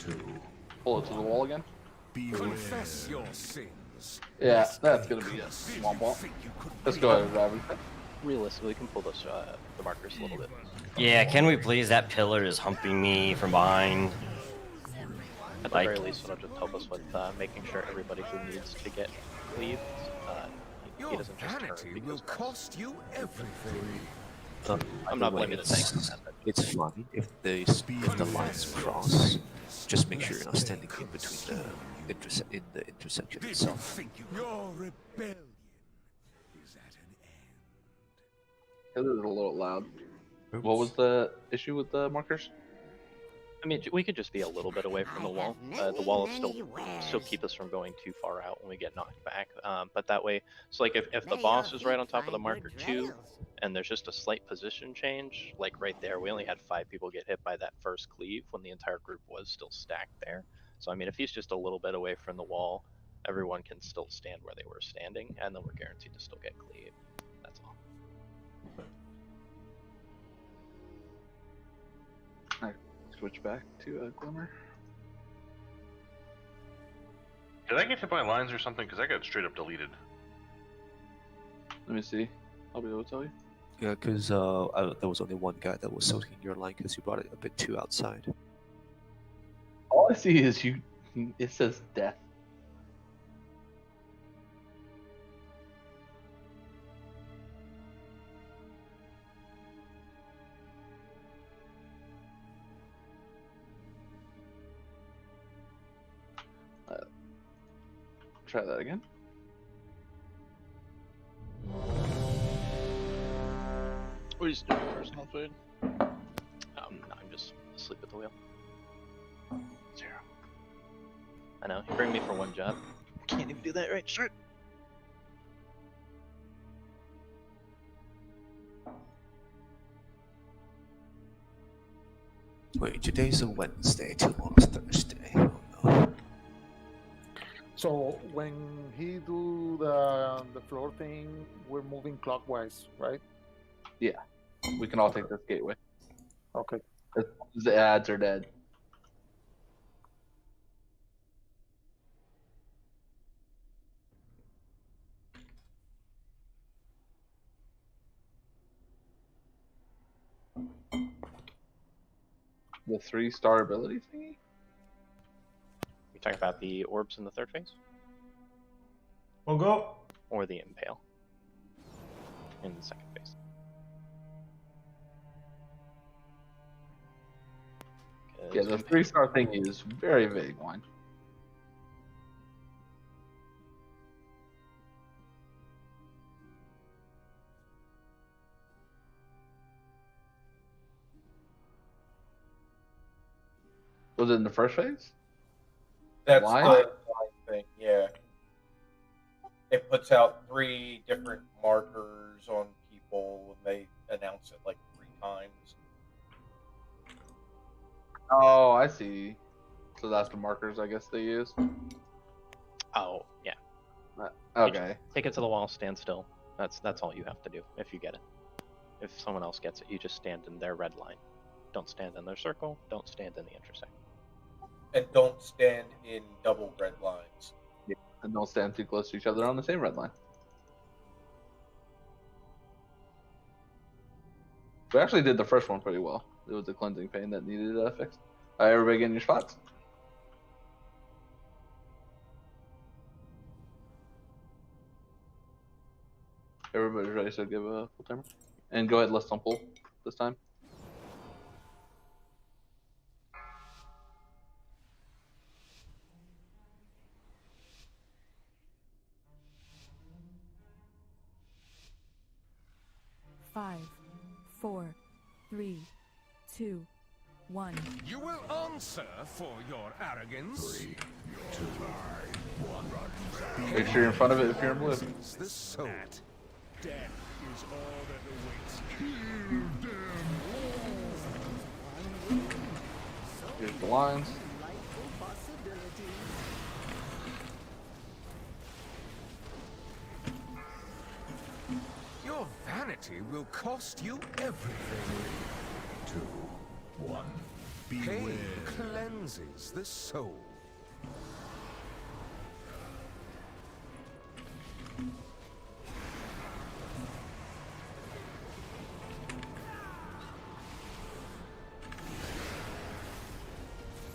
2. Pull it to the wall again. Confess your sins. Yeah, that's gonna be a swamp wall. Let's go ahead, Robin. Realistically, we can pull those the markers a little bit. Yeah, can we please? That pillar is humping me from behind. At the very least, it'll just help us with making sure everybody who needs to get cleaved, he doesn't just turn because will cost you everything. I'm not blaming the tank. It's fine if the lines cross. Just make sure you're not standing in between the intersection itself. Your rebellion is at an This is a little loud. What was the issue with the markers? I mean, we could just be a little bit away from the wall. The wall will still keep us from going too far out when we get knocked back. But that way, so like if the boss is right on top of the marker 2, and there's just a slight position change, like right there, we only had 5 people get hit by that first cleave when the entire group was still stacked there. So I mean, if he's just a little bit away from the wall, everyone can still stand where they were standing, and then we're guaranteed to still get cleaved. That's all. Switch back to Glimmer. Did I get hit by lines or something? Because I got straight up deleted. Let me see. I'll be able to tell you. Yeah, because there was only one guy that was soaking your line because you brought it a bit too outside. All I see is you. It says death. Try that again. What are you doing, personal food? I'm just asleep at the wheel. 0. I know. You bring me for one job. Can't even do that right. Sure. Wait, today's a Wednesday, tomorrow's Thursday. Oh no. So when he do the floor thing, we're moving clockwise, right? Yeah, we can all take this gateway. Okay. The ads are dead. The 3-star ability thingy? You talking about the orbs in the third phase? We'll go. Or the impale in the second phase? Yeah, the 3-star thingy is very vague one. Was it in the first phase? That's Line? the line thing, yeah. It puts out 3 different markers on people, and they announce it like 3 times. Oh, I see. So that's the markers I guess they use? Oh, yeah. Okay. Take it to the wall, stand still. That's all you have to do if you get it. If someone else gets it, you just stand in their red line. Don't stand in their circle. Don't stand in the intersection. And don't stand in double red lines. Yeah, and don't stand too close to each other on the same red line. We actually did the first one pretty well. It was the cleansing pain that needed fixed. All right, everybody get in your spots. Everybody's ready to give a full timer. And go ahead, let's don't pull this time. Five, 4, 3, 2, 1. You will answer for your arrogance. 3, 2, 1. Make sure you're in front of it if you're in blue. The soul. Death is all that awaits. Kill them. Here's the lines. Your vanity will cost you everything. 2, 1. Pain cleanses the soul.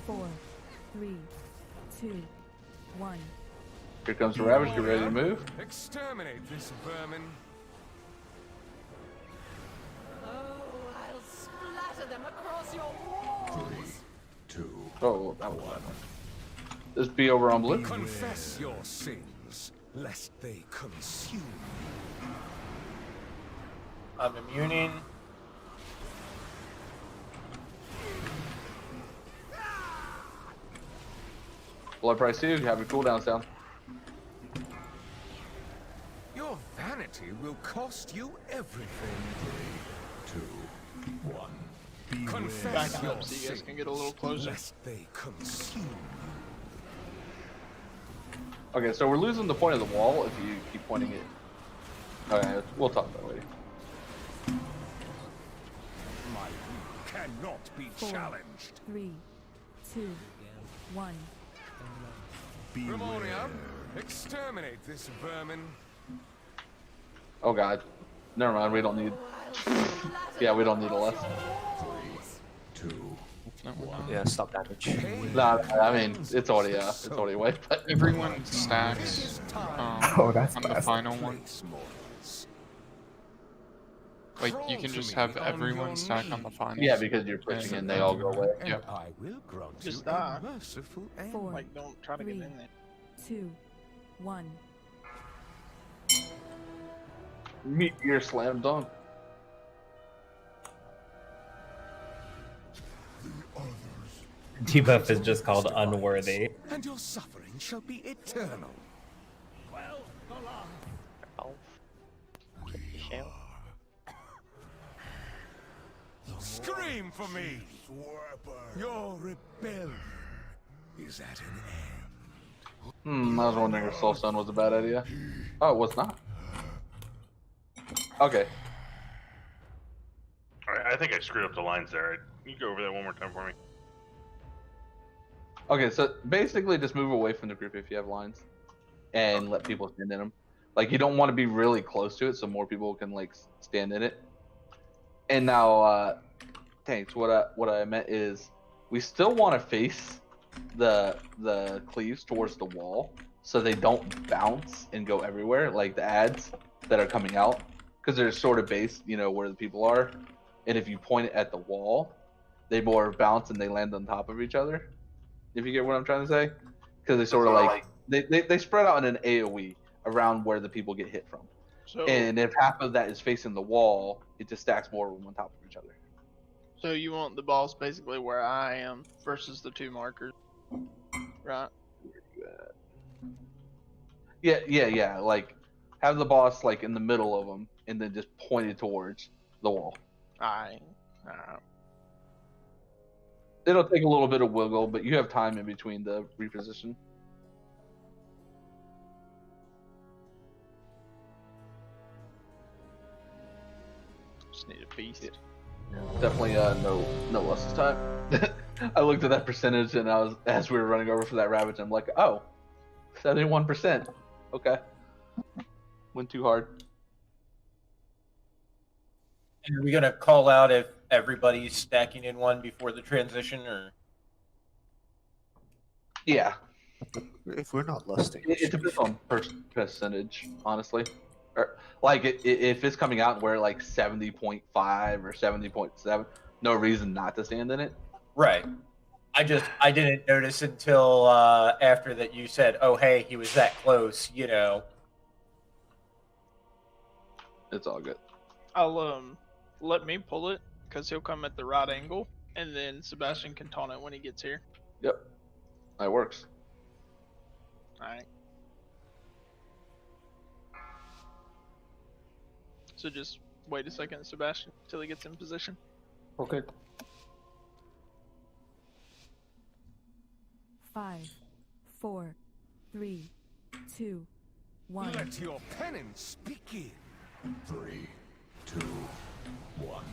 Four, 3, 2, 1. Here comes the Ravage. Get ready to move. Exterminate this vermin. Oh, I'll splatter them across your walls. 3, 2. Oh, that was loud. This be over on blue. Confess your sins, lest they consume you. I'm immuning. Blood price 2. You have your cooldowns down. Your vanity will cost you everything. 3, 2, 1. Confess Back your up so you guys can get a little sins, closer. lest they consume Okay, so we're losing the point of the wall if you keep pointing it. Okay, we'll talk about it later. My will cannot be 4, challenged. 3, 2, 1. Remoria, exterminate this vermin. Oh god. Never mind. We don't need. Yeah, we don't need a less. Yeah, stop damage. Nah, I mean it's already away. But Everyone stacks Oh, that's on the fast. final one. Like you can just have everyone stack on the final. yeah, because you're pushing in, they all go away. Yep. Just die. 4, Like, don't try to get in there. 2, 1. Meet your slam dunk. Debuff is just called unworthy. And your suffering shall be eternal. Scream for me! Your rebellion is at an end. I was wondering if Soulstone was a bad idea. Oh, it was not. Okay. I think I screwed up the lines there. Can you go over that one more time for me? Okay, so basically just move away from the group if you have lines, and let people stand in them. Like you don't want to be really close to it, so more people can like stand in it. And now, thanks. What I meant is, we still want to face the cleaves towards the wall, so they don't bounce and go everywhere like the ads that are coming out, because they're sort of based, where the people are. And if you point it at the wall, they more bounce and they land on top of each other. If you get what I'm trying to say, because they sort of like they spread out in an AOE around where the people get hit from. So, And if half of that is facing the wall, it just stacks more of them on top of each other. so you want the boss basically where I am versus the 2 markers, right? Yeah. Like have the boss like in the middle of them, and then just pointed towards the wall. Alright. It'll take a little bit of wiggle, but you have time in between the reposition. Just need a feast. Definitely no less this time. I looked at that percentage, and as we were running over for that ravage, I'm like, oh, 71%. Okay. Went too hard. And are we gonna call out if everybody's stacking in one before the transition, or? Yeah. If we're not lusting, It depends on percentage, honestly. Or like if it's coming out where like 70.5 or 70.7, no reason not to stand in it. Right. I didn't notice until after that you said, "Oh, hey, he was that close," It's all good. I'll let me pull it because he'll come at the right angle, and then Sebastian can taunt it when he gets here. Yep. That works. Alright. So just wait a second, Sebastian, until he gets in position. Okay. 5, 4, 3, 2, 1. Let your penance begin. 3, 2, 1.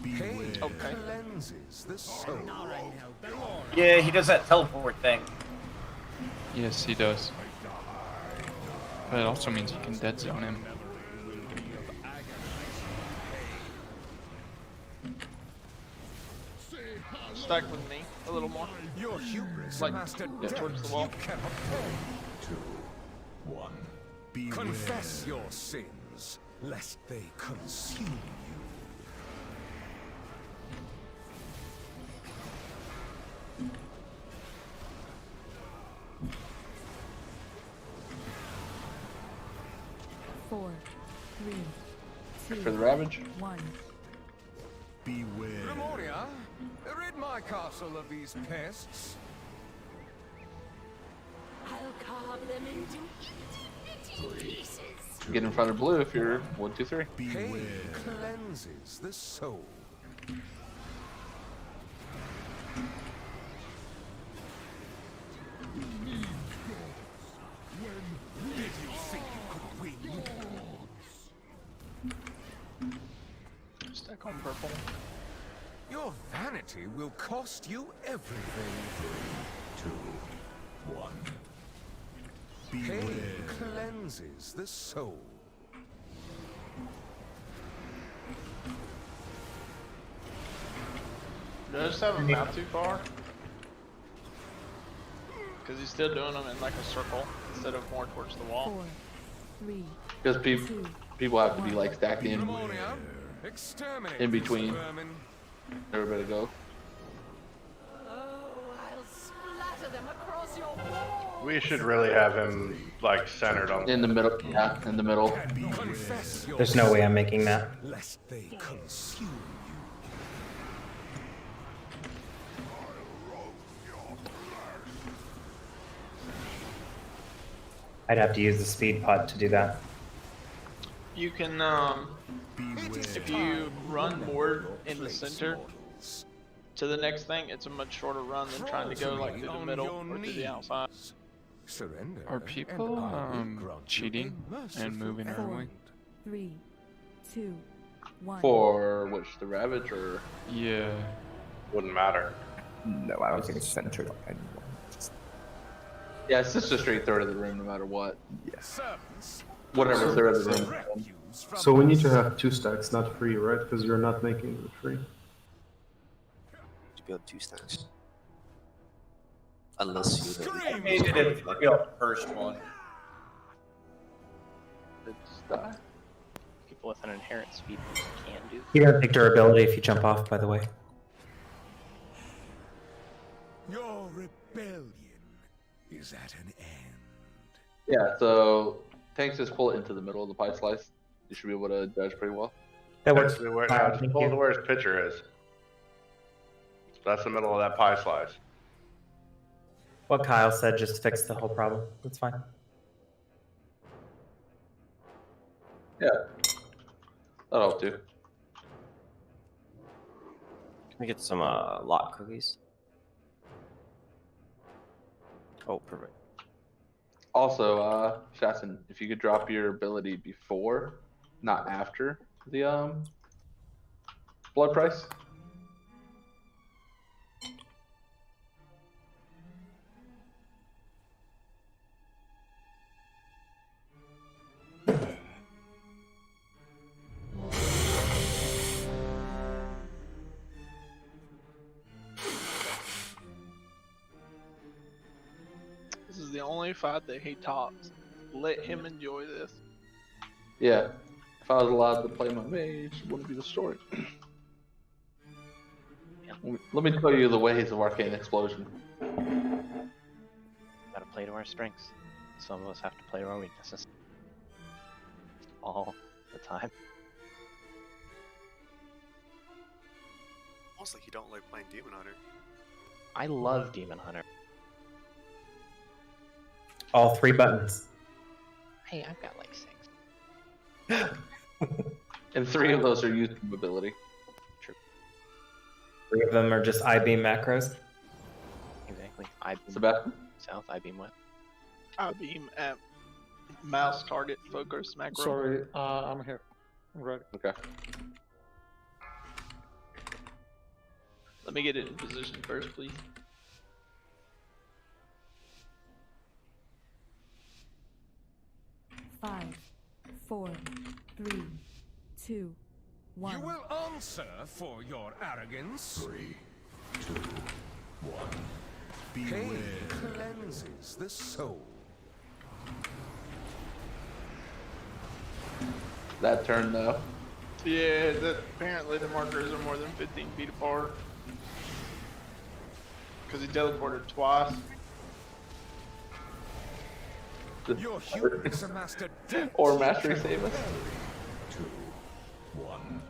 Pain cleanses the soul. Yeah, he does that teleport thing. Yes, he does. But it also means you can dead zone him. Stack with me a little more. Your hubris Like, mastered towards the wall. 2, 1. Confess your sins, lest they consume you. Four, 3, 2, For the ravage. 1. Beware. Lemuria, rid my castle of these pests. I'll carve them into itty-bitty pieces. Get in front of blue if you're 1, 2, 3. Pain cleanses the soul. Did you think you could win? Stack on purple. Your vanity will cost you everything. 3, 2, 1. Pain cleanses the soul. Did I just have him out too far? Because he's still doing them in like a circle instead of more towards the wall. 4, 3, Because people have to be like stacked in between. Everybody go. I'll splatter them across your wall. We should really have him like centered on In the middle. Yeah, in the middle. There's no way I'm making that. Lest they consume I'd have to use the speed pod to do that. You can, if you run more in the center to the next thing, it's a much shorter run than trying to go like through the middle or through the outside. surrender. Are people cheating and moving early? 3, 2, 1. For which, the Ravage or? Yeah. Wouldn't matter. No, I don't think it's centered on anyone. Yeah, it's just a straight third of the room no matter what. Yes. Whatever third of the room. So we need to have 2 stacks, not 3, right? Because you're not making it 3. To be on 2 stacks. Unless you I made it in the first one. People with an inherent speed can do. You don't take durability if you jump off, by the way. Your rebellion is at an end. Yeah, so tanks just pull it into the middle of the pie slice. You should be able to dodge pretty well. That works. Just pull to where his pitcher is. That's the middle of that pie slice. What Kyle said just fixed the whole problem. That's fine. Yeah. That'll help too. Can we get some lot cookies? Oh, perfect. Also, Shastin, if you could drop your ability before, not after the blood price. This is the only fight that he tops. Let him enjoy this. Yeah. If I was allowed to play my mage, it wouldn't be the story. Let me tell you the ways of Arcane Explosion. Gotta play to our strengths. Some of us have to play to our weaknesses. All the time. Almost like you don't like playing Demon Hunter. I love Demon Hunter. All 3 buttons. Hey, I've got like 6. And 3 of those are used ability. True. 3 of them are just I-beam macros. Exactly. I-beam Sebastian? south, I-beam west. I beam at mouse target focus macro. Sorry, I'm here. I'm ready. Okay. Let me get it in position first, please. Five, 4, 3, 2, 1. You will answer for your arrogance. 3, 2, 1. Pain cleanses the soul. That turn though. Yeah, apparently the markers are more than 15 feet apart. Because he teleported twice. Your humans amassed a debt Or mastery save us. 2, 1.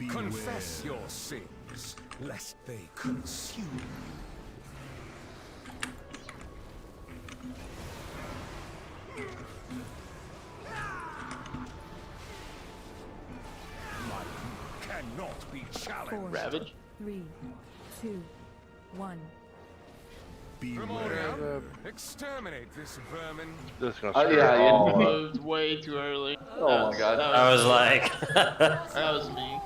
Confess your sins, lest they consume you. Cannot be challenged. 4, Ravage? 3, 2, 1. Beware. Exterminate this vermin. This is gonna Oh, screw yeah, it yeah. all up. Moved way too early. Oh my god. I was like, That was me.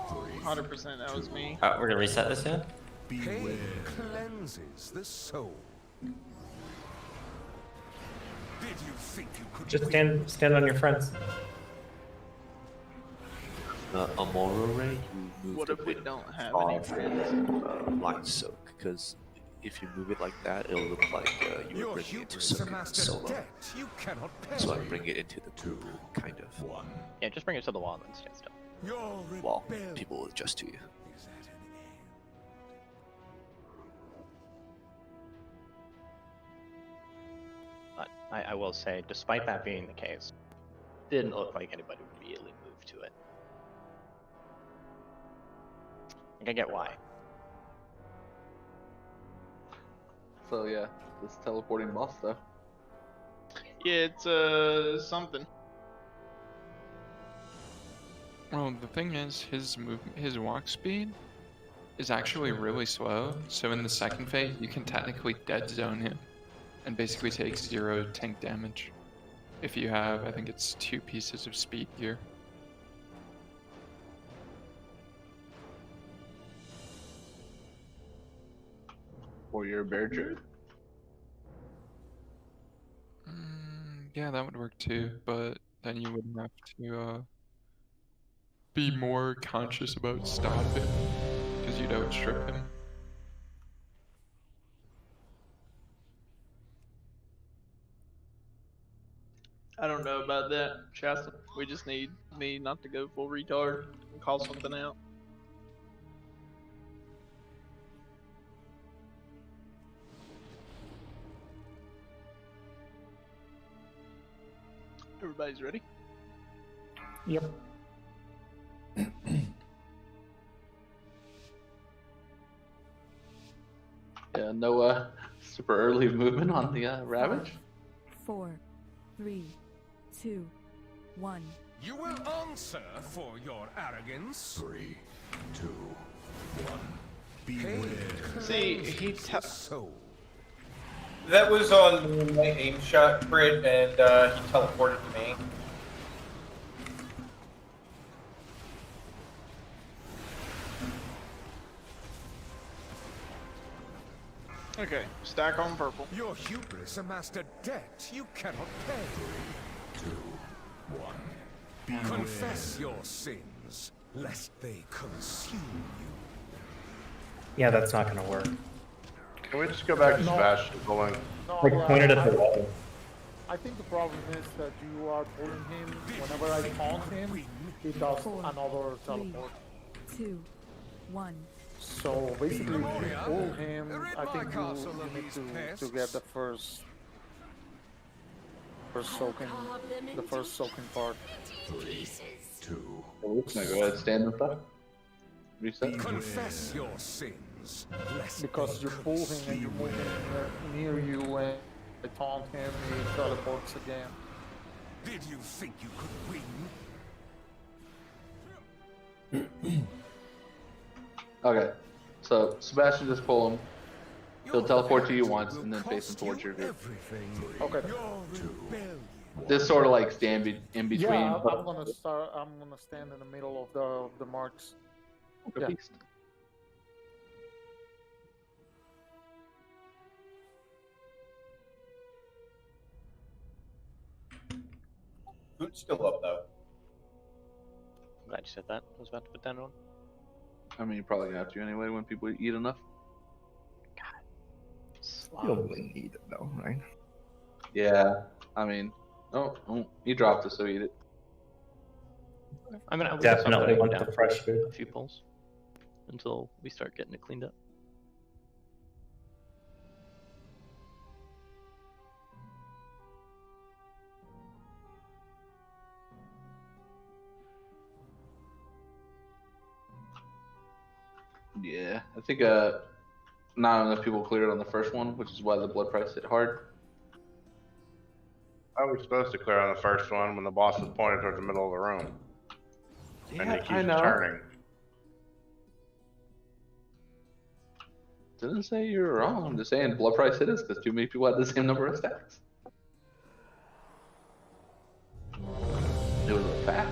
100% that was me. we're gonna reset this yet? Pain cleanses the soul. Did you think you could Just win? stand on your fronts. Amora Ray, you move What a if we bit don't have far any from Line Soak, because if you move it like that, it'll look like you were bringing it to Soak solo. So I bring it into the group, kind of. Yeah, just bring it to the wall and then stand still. Well, people will adjust to you. But I will say, despite that being the case, didn't look like anybody would immediately move to it. I can get why. So yeah, this teleporting boss though. Yeah, it's something. Well, the thing is, his walk speed is actually really slow. So in the second phase, you can technically dead zone him, and basically take 0 tank damage. If you have, I think it's 2 pieces of speed gear. Or your bear druid. Yeah, that would work too, but then you would have to be more conscious about stopping, because you'd outstrip him. I don't know about that, Shasta. We just need me not to go full retard and call something out. Everybody's ready? Yep. Yeah, no super early movement on the Ravage. 4, 3, 2, 1. You will answer for your arrogance. 3, 2, 1. Beware. See, he That was on my aim shot crit, and he teleported to me. Okay, stack on purple. Your hubris amassed a debt you cannot pay. 3, 2, 1. Confess your sins, lest they consume you. Yeah, that's not gonna work. Can we just go back to Sebastian going? Like, pointed at the wall. I think the problem is that you are pulling him. Whenever I taunt him, he does another teleport. 2, 1. So basically, if you pull him, I think you need to get the first soaking part. 3, 2. Can I go ahead and stand with that? Reset. Confess your sins. Because you pull him and you move him near you and I taunt him, he teleports again. Did you think you could win? Okay, so Sebastian, just pull him. He'll teleport to you once and then face him towards your group. Okay. This sort of like stand in between. Yeah, I'm gonna stand in the middle of the marks. Yeah. Food's still up though. I'm glad you said that. I was about to put that on. I mean, you probably have to anyway when people eat enough. You don't really need it though, right? Yeah, I mean, oh, he dropped it, so eat it. I mean, I Definitely want down the fresh food. a few pulls until we start getting it cleaned up. Yeah, I think not enough people cleared on the first one, which is why the blood price hit hard. I was supposed to clear on the first one when the boss was pointed towards the middle of the room. And he Yeah, keeps I know. turning. Didn't say you were wrong. I'm just saying blood price hit us because too many people had the same number of stacks. It was a fact.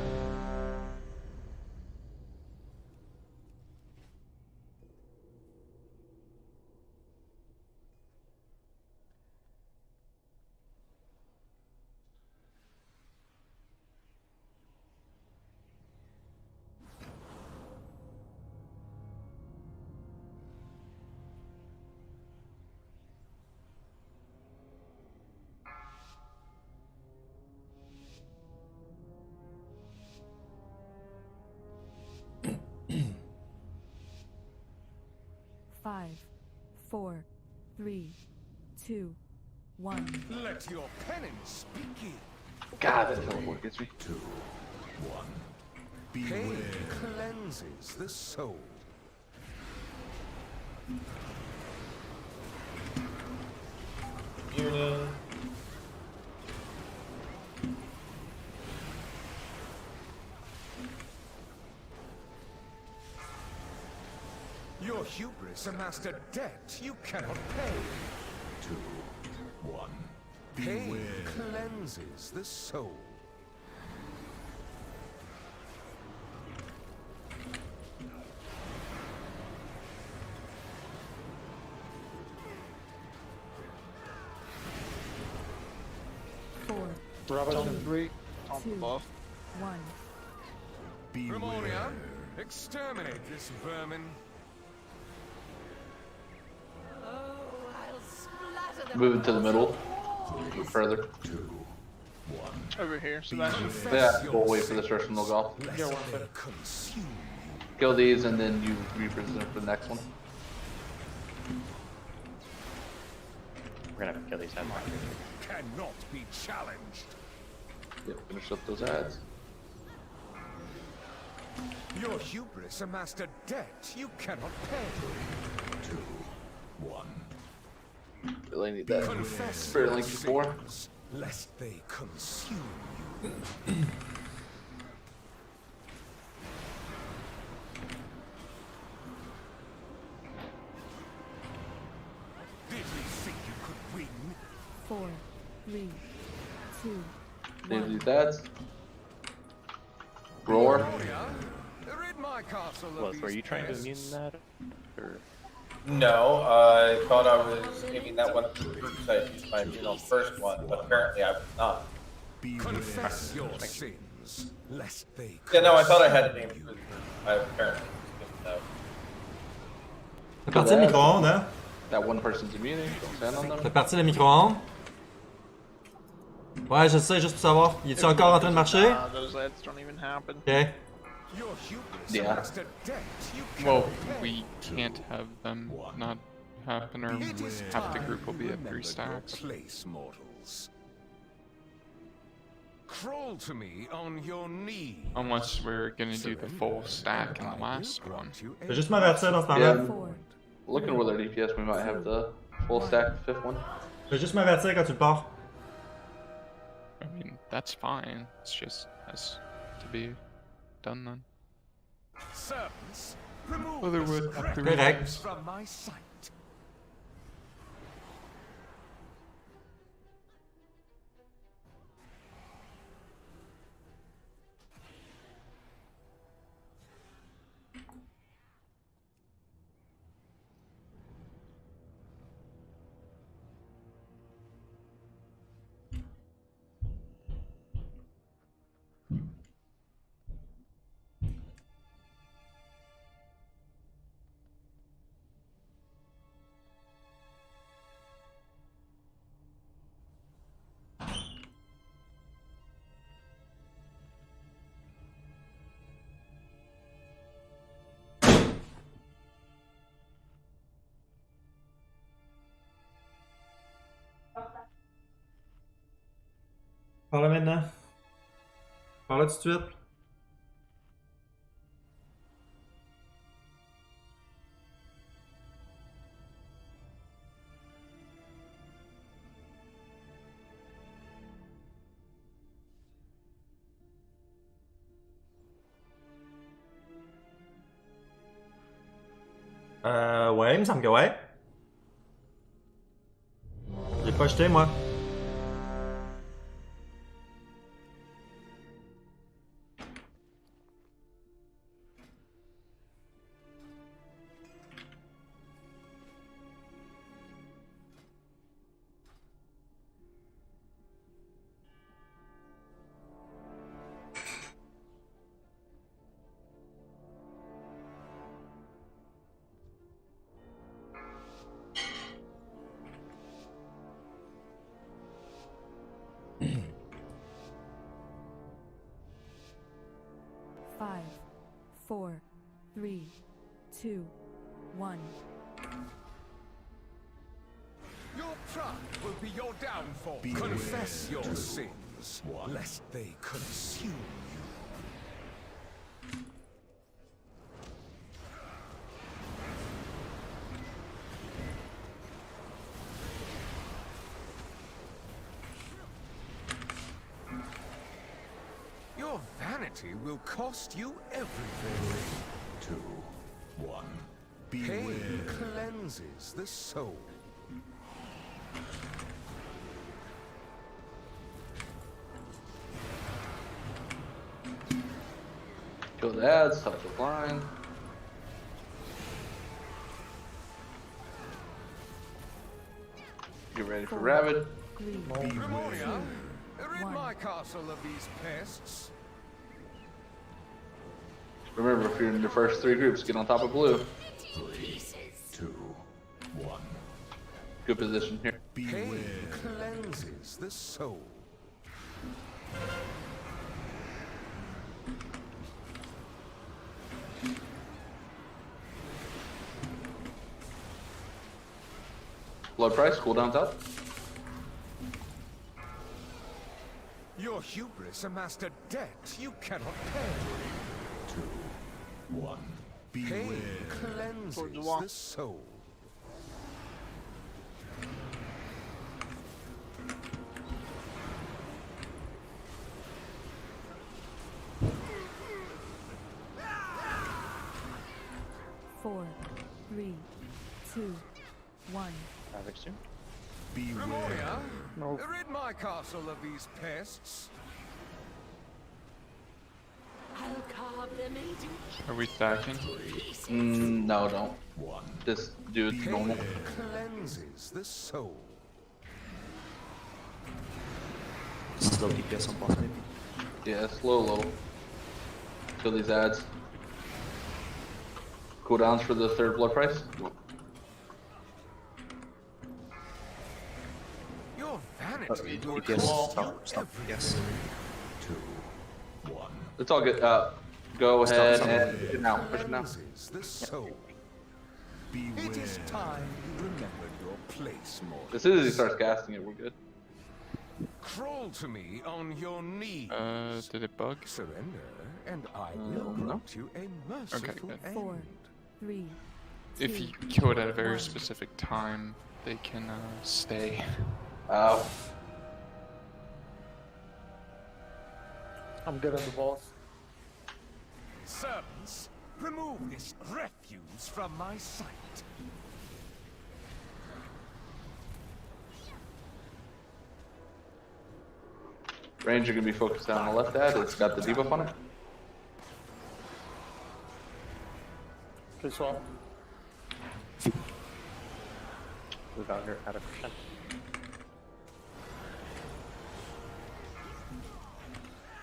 4, 3, 2, 1. Let your penance begin. God, that teleport gets me. 2, 1. Pain cleanses the soul. Muting. Your hubris amassed a debt you cannot pay. 2, 1. Pain cleanses the soul. Robinson 3. On the buff. 1. Grimoria, exterminate this vermin. Oh, I'll splatter them. Move it to the middle. Move further. 2, 1. Over here, Sebastian. Yeah, we'll wait for this first one to go off. Lest they consume Kill these and then you represent for the next one. We're gonna have to kill these head markers. cannot be challenged. Yep, finish up those ads. Your hubris amassed a debt you cannot pay. 2, 1. Really need that. Confess Spirit your Link before. sins, lest they consume you. Did you think you could win? 4, 3, 2, Save these ads. Roar. Rid my castle of Well, were these you trying to pests. immune that? Or... No, I thought I was aiming that one because I used my immune on the first one, but apparently I was not. Confess your sins, lest they. Yeah, no, I thought I had it aimed for. I apparently didn't know. T'as parti le micro-ondes, hein? That one person's immune. Don't stand on them. T'as parti le micro-ondes? Ouais, je sais, juste pour savoir. Il est-tu encore en train de marcher? Nah, those ads don't even happen. Ok. Yeah. Well, we can't have them not happen, or half the group will be at 3 stacks. Place mortals. Crawl to me on your knees. Unless we're gonna do the full stack in the last one. Fais juste m'avertir dans ce temps-là. Yeah. Looking with our DPS, we might have the full stack fifth one. Fais juste m'avertir quand tu le pars. I mean, that's fine. It's just has to be done then. Servants, remove Otherwise, the after Correct. from my sight. Parle maintenant. Parle tout de suite. Ouais, il me semble que ouais. J'ai pas jeté, moi. Five, 4, 3, 2, 1. be your downfall. Confess your sins, lest they consume you. Your vanity will cost you everything. 2, 1. Pain cleanses the soul. Kill the ads, touch the line. Get ready for Rabid. Grimoria, rid my castle of these pests. Remember, if you're in the first 3 groups, get on top of blue. 3, 2, 1. Good position here. Pain cleanses the soul. Blood price, cooldowns up. Your hubris amassed a debt you cannot pay. 2, 1. Pain cleanses the soul. Four, 3, 2, 1. Ravage soon. Grimoria, No. rid my castle of these pests. I'll carve them into Are we stacking? No, don't. Just do it normal. Pain cleanses the soul. Slow DPS on boss maybe. Yeah, slow a little. Kill these ads. Cooldowns for the 3rd blood price. Your vanity will DPS, cost stop, you stop, yes. 2, 1. It's all good. Go ahead Stop. and push it now. Push it now. Cleanses the soul. It is time you remembered your place, mortal. As soon as he starts casting it, we're good. Crawl to me on your knees. Did it bug? Surrender, and I will grant you a merciful good. end. 4, 3, If 2, you kill it at a very 1. specific time, they can stay. Oh. I'm getting the boss. Servants, remove this refuse from my sight. Ranger gonna be focused down on the left ad. It's got the debuff on it. Okay, so Move out here out of percent.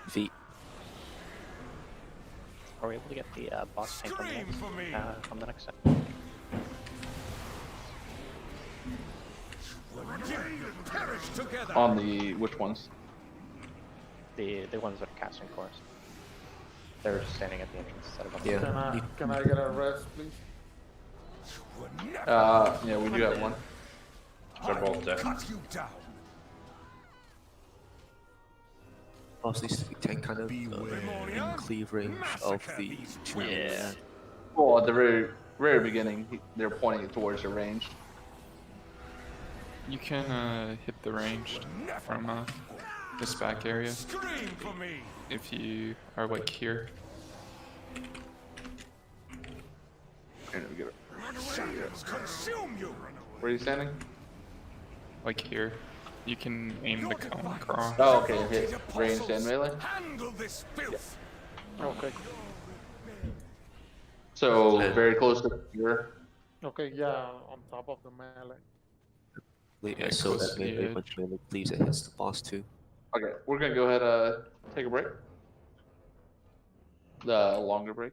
V. Are we able to get the boss tank on the next set? Perish together. On the which ones? The ones that are casting course. They're just standing at the entrance instead of on the Yeah. can I get a rest, please? Yeah, we do have one. They're both dead. Cut you down. Boss needs to be 10 kind of in cleave range of the 2. Yeah. Well, at the very beginning, they're pointing it towards the range. You can hit the ranged from this back area Scream for me. if you are like here. Here, we get it. Shadows consume you. Where are you standing? Like here. You can aim the cone across. Oh, okay. Hit ranged and melee. Handle this filth. Okay. So very close to here. Okay, yeah, on top of the melee. Yeah, so that melee bunch of melee cleaves that hits the boss too. Okay, we're gonna go ahead take a break. The longer break.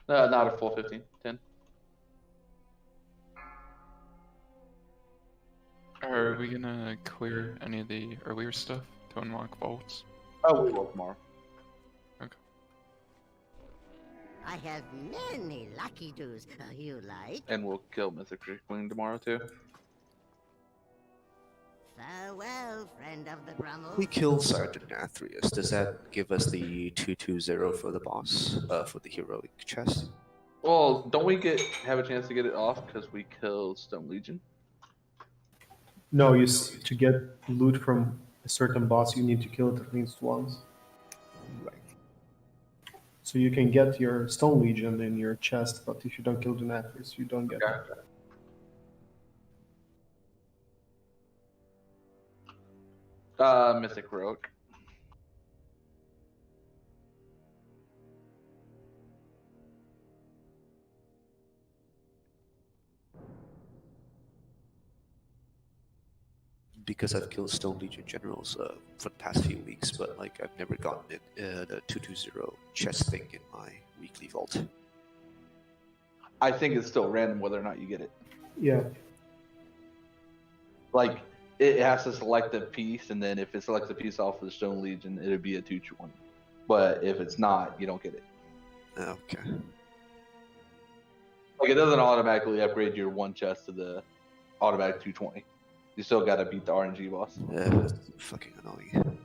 Not a full 15, 10. Are we gonna clear any of the earlier stuff to unlock vaults? Oh, we will tomorrow. I have many lucky doos. You like? And we'll kill Mythic Queen tomorrow too. Farewell, friend of the Grummles. We kill Sergeant Nathrius. Does that give us the 220 for the boss, for the heroic chest? Well, don't we have a chance to get it off because we killed Stone Legion? No, to get loot from a certain boss, you need to kill it at least once. Right. So you can get your Stone Legion in your chest, but if you don't kill Denathirus, you don't get it. Mythic Rogue. Because I've killed Stone Legion generals for the past few weeks, but like I've never gotten it, the 220 chest thing in my weekly vault. I think it's still random whether or not you get it. Yeah. Like, it has to select a piece, and then if it selects a piece off of the Stone Legion, it'll be a 220. But if it's not, you don't get it. Okay. Like, it doesn't automatically upgrade your one chest to the automatic 220. You still gotta beat the RNG boss. Yeah, that's fucking annoying.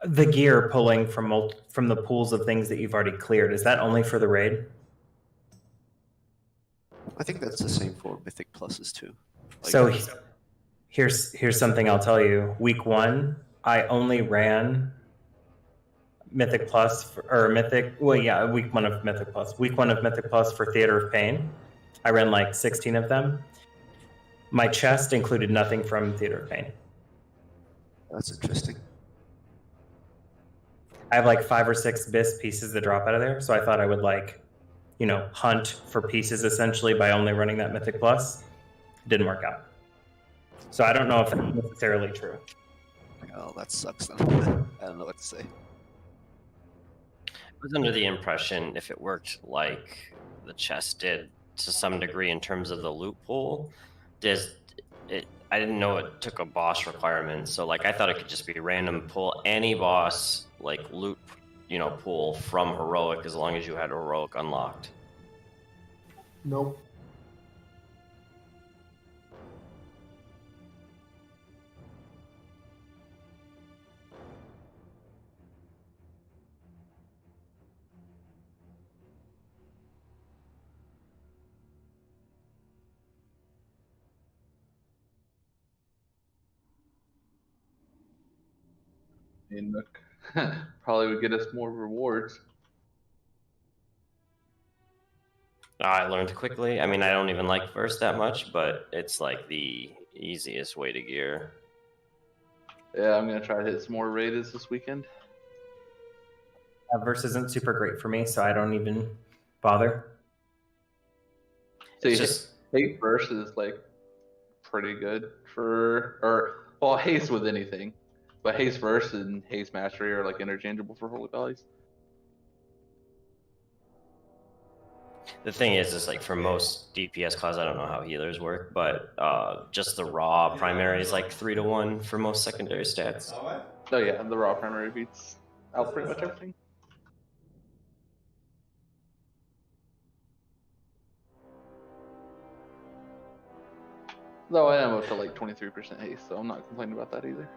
The gear pulling from the pools of things that you've already cleared, is that only for the raid? I think that's the same for Mythic Pluses too. Like, So here's something I'll tell you. Week 1, I only ran Mythic Plus week 1 of Mythic Plus. Week 1 of Mythic Plus for Theater of Pain. I ran like 16 of them. My chest included nothing from Theater of Pain. That's interesting. I have like 5 or 6 BIS pieces that drop out of there, so I thought I would hunt for pieces essentially by only running that Mythic Plus. It didn't work out. So I don't know if that's necessarily true. Oh, that sucks then. I don't know what to say. I was under the impression if it worked like the chest did to some degree in terms of the loot pool, I didn't know it took a boss requirement. So like I thought it could just be random pull any boss like loot, pool from heroic as long as you had heroic unlocked. Nope. And probably would get us more rewards. I learned quickly. I mean, I don't even like Verse that much, but it's like the easiest way to gear. Yeah, I'm gonna try to hit some more raiders this weekend. Verse isn't super great for me, so I don't even bother. So hate Verse is like pretty good haste with anything. But Haste Verse and Haste Mastery are like interchangeable for Holy Bellies. The thing is like for most DPS classes, I don't know how healers work, but just the raw primary is like 3-to-1 for most secondary stats. Oh yeah, the raw primary beats out pretty much everything. Though I am up to like 23% haste, so I'm not complaining about that either.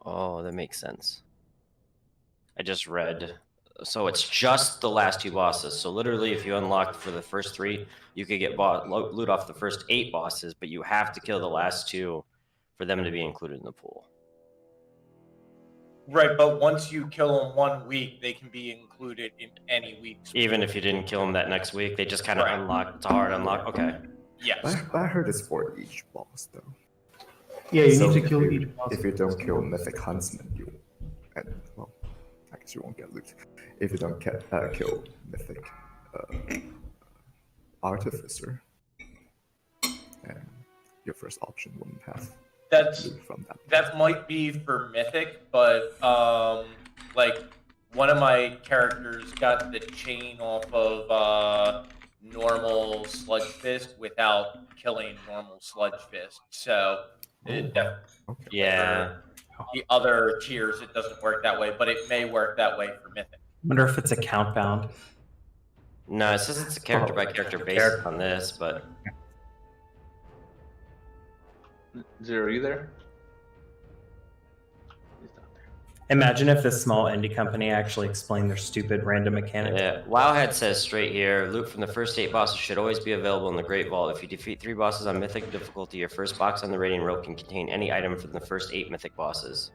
Oh, that makes sense. I just read. So it's just the last 2 bosses. So literally, if you unlocked for the first 3, you could get loot off the first 8 bosses, but you have to kill the last 2 for them to be included in the pool. Right, but once you kill them 1 week, they can be included in any week's. Even if you didn't kill them that next week, they just kind of unlock. It's a hard unlock. Okay. Yes. I heard it's for each boss though. Yeah, you need to kill each boss. If you don't kill Mythic Huntsman, I guess you won't get loot. If you don't kill Mythic Artificer, and your first option wouldn't have loot from that. That might be for Mythic, but like one of my characters got the chain off of normal / Sludge Fist without killing normal Sludge Fist. So it definitely Yeah. the other tiers it doesn't work that way, but it may work that way for Mythic. I wonder if it's account bound. No, it says it's a character by character basis on this, but Zero, are you there? Imagine if this small indie company actually explained their stupid random mechanics. yeah. Wowhead says straight here, loot from the first 8 bosses should always be available in the Great Vault. If you defeat 3 bosses on Mythic difficulty, your first box on the rating rope can contain any item from the first 8 Mythic bosses.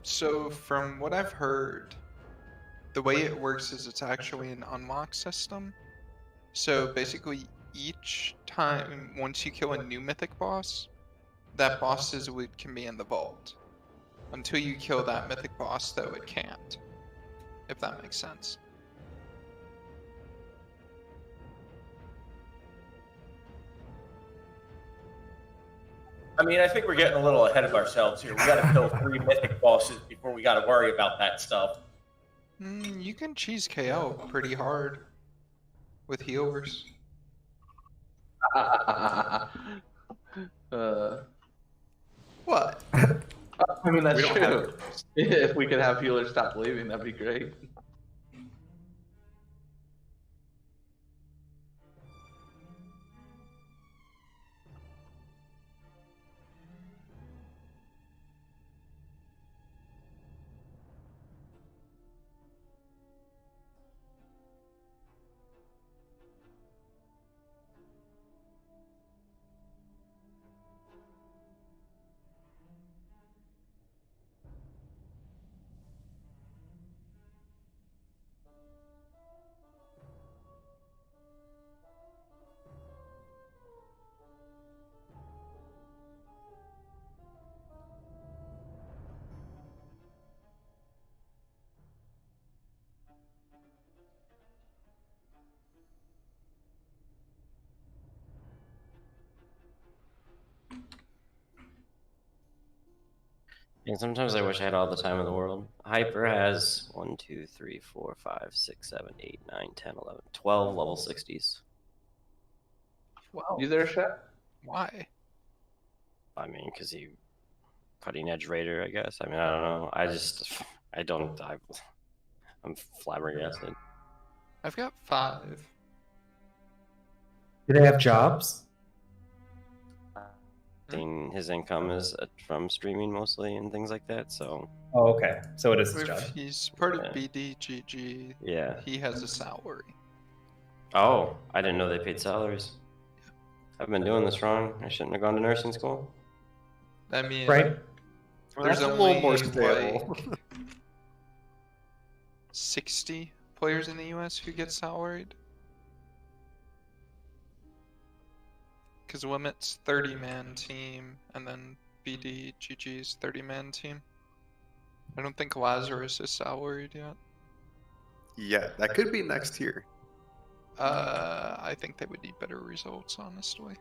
So from what I've heard, the way it works is it's actually an unlock system. So basically each time, once you kill a new Mythic boss, that boss's loot can be in the vault. Until you kill that Mythic boss, though, it can't. If that makes sense. I mean, I think we're getting a little ahead of ourselves here. We got to kill 3 Mythic bosses before we got to worry about that stuff. You can cheese KO pretty hard with healers. What? I mean, that's We don't true. If we could have healers stop leaving, that'd be great. And sometimes I wish I had all the time in the world. Hyper has 1, 2, 3, 4, 5, 6, 7, 8, 9, 10, 11, 12 level 60s. Wow. You there, Shaq? Why? I mean, because he cutting edge raider, I guess. I mean, I don't know. I'm flabbergasted. I've got 5. Do they have jobs? His income is from streaming mostly and things like that, so. Oh, okay. So it is his If job. he's part of BDGG, Yeah. he has a salary. Oh, I didn't know they paid salaries. I've been doing this wrong. I shouldn't have gone to nursing school. I mean, Right. There's That's a only little more stable. like 60 players in the US who get salaried. Because Limit's 30-man team, and then BDGG's 30-man team. I don't think Lazarus is salaried yet. Yeah, that could be next year. I think they would need better results, honestly.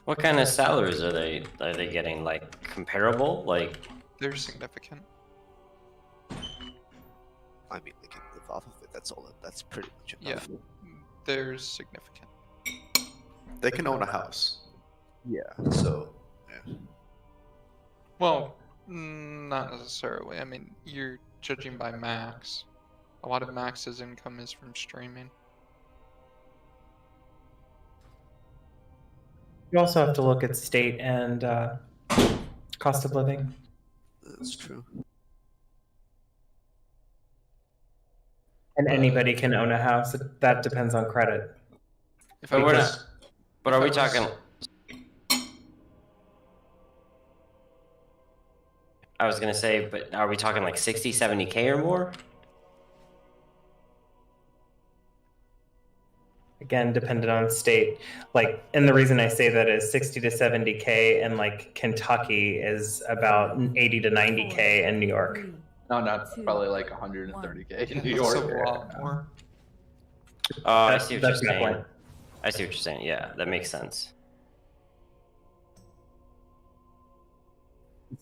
What kind of salaries are they getting? Like comparable? Like They're significant. I mean, they can live off of it. That's all. That's pretty much Yeah, enough. they're significant. They can own a house. Yeah. So. Yeah. Well, not necessarily. I mean, you're judging by max. A lot of Max's income is from streaming. You also have to look at state and cost of living. That's true. And anybody can own a house. That depends on credit. If But I we're was- not. But are if we I was- talking? I was gonna say, but are we talking like 60, 70K or more? Again, dependent on state. Like, and the reason I say that is 60 to 70K in like Kentucky is about 80 to 90K in New York. No, not probably like 130K in New That's York. a lot more. Oh, I see what you're That's my saying. point. I see what you're saying. Yeah, that makes sense.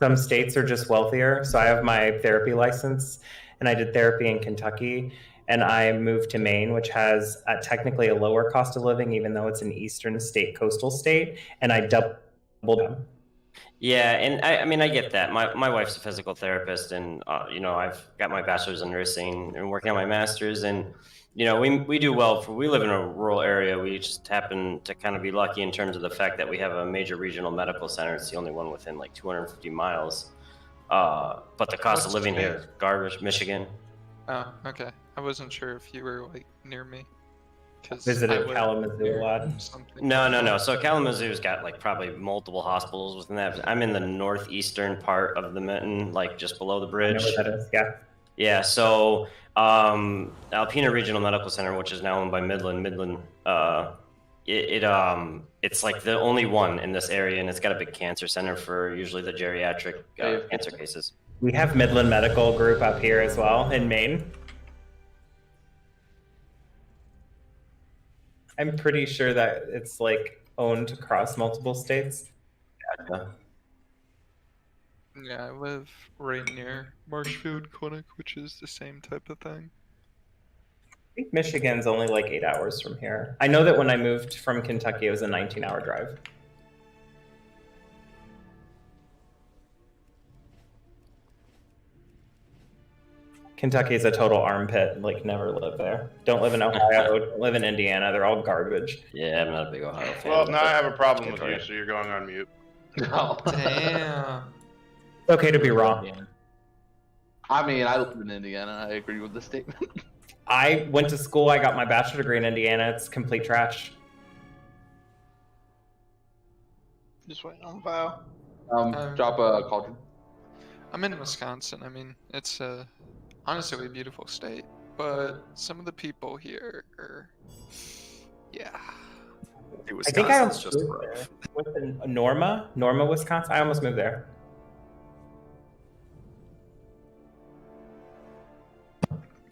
Some states are just wealthier. So I have my therapy license and I did therapy in Kentucky. and I moved to Maine, which has technically a lower cost of living, even though it's an eastern state, coastal state, and I doubled them. Yeah, and I mean, I get that. My wife's a physical therapist, and you know, I've got my bachelor's in nursing and working on my master's, and you know, we do well. We live in a rural area. We just happen to kind of be lucky in terms of the fact that we have a major regional medical center. It's the only one within like 250 miles. But the cost of living here is garbage. Michigan. Oh, okay. I wasn't sure if you were like near me. Visited Kalamazoo a lot. No. So Kalamazoo's got like probably multiple hospitals within that. I'm in the northeastern part of the Mitten, like just below the bridge. I know where that is, yeah. Yeah, so Alpena Regional Medical Center, which is now owned by Midland, it's like the only one in this area, and it's got a big cancer center for usually the geriatric cancer cases. We have Midland Medical Group up here as well in Maine. I'm pretty sure that it's like owned across multiple states. Yeah, I live right near Marshfield Clinic, which is the same type of thing. I think Michigan's only like 8 hours from here. I know that when I moved from Kentucky, it was a 19-hour drive. Kentucky is a total armpit. Like, never live there. Don't live in Ohio. Don't live in Indiana. They're all garbage. Yeah, I'm not a big Ohio fan. Well, now I have a problem with you, so you're going on mute. Oh. Damn. It's okay to be wrong. I mean, I live in Indiana. I agree with the statement. I went to school. I got my bachelor's degree in Indiana. It's complete trash. Just waiting on file. Drop a cauldron. I'm in Wisconsin. I mean, it's honestly a beautiful state, but some of the people here are, yeah. I think I almost moved there. Within Norma, Wisconsin. I almost moved there.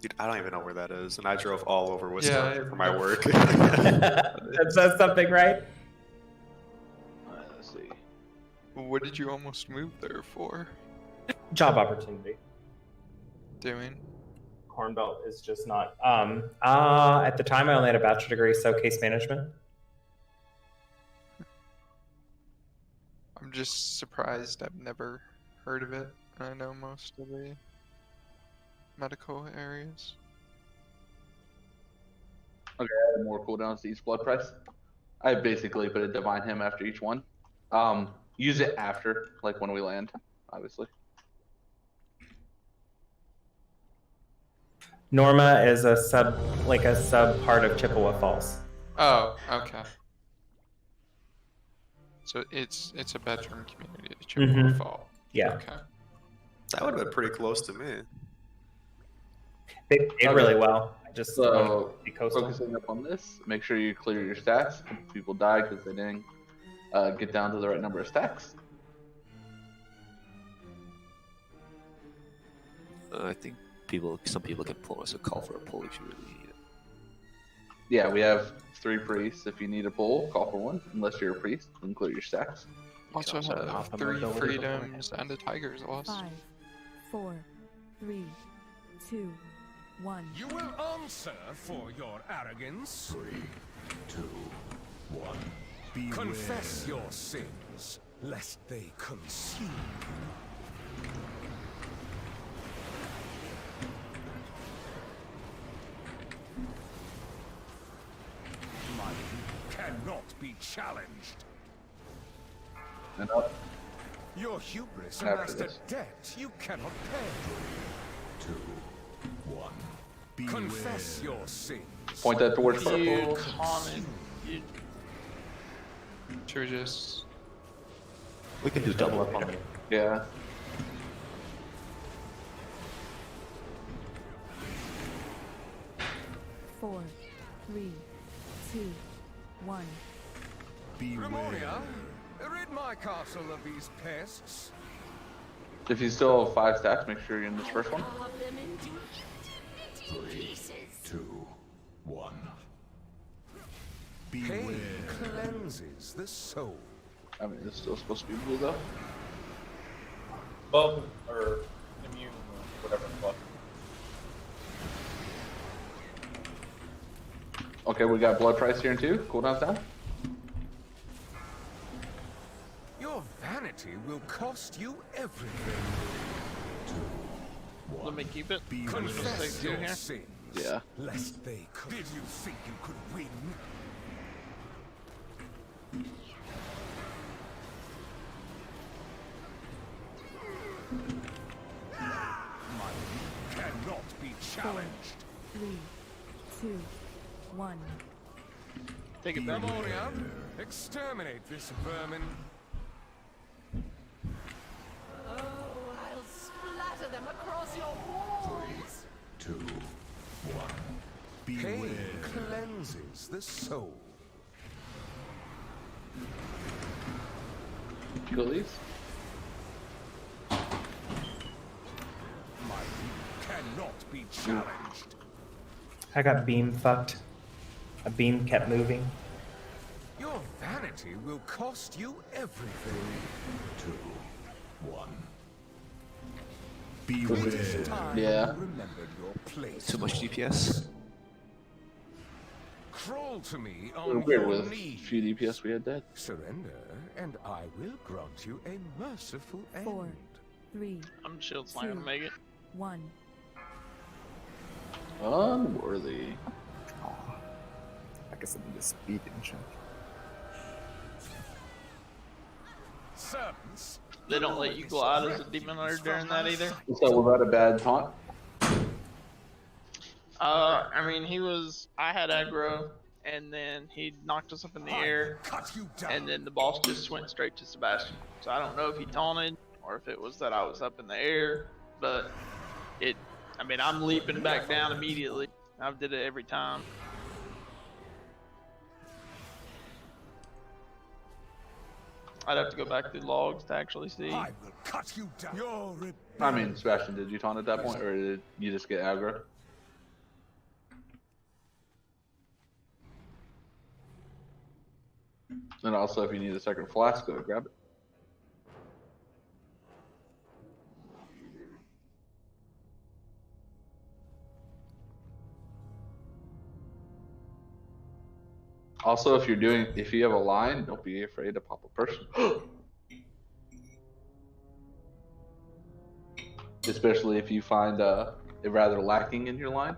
Dude, I don't even know where that is, and I drove all over Wisconsin for my work. That says something, right? Let's see. What did you almost move there for? Job opportunity. Doing? Corn Belt is just not. At the time, I only had a bachelor's degree, so case management. I'm just surprised. I've never heard of it. I know most of the medical areas. Okay, I add more cooldowns to each blood price. I basically put a divine hymn after each one. Use it after, like when we land, obviously. Norma is a sub part of Chippewa Falls. Oh, okay. So it's a bedroom community, Chippewa Falls. Yeah. Okay. That would have been pretty close to me. They did really well. Just so focusing up on this, make sure you clear your stacks. People die because they didn't get down to the right number of stacks. I think some people can pull us a call for a pull if you really need it. Yeah, we have 3 priests. If you need a pull, call for one. Unless you're a priest, then clear your stacks. Also have 3 freedoms and a tiger's loss. 5, 4, 3, 2, 1. You will answer for your arrogance. 3, 2, 1. Beware. Confess your sins, lest they consume you. Might cannot be challenged. And up. Your hubris After amassed a this. debt you cannot pay. 2, 1. Confess your sins. Point that towards purple. Should we just... We can do double up on it. Yeah. Four, 3, 2, 1. Grimoria, rid my castle of these pests. If you still have 5 stacks, make sure you're in this first one. 3, 2, 1. Pain cleanses the soul. I mean, it's still supposed to be blue though. Bub or immune or whatever the fuck. Okay, we got blood price here in 2. Cooldown's down. Your vanity will cost you everything. Let me keep it. Confess your here. sins, Yeah. lest they could. Did you think you could win? My will cannot be challenged. 3, 2, 1. Take it back. Nathria, exterminate this vermin. Oh, I'll splatter them across your walls. 2, 1. Pain cleanses the soul. Kill these. My will cannot be challenged. I got beam fucked. A beam kept moving. Your vanity will cost you everything. 2, 1. Beware. Yeah. Remembered your place. Too much DPS. Crawl to me A little on weird your with a knees. few DPS we had dead. Surrender, and I will grant you a merciful end. 4, 3, I'm shield's not gonna make it. 1. Unworthy. I guess I need a speed in check. Servants, They don't let you glide as a demon hunter during that either. So was that a bad taunt? I mean, I had aggro, and then he knocked us up in the air, and then the boss just went straight to Sebastian. So I don't know if he taunted, or if it was that I was up in the air, but I'm leaping back down immediately. I've did it every time. I'd have to go back through logs to actually see. I will cut you down. Your I mean, Sebastian, did you taunt at that point, or did you just get aggro? And also, if you need a second flask, go grab it. Also, if you have a line, don't be afraid to pop a person. Especially if you find it rather lacking in your line.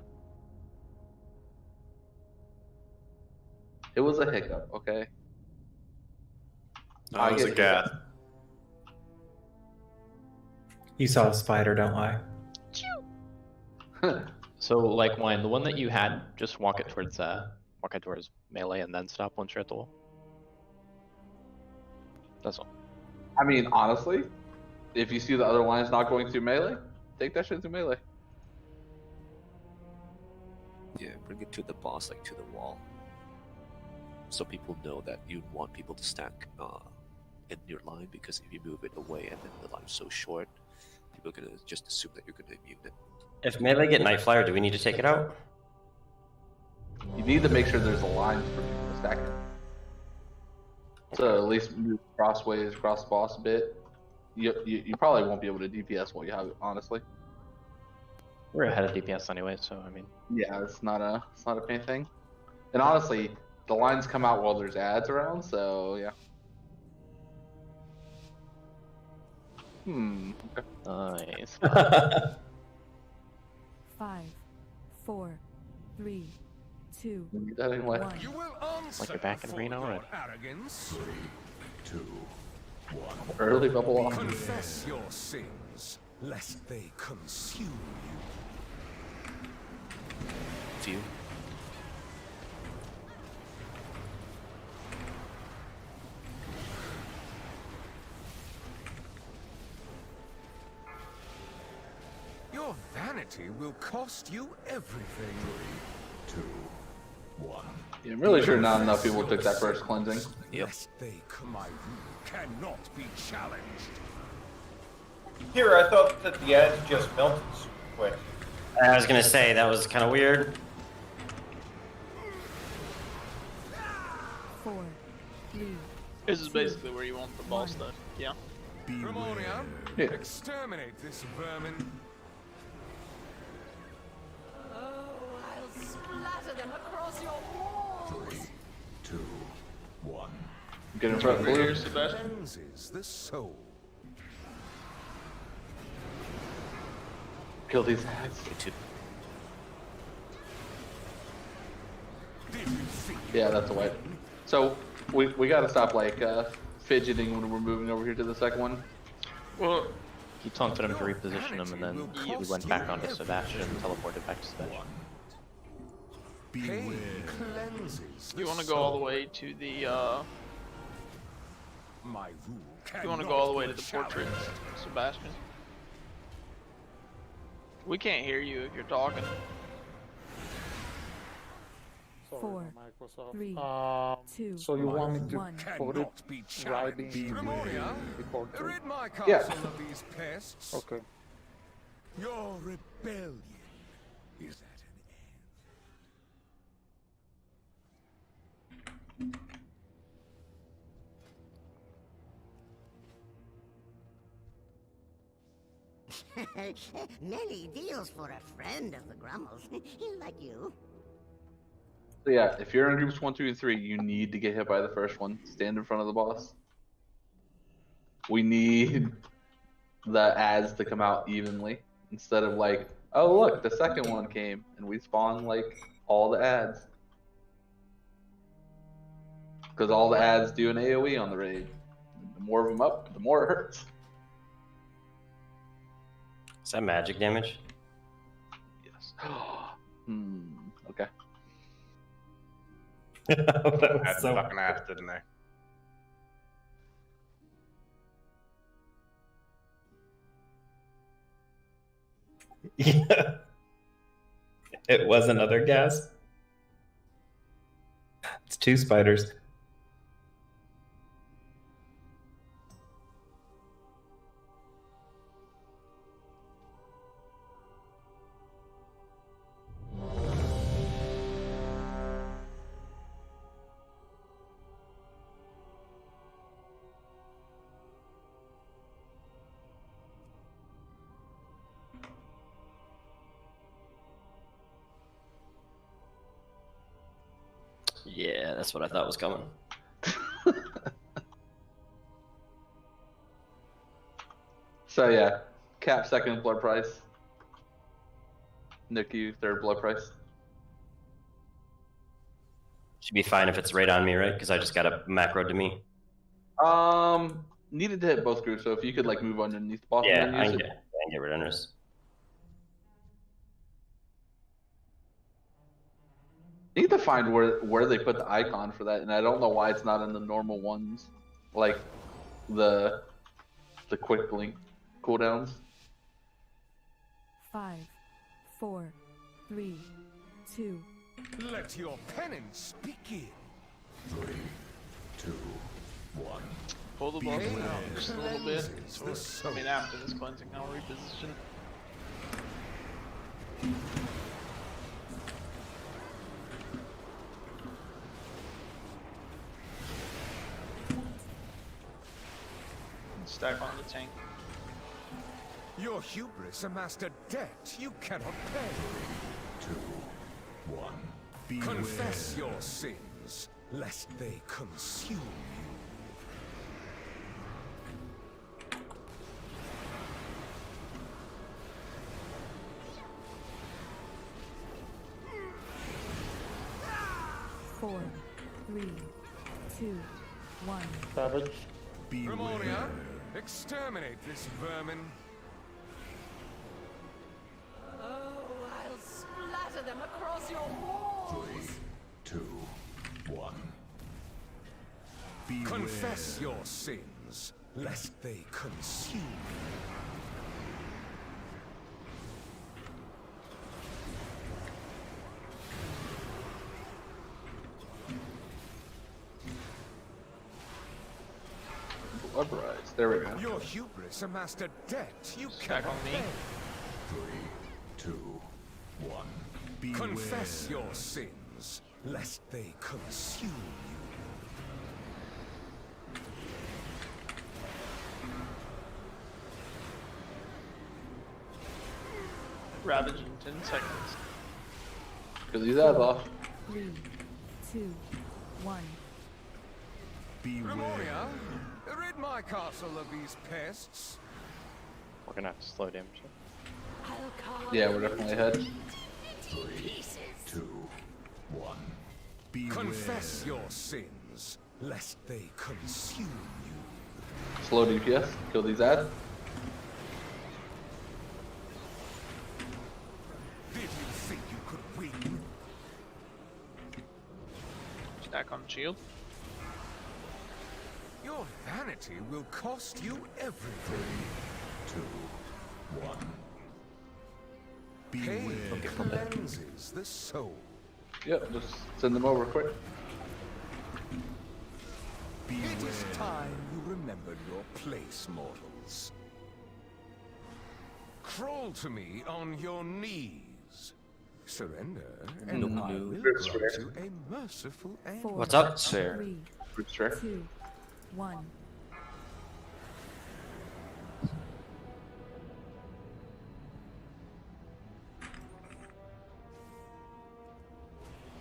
It was a hiccup, okay? No, it was a gap. You saw a spider, don't lie. So, like, wine, the one that you had, just walk it towards melee and then stop once you're at the wall. That's all. I mean, honestly, if you see the other lines not going through melee, take that shit through melee. Yeah, bring it to the boss, like to the wall. So people know that you want people to stack in your line, because if you move it away and then the line's so short, people are gonna just assume that you're gonna immune it. If melee get Night Flyer, do we need to take it out? You need to make sure there's a line for people to stack it. So at least move crossways across the boss a bit. You probably won't be able to DPS while you have it, honestly. We're ahead of DPS anyway, so I mean. Yeah, it's not a pain thing. And honestly, the lines come out while there's ads around, so yeah. Okay. Nice. 5, 4, 3, 2, That anyway. 1. You will answer Like you're back in for arena your already. arrogance. 3, 2, 1. Early bubble off. Confess your sins, lest they consume you. Few. Your vanity will cost you everything. 3, 2, 1. Yeah, I'm really sure not enough people took that first cleansing. Yep. My rule cannot be challenged. Here, I thought that the ads just melted super quick. I was gonna say that was kind of weird. 4, 3. This is basically where you want the boss stuff. Yeah. Grimoria, Yeah. exterminate this vermin. Oh, I'll splatter them across your walls. 2, 1. Get in front of blue. Sebastian. Cleanses the soul. Kill these guys. Yeah, that's a wipe. So we gotta stop like fidgeting when we're moving over here to the second one. Well, He taunted him to reposition him, and then we went back onto Sebastian and teleported back to Sebastian. you want to go all the way to the My rule you want to go all the way to the portrait, Sebastian? We can't hear you if you're talking. 4, 3, 2, So you want me to 1. put it right in the portrait? Rid my castle Yeah. of these pests. Okay. Your rebellion is at an end. Many deals for a friend of the Grummles. Like you. So yeah, if you're in groups 1, 2, and 3, you need to get hit by the first one. Stand in front of the boss. We need the ads to come out evenly instead of like, oh look, the second one came and we spawn like all the ads. Because all the ads do an AoE on the raid. The more of them up, the more it hurts. Is that magic damage? Yes. Okay. That Had was so fucking ass, didn't they? Yeah. It was another gas. It's 2 spiders. Yeah, that's what I thought was coming. So yeah, Cap second blood price. Nick, you third blood price. Should be fine if it's right on me, right? Because I just got a macro to me. Needed to hit both groups, so if you could like move underneath the boss Yeah, and I use can it. get rid of this. Need to find where they put the icon for that, and I don't know why it's not in the normal ones, like the quick blink cooldowns. 5, 4, 3, 2. Let your penance begin. 3, 2, 1. Pull the boss out just a little bit. I mean, after this cleansing, I'll reposition. Stack on the tank. Your hubris amassed a debt you cannot pay. 2, 1. Confess your sins, lest they consume you. Four, 3, 2, 1. Savage. Ramonia, exterminate this vermin. Oh, I'll splatter them across your walls. 3, 2, 1. Confess your sins, lest they consume you. Uprise. There we go. Your hubris amassed a debt you Stack cannot on me. pay. 3, 2, 1. Confess your sins, lest they consume you. Ravage in 10 seconds. Because he's out off. 3, 2, 1. Grimoria, rid my castle of these pests. We're gonna have to slow damage. Yeah, we're definitely ahead. 2, 1. Confess your sins, lest they consume you. Slow DPS. Kill these ads. Did you think you could win? Stack on shield. Your vanity will cost you everything. 2, 1. Pain cleanses the soul. Yep, just send them over quick. It is time you remembered your place, mortals. Crawl to me on your knees. Surrender, and I will grant you a merciful end. What's up? 3, 2, 1.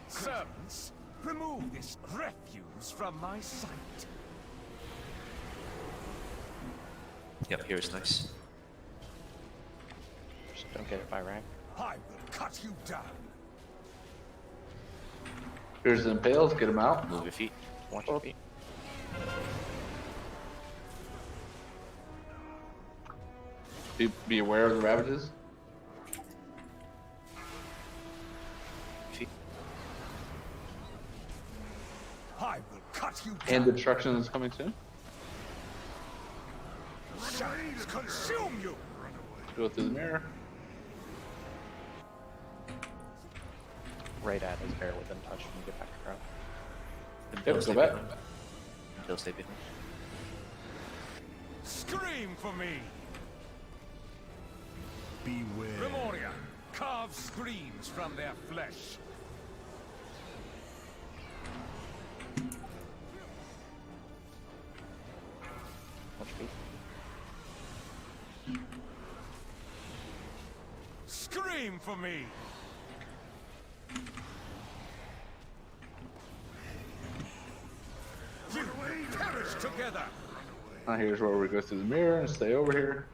Servants, remove this refuse from my sight. Yep, here is nice. Just don't get it by rank. I will cut you down. Here's the impales. Get them out. Move your feet. Watch your feet. Be aware of the ravages. I will cut you down. And destruction is coming soon. Shadows consume you. Go through the mirror. Right at his bear within touch when you get back to ground. Yep, go back. He'll stay behind. Scream for me. Beware. Grimoria, carve screams from their flesh. Watch your feet. Scream for me. You will perish together. Now here's where we go through the mirror and stay over here.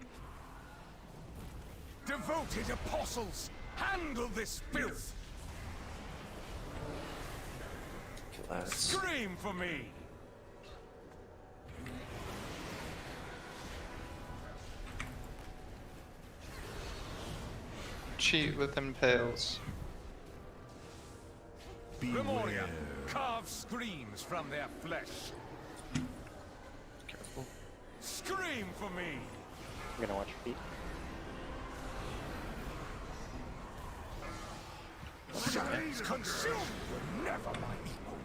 Devoted apostles, handle this filth. Scream for me. Cheat with impales. Grimoria, carve screams from their flesh. Careful. Scream for me. I'm gonna watch your feet. Shadows consume you, never my equal.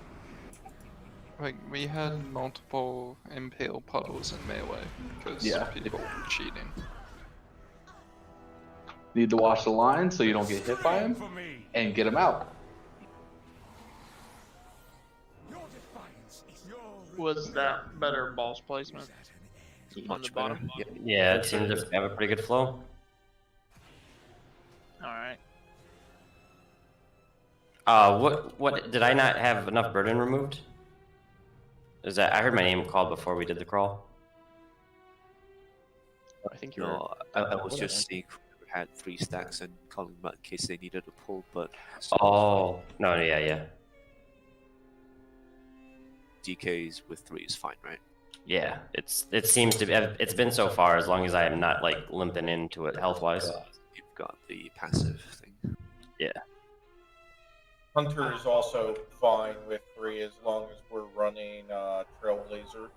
Like, we had multiple impale puddles in melee because people were cheating. Need to watch the line so you don't get hit by him and get him out. Was that better balls placement on the bottom? Yeah, it seemed to have a pretty good flow. Alright. What did I not have enough burden removed? Is that I heard my name called before we did the crawl? I think you No, I was just seeing who had 3 stacks and calling them out in case they needed a pull, but... Oh, no, yeah. DKs with 3 is fine, right? Yeah, it seems to be. It's been so far as long as I am not like limping into it health wise. You've got the passive thing. Yeah. Hunter is also fine with 3 as long as we're running Trailblazer.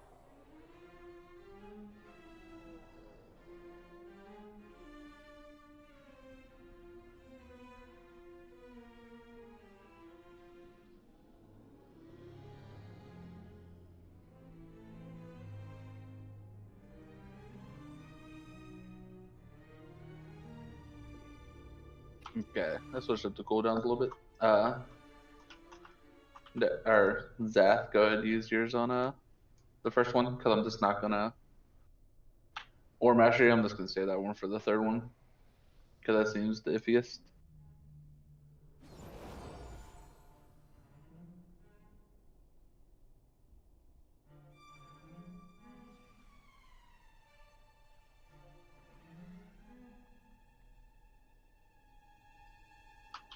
Okay, let's switch up the cooldowns a little bit. Or Zath, go ahead and use yours on the first one, because I'm just not gonna. Or Mastery, I'm just gonna say that one for the third one, because that seems the iffiest.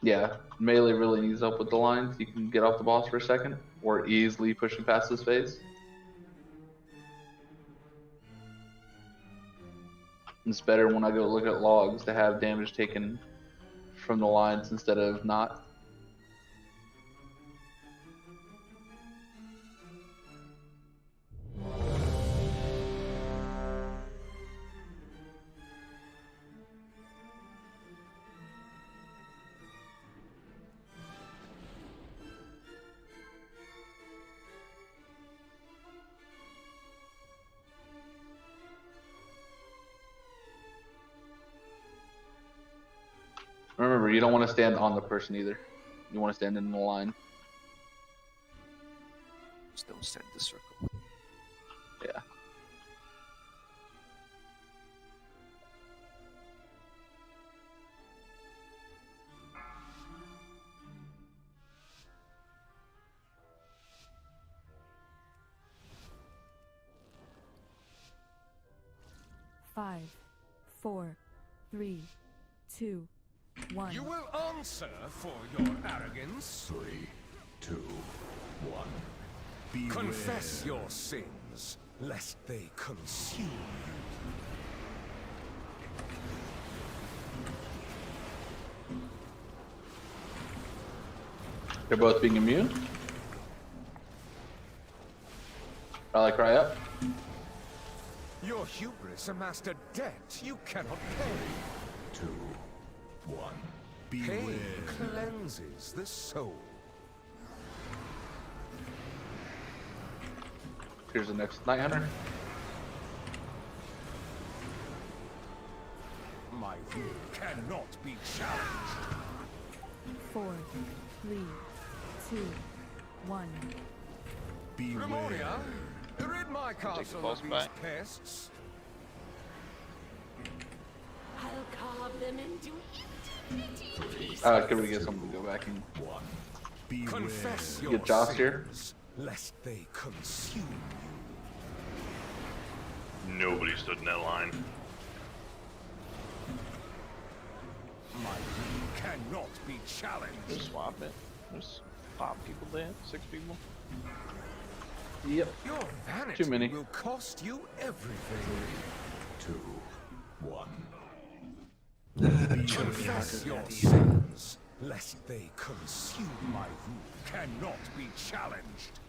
Yeah, melee really needs help with the lines. You can get off the boss for a second, or easily pushing past this phase. It's better when I go look at logs to have damage taken from the lines instead of not. Remember, you don't want to stand on the person either. You want to stand in the line. Just don't stand in the circle. Yeah. Five, 4, 3, 2, 1. You will answer for your arrogance. 3, 2, 1. Beware. Confess your sins, lest they consume you. They're both being immune. Probably cry up. Your hubris amassed a debt you cannot pay. 2, 1. Beware. Pain cleanses the soul. Here's the next Night Hunter. My rule cannot be challenged. 4, 3, 2, 1. Grimoria, rid my castle of these pests. I'll carve them into infinity pieces. Could we get someone to go back and Confess your get Joss here? sins, lest they consume you. Nobody stood in that line. My rule cannot be challenged. Just swap it. There's 5 people there, 6 people. Yep. Your vanity Too many. will cost you everything. 2, 1. Confess your sins, lest they consume. My rule cannot be challenged.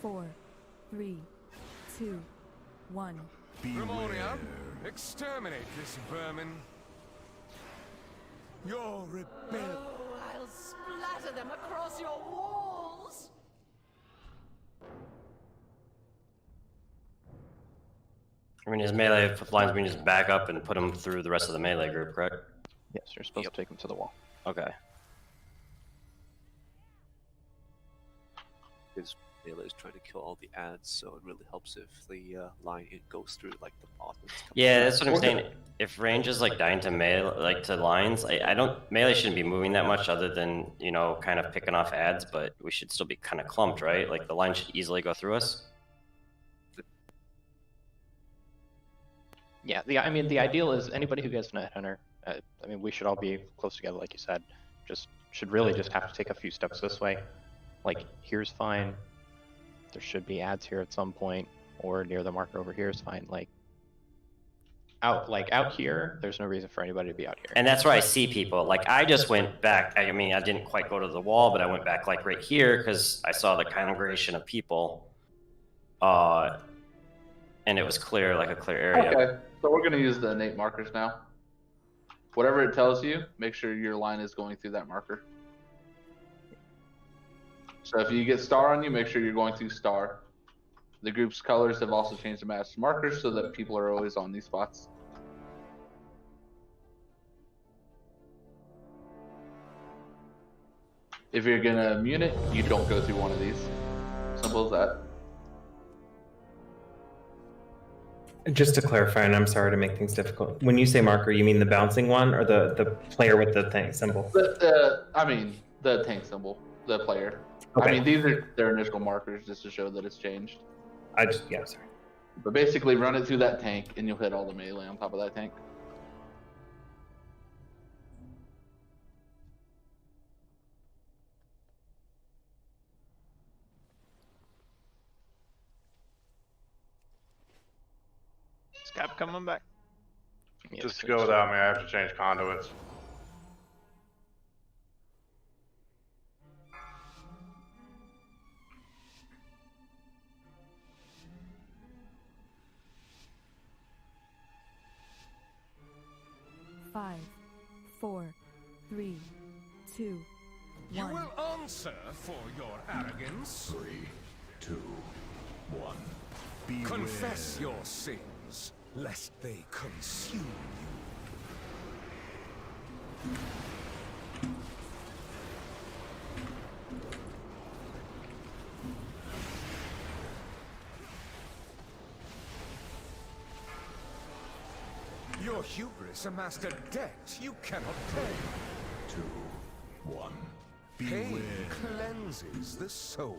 4, 3, 2, 1. Grimoria, exterminate this vermin. Your rebellion. Oh, I'll splatter them across your walls. I mean, his melee lines, we can just back up and put him through the rest of the melee group, correct? Yes, you're supposed to take him to the wall. Okay. His melee is trying to kill all the ads, so it really helps if the line it goes through like the bosses. Yeah, that's what I'm saying. If range is like dying to melee, like to lines, I don't melee shouldn't be moving that much, other than kind of picking off ads, but we should still be kind of clumped, right? Like the line should easily go through us. Yeah, I mean, the ideal is anybody who gets Night Hunter. I mean, we should all be close together, like you said. Should really just have to take a few steps this way. Like here's fine. There should be ads here at some point, or near the marker over here is fine. Like out here, there's no reason for anybody to be out here. And that's where I see people. Like I just went back. I mean, I didn't quite go to the wall, but I went back like right here because I saw the congregation of people. And it was clear, like a clear area. Okay, so we're gonna use the innate markers now. Whatever it tells you, make sure your line is going through that marker. So if you get star on you, make sure you're going through star. The group's colors have also changed to match markers so that people are always on these spots. If you're gonna immune it, you don't go through one of these. Simple as that. Just to clarify, and I'm sorry to make things difficult. When you say marker, you mean the bouncing one or the player with the thing symbol? I mean the tank symbol, the player. Okay. I mean these are their initial markers just to show that it's changed. Yeah, sorry. But basically, run it through that tank, and you'll hit all the melee on top of that tank. Is Cap coming back? Just go without me. I have to change conduits. Five, 4, 3, 2, 1. You will answer for your arrogance. 3, 2, 1. Confess your sins, lest they consume you. Your hubris amassed a debt you cannot pay. 2, 1. Pain cleanses the soul.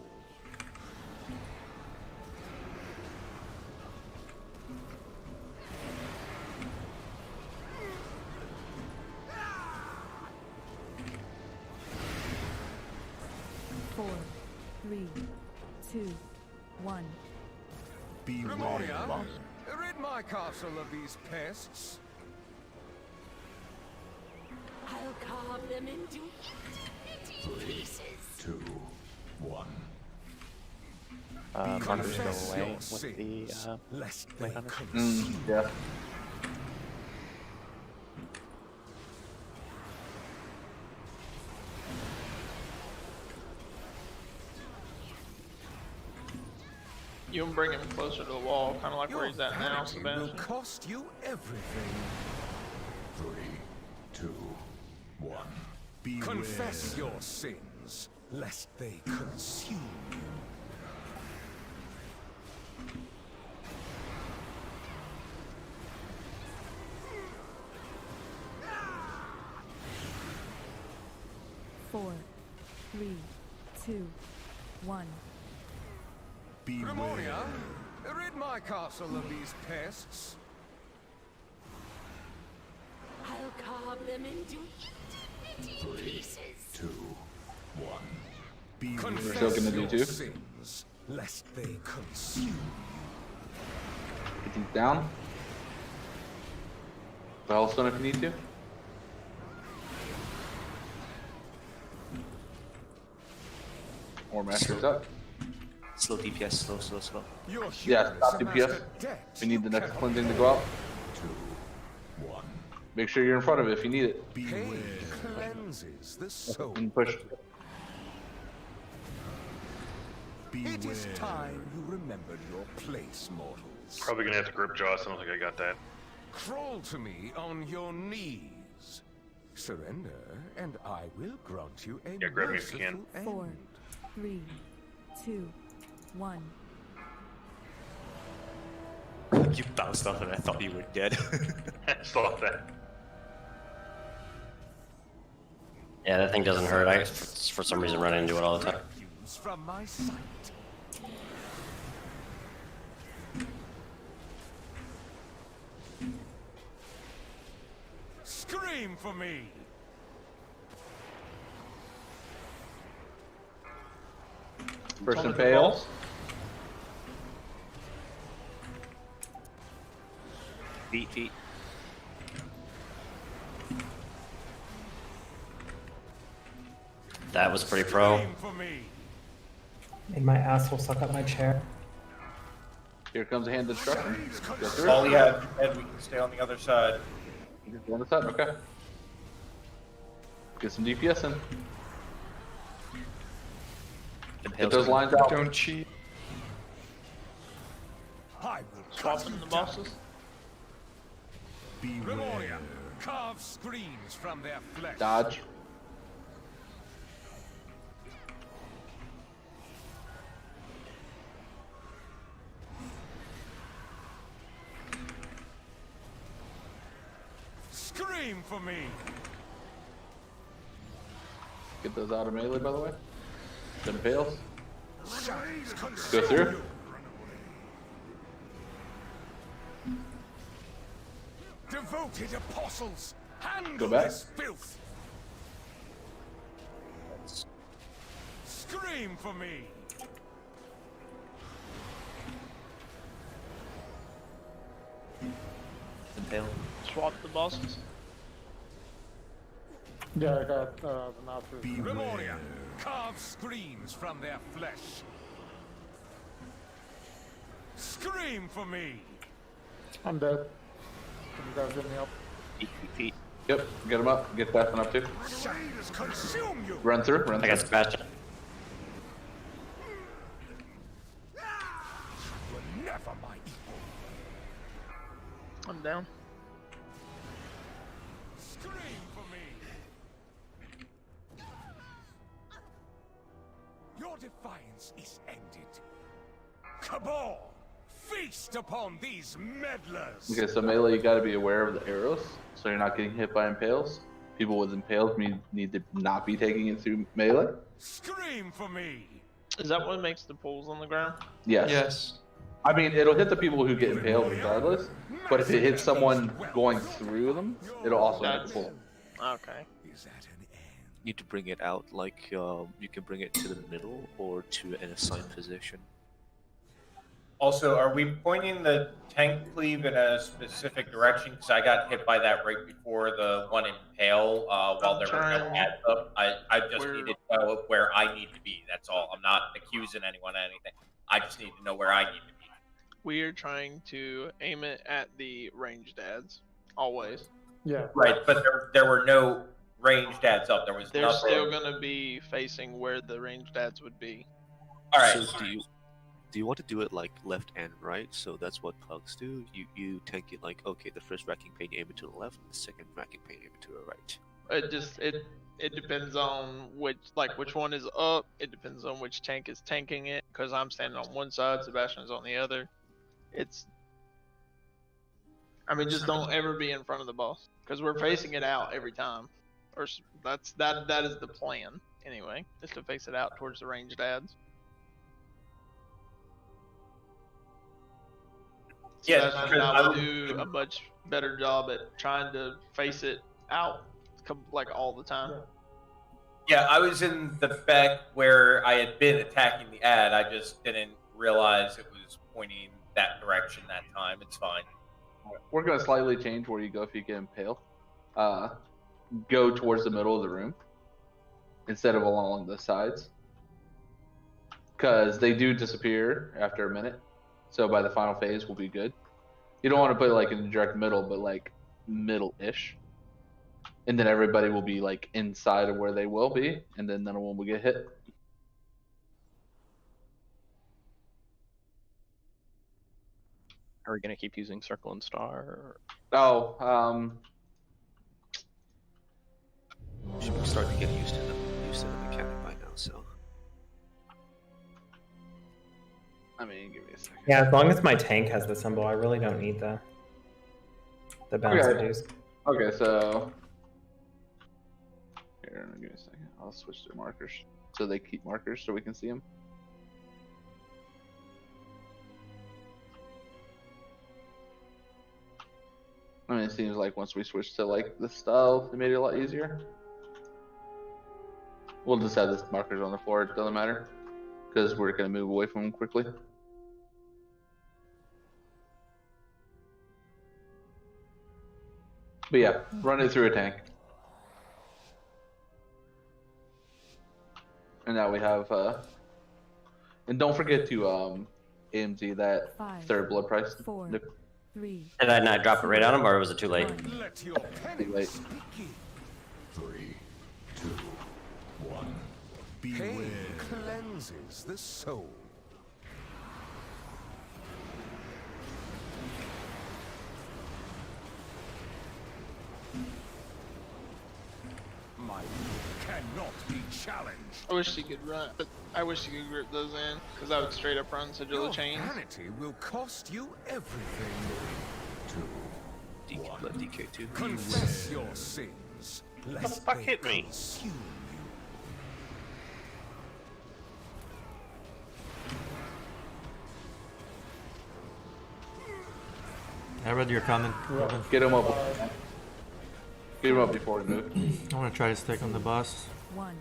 Four, 3, 2, 1. Grimoria, rid my castle of these pests. I'll carve them into pieces. 2, 1. Markers go away with the weight on it. Yeah. You can bring him closer to the wall, kind of like where he's at now, Will Sebastian. cost you everything. 3, 2, 1. Confess your sins, lest they consume you. Four, 3, 2, 1. Grimoria, rid my castle of these pests. I'll carve them into pieces. 2, 1. We're still gonna do two. Sins, lest they consume you. Get these down. The Hellstone if you need to. More masters up. Slow DPS, slow. Yeah, stop DPS. We need the next cleansing to go out. 2, 1. Make sure you're in front of it if you need it. Pain cleanses the soul. And push. It is time you remembered your place, mortals. Probably gonna have to grip jaws. I don't think I got that. Crawl to me on your knees. Surrender, and I will grant you a grab me if you can. merciful end. 4, 3, 2, 1. You bounced off and I thought you were dead. Stop that. Yeah, that thing doesn't hurt. I, for some reason, run into it all the time. Refuse from my sight. Scream for me! Person fails. Feet. That was pretty pro. Scream for me! Made my asshole suck up my chair. Here comes a hand of destruction. Go through All it. we have, Ed, we can stay on the other side. You can stay on the side, okay. Get some DPS in. Get those lines out. Don't cheat. I will Swapping the bosses. Grimoria, carve screams from their flesh. Dodge. Scream for me! Get those out of melee, by the way. Then fails. Shadows Go through. devoted apostles, handle Go back. this filth. Scream for me. Impale. Swap the bosses. Yeah, I got Denathirus. Memoria, carve screams from their flesh. Scream for me. I'm dead. Can you guys get me up? Yep, get him up. Get that one up too. Shaders consume you. Run through. Run I got through. scratched. Were never my equal. I'm down. Scream for me. Your defiance is ended. Cabal, feast upon these meddlers. Okay, so melee, you got to be aware of the arrows, so you're not getting hit by impales. People with impales need to not be taking it through melee. Scream for me. Is that what makes the pools on the ground? Yes. Yes. I mean, it'll hit the people who get impaled regardless, but if it hits someone going through them, it'll also hit the pool. Okay. You need to bring it out, like you can bring it to the middle or to an assigned position. Also, are we pointing the tank cleave in a specific direction? Because I got hit by that right before the one impale while there were no ads up. I just needed to know where I need to be. That's all. I'm not accusing anyone of anything. I just need to know where I need to be. We are trying to aim it at the ranged ads, always. Yeah. Right, but there were no ranged ads up. There was They're nothing. still going to be facing where the ranged ads would be. All right. So do you want to do it like left and right? So that's what pugs do. You tank it like, okay, the first racking pain aim it to the left, and the second racking pain aim it to the right. It depends on which one is up. It depends on which tank is tanking it. Because I'm standing on one side, Sebastian's on the other. Just don't ever be in front of the boss, because we're facing it out every time. Or that is the plan anyway, is to face it out towards the ranged ads. Yeah, Sebastian and I would do a much better job at trying to face it out like all the time. Yeah, I was in the back where I had been attacking the ad. I just didn't realize it was pointing that direction that time. It's fine. We're going to slightly change where you go if you get impaled. Go towards the middle of the room instead of along the sides, because they do disappear after a minute. So by the final phase, we'll be good. You don't want to put it like in the direct middle, but like middle-ish, and then everybody will be like inside of where they will be, and then none of them will get hit. Are we gonna keep using circle and star? Oh, should be starting to get used to the mechanic by now. So. I mean, give me a second. Yeah, as long as my tank has the symbol, I really don't need the bounce reduce. Okay, so here, give me a second. I'll switch to markers so they keep markers so we can see them. I mean, it seems like once we switch to like the style, it made it a lot easier. We'll just have the markers on the floor. It doesn't matter because we're gonna move away from them quickly. But yeah, run it through a tank. And now we have, and don't forget to AMZ that 5, third blood price. 4, 3. Did I not drop it right on him, or was it too late? Let your Too late. 3, 2, 1. Pain cleanses the soul. My will cannot be challenged. I wish you could run, but I wish you could grip those in, because I would straight up run Sigil of Chains. Vanity will cost you everything. 2, 1. Let DK2. Confess your sins. What the fuck hit me? Consume Everett, you're coming. Ruben. Get him up. Get him up before we move. I want to try to stick on the boss. 1.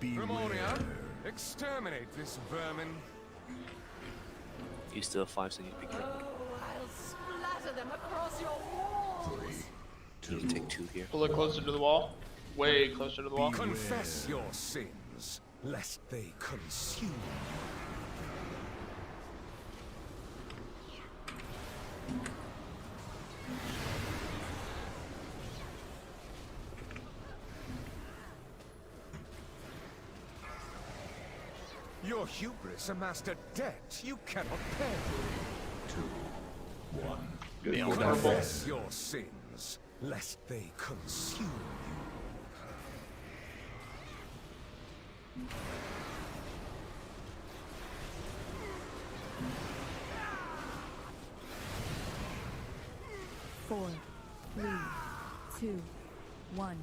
Ramonia, exterminate this vermin. You still have 5, so you need to be careful. I'll splatter them across your walls. You need to take 2 here. A little closer to the wall. Way closer to the wall. Confess your sins, lest they consume you. Your hubris amassed a debt you cannot pay. 2, 1. Good. Confess your sins, lest they consume you. 4, 3, 2, 1.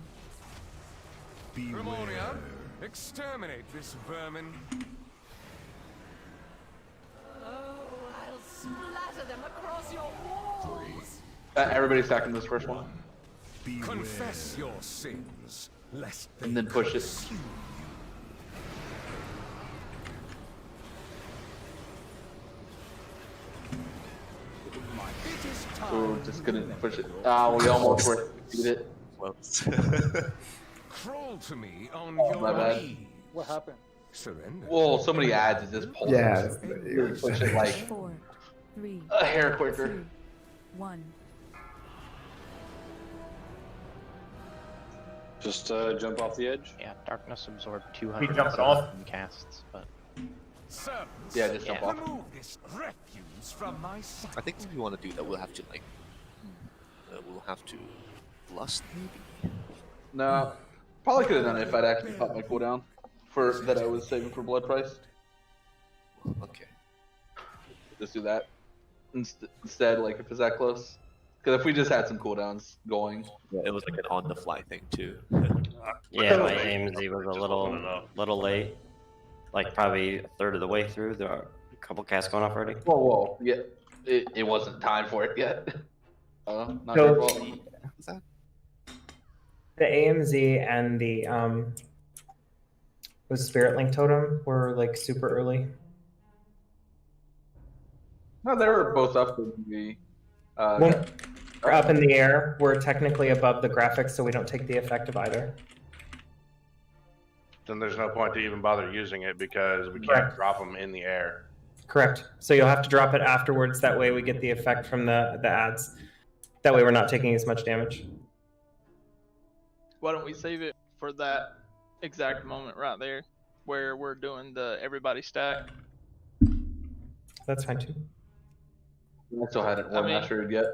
Ramonia, exterminate this vermin. I'll splatter them across your walls. Everybody stacking this first one. Confess your sins, lest they And then push it. consume you. Ooh, just couldn't push it. Ah, we almost were. Beat it. Crawl to me on Oh, your my bad. knees. What happened? Surrender. Whoa, so many ads at this point. Yeah, Really push it like 4, 3, a hair quicker. 2, 1. Just jump off the edge. Yeah, darkness absorb 200 jump it off? casts, but Servants, Yeah, just jump off. remove this refuse from my sight. I think if we want to do that, we'll have to like, we'll have to lust maybe. No, probably could have done it if I'd actually popped my cooldown for that I was saving for blood price. Okay. Just do that instead, like if it's that close. Because if we just had some cooldowns going, Yeah, it was like an on-the-fly thing too. Yeah, my AMZ was a little late. Like probably a third of the way through. There are a couple casts going off already. whoa, yeah, it wasn't time for it yet. Not So- your fault. What's that? The AMZ and the was Spirit Link Totem were like super early. No, they were both up in the. When we're up in the air, we're technically above the graphics, so we don't take the effect of either. Then there's no point to even bother using it because we can't Correct. drop them in the air. Correct. So you'll have to drop it afterwards. That way we get the effect from the ads. That way we're not taking as much damage. Why don't we save it for that exact moment right there, where we're doing the everybody stack? That's fine too. I still hadn't won mastered yet.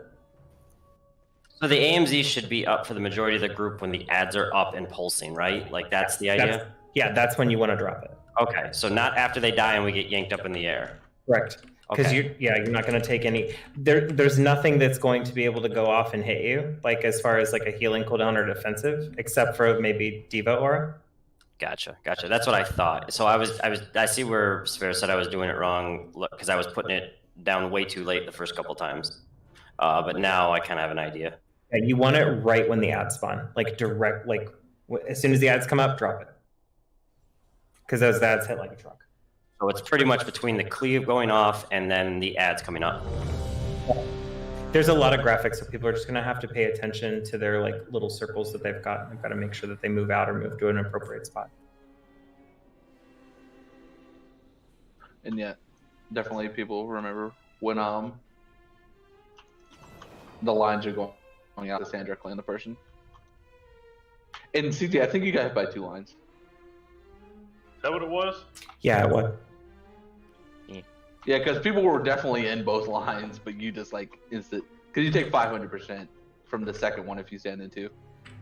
So the AMZ should be up for the majority of the group when the ads are up and pulsing, right? Like that's the idea? That's when you want to drop it. Okay, so not after they die and we get yanked up in the air. Correct. Because Okay. you're not going to take any. There's nothing that's going to be able to go off and hit you, like as far as like a healing cooldown or defensive, except for maybe Diva Aura. Gotcha. That's what I thought. So I see where Sphere said I was doing it wrong because I was putting it down way too late the first couple times. But now I kind of have an idea. Yeah, you want it right when the ads spawn, like direct, like as soon as the ads come up, drop it. Because those ads hit like a truck. So it's pretty much between the cleave going off and then the ads coming up. There's a lot of graphics, so people are just going to have to pay attention to their like little circles that they've got. They've got to make sure that they move out or move to an appropriate spot. And yet, definitely people remember when the lines are going out to Sandra clan the person. And CT, I think you got hit by 2 lines. Is that what it was? Yeah, it would. Yeah, because people were definitely in both lines, but you just like instant. Because you take 500% from the second one if you stand in 2.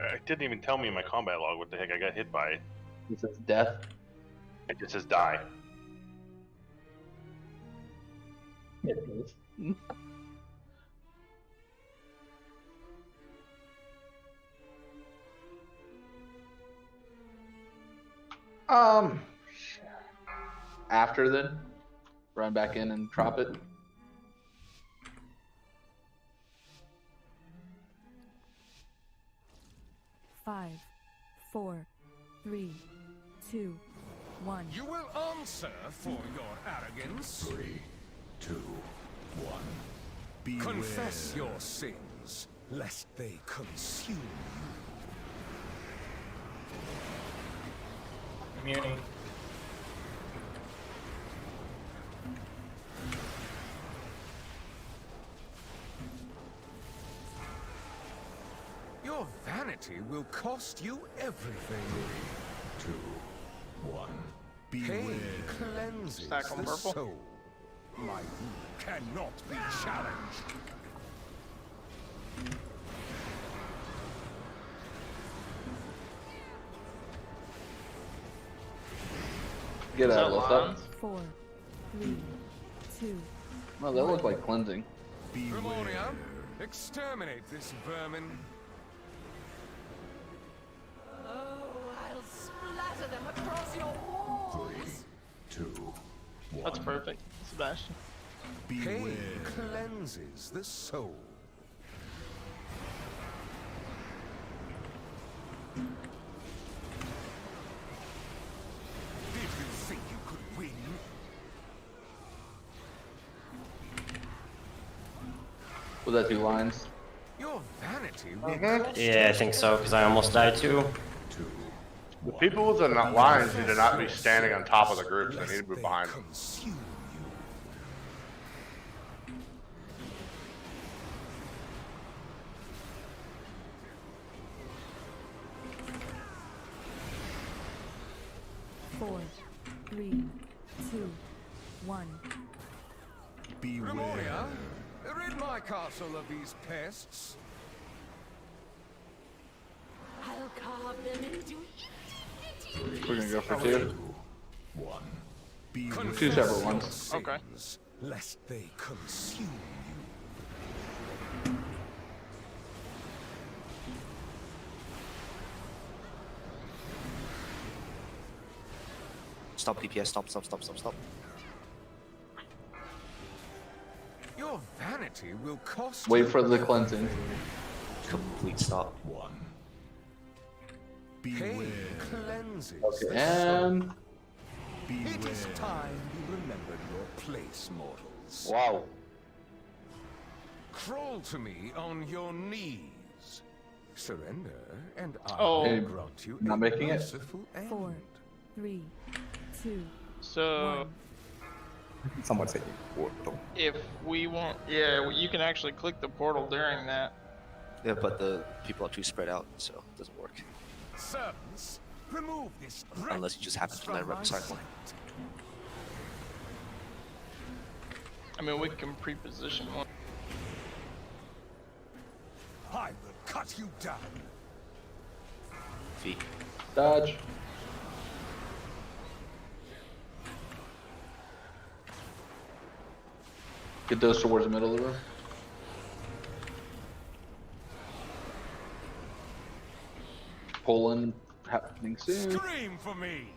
It didn't even tell me in my combat log what the heck I got hit by. It says death. It just says die. After then, run back in and drop it. 5, 4, 3, 2, 1. You will answer for your arrogance. 3, 2, 1. Confess your sins, lest they consume you. Muni. Your vanity will cost you everything. 3, 2, 1. Pain cleanses Stack on the purple. soul. My rule cannot be challenged. Get Is out that of lines? that. 4, 3, 2. No, that looked like cleansing. Grimoria, exterminate this vermin. Oh, I'll splatter them across your walls. 3, 2, 1. That's perfect, Sebastian. Pain cleanses the soul. Did you think you could win? Was that 2 lines? Your vanity will Yeah, I think so, because I almost died too. The people with the lines need to not be standing on top of the groups. They need to move behind them. Four, 3, 2, 1. Grimoria, rid my castle of these pests. I'll carve them into We're gonna go for 2. 1. 2 separate ones. Okay. Lest they consume Stop DPS, stop. Your vanity will cost Wait you for the cleansing. Complete stop. 1. Pain cleanses Okay, the and soul. It is time you remembered your place, mortals. wow. Crawl to me on your knees. Surrender, and I Oh. will Hey, grant you not a making it? merciful end. 4, 3, 2, So 1. Someone said portal. if we want, yeah, you can actually click the portal during that. Yeah, but the people are too spread out, so it doesn't work. Servants, remove this Unless you just happen to land right beside one. I mean, we can pre-position one. I will cut you down. Feet. Dodge. Get those towards the middle of the room. Pulling happening soon. Scream for me.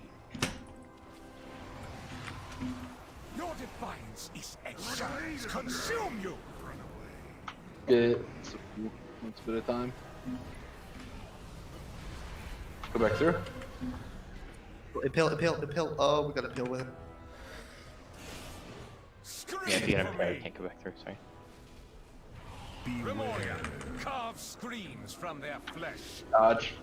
Your defiance is it shall consume you. Get it. Once a bit of time. Go back through. Impale. Oh, we got to impale with him. Yeah, if you get him, I can't go back through, sorry. Grimoria, carve screams from their flesh. Dodge.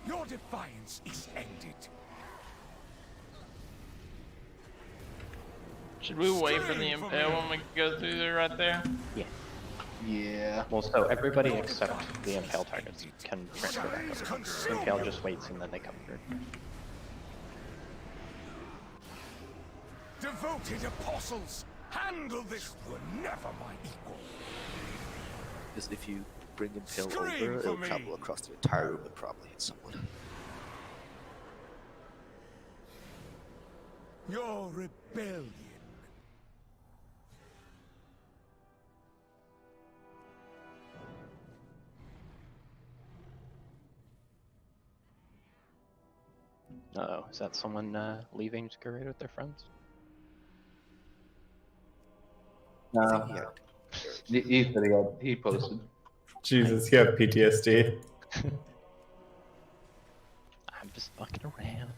Your defiance is ended. Should we wait for the impale when we go through there right there? Yeah. Yeah. Well, so everybody except the impale targets can transfer back over. Impale just waits and then they come through. Devoted apostles, handle this. Were never my equal. Because if you bring impale Scream over, for it'll me. travel across the entire room and probably hit someone. Your rebellion. Uh-oh, is that someone leaving to go raid with their friends? Yeah. He said he posted. Jesus, you have PTSD. I'm just fucking around.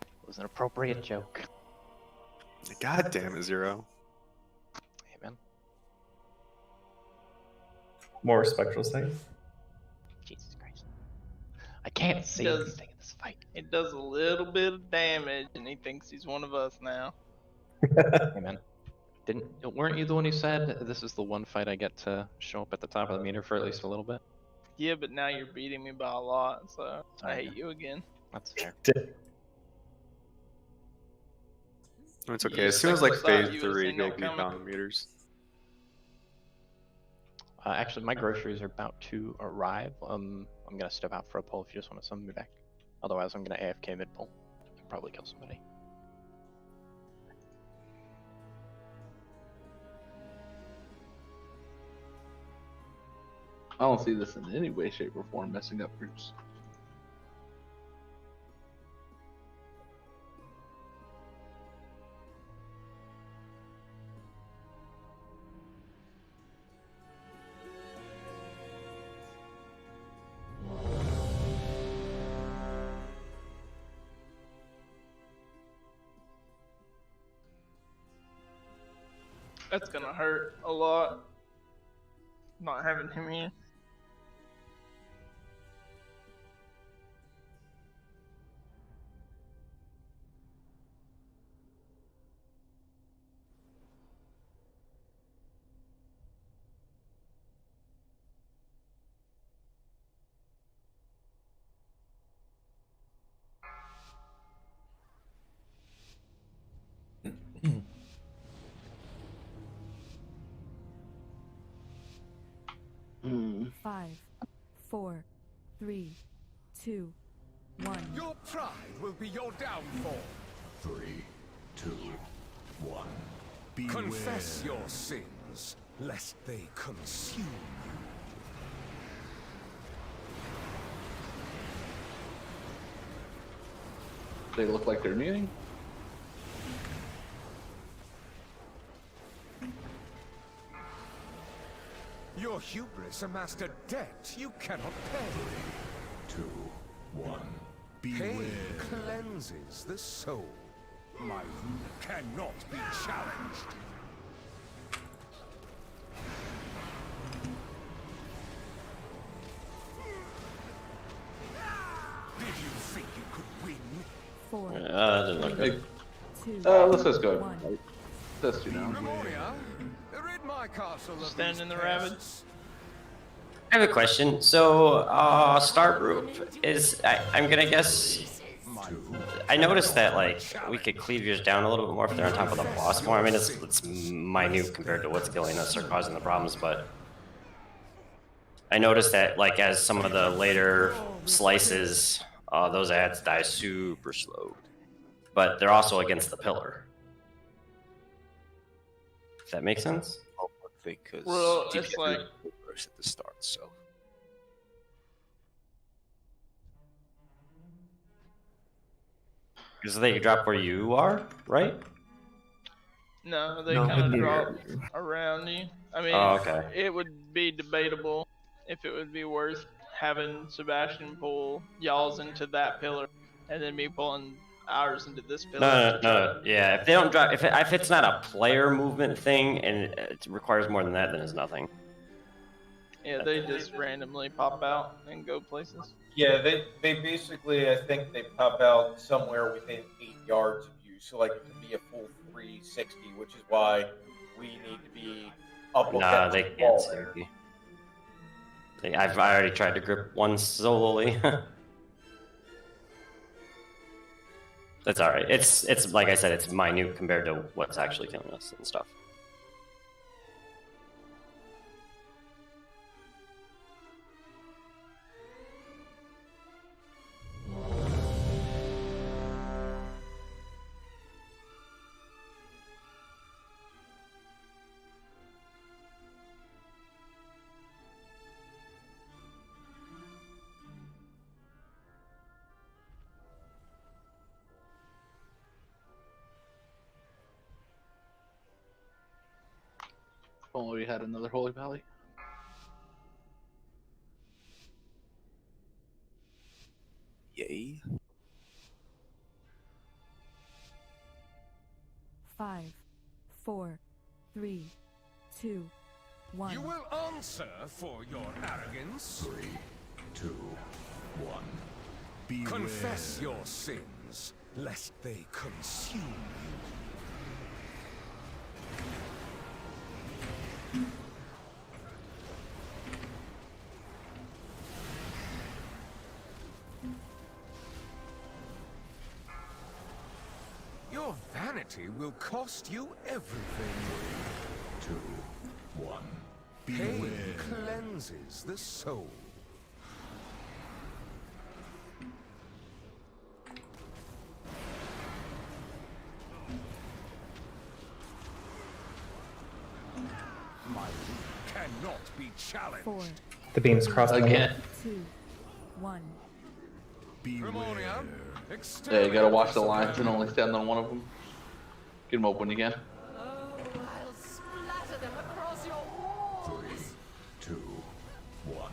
It was an appropriate joke. God damn it, Zero. Hey, man. More spectral sight. Jesus Christ. I can't see anything in this fight. It does a little bit of damage, and he thinks he's one of us now. Hey, man. Weren't you the one who said this is the one fight I get to show up at the top of the meter for at least a little bit? Yeah, but now you're beating me by a lot, so I hate you again. That's fair. It's okay. Yeah, as soon as second like thought phase you would've 3, seen he'll that be coming. down the meters. Actually, my groceries are about to arrive. I'm gonna step out for a pull if you just want to summon me back. Otherwise, I'm gonna AFK mid pull and probably kill somebody. I don't see this in any way, shape, or form messing up groups. That's gonna hurt a lot. Not having him here. Five, four, three, two, one. Your pride will be your downfall. 3, 2, 1. Confess your sins, lest they consume you. They look like they're meeting. Your hubris amassed a debt you cannot pay. 3, 2, 1. Pain cleanses the soul. My rule cannot be challenged. Did you think you could win? Four, That didn't look good. two, Let's just go. one. Let's do now. Memoria, rid my castle of Stand these in the pests. rabbits. I have a question. So, start group is, I'm gonna guess. I noticed that like we could cleave yours down a little bit more if they're on top of the boss more. I mean, it's minute compared to what's killing us or causing the problems, but I noticed that like as some of the later slices, those ads die super slow, but they're also against the pillar. If that makes sense. Because Well, it's like at the start, so. Because they drop where you are, right? no, they No, kind of near drop around you. I mean, Oh, okay. it would be debatable if it would be worth having Sebastian pull y'all's into that pillar, and then me pulling ours into this pillar. No. Yeah, if they don't drop, if it's not a player movement thing and it requires more than that, then it's nothing. Yeah, they just randomly pop out and go places. Yeah, they basically, I think they pop out somewhere within 8 yards of you, so like it can be a full 360, which is why we need to be up Nah, against they the can't wall see there. me. I already tried to grip one solely. That's all right. It's like I said, it's minute compared to what's actually killing us and stuff. only we had another Holy Valley. Yay. 5, 4, 3, 2, 1. You will answer for your arrogance. 3, 2, 1. Beware. Confess your sins, lest they consume you. Your vanity will cost you everything. 2, 1. Pain cleanses the soul. My will cannot be challenged. 4, The beams crossed Again. 2, 1. Yeah, you gotta watch the lines and only stand on one of them. Get them open when you can. I'll splatter them across your walls. 3, 2, 1.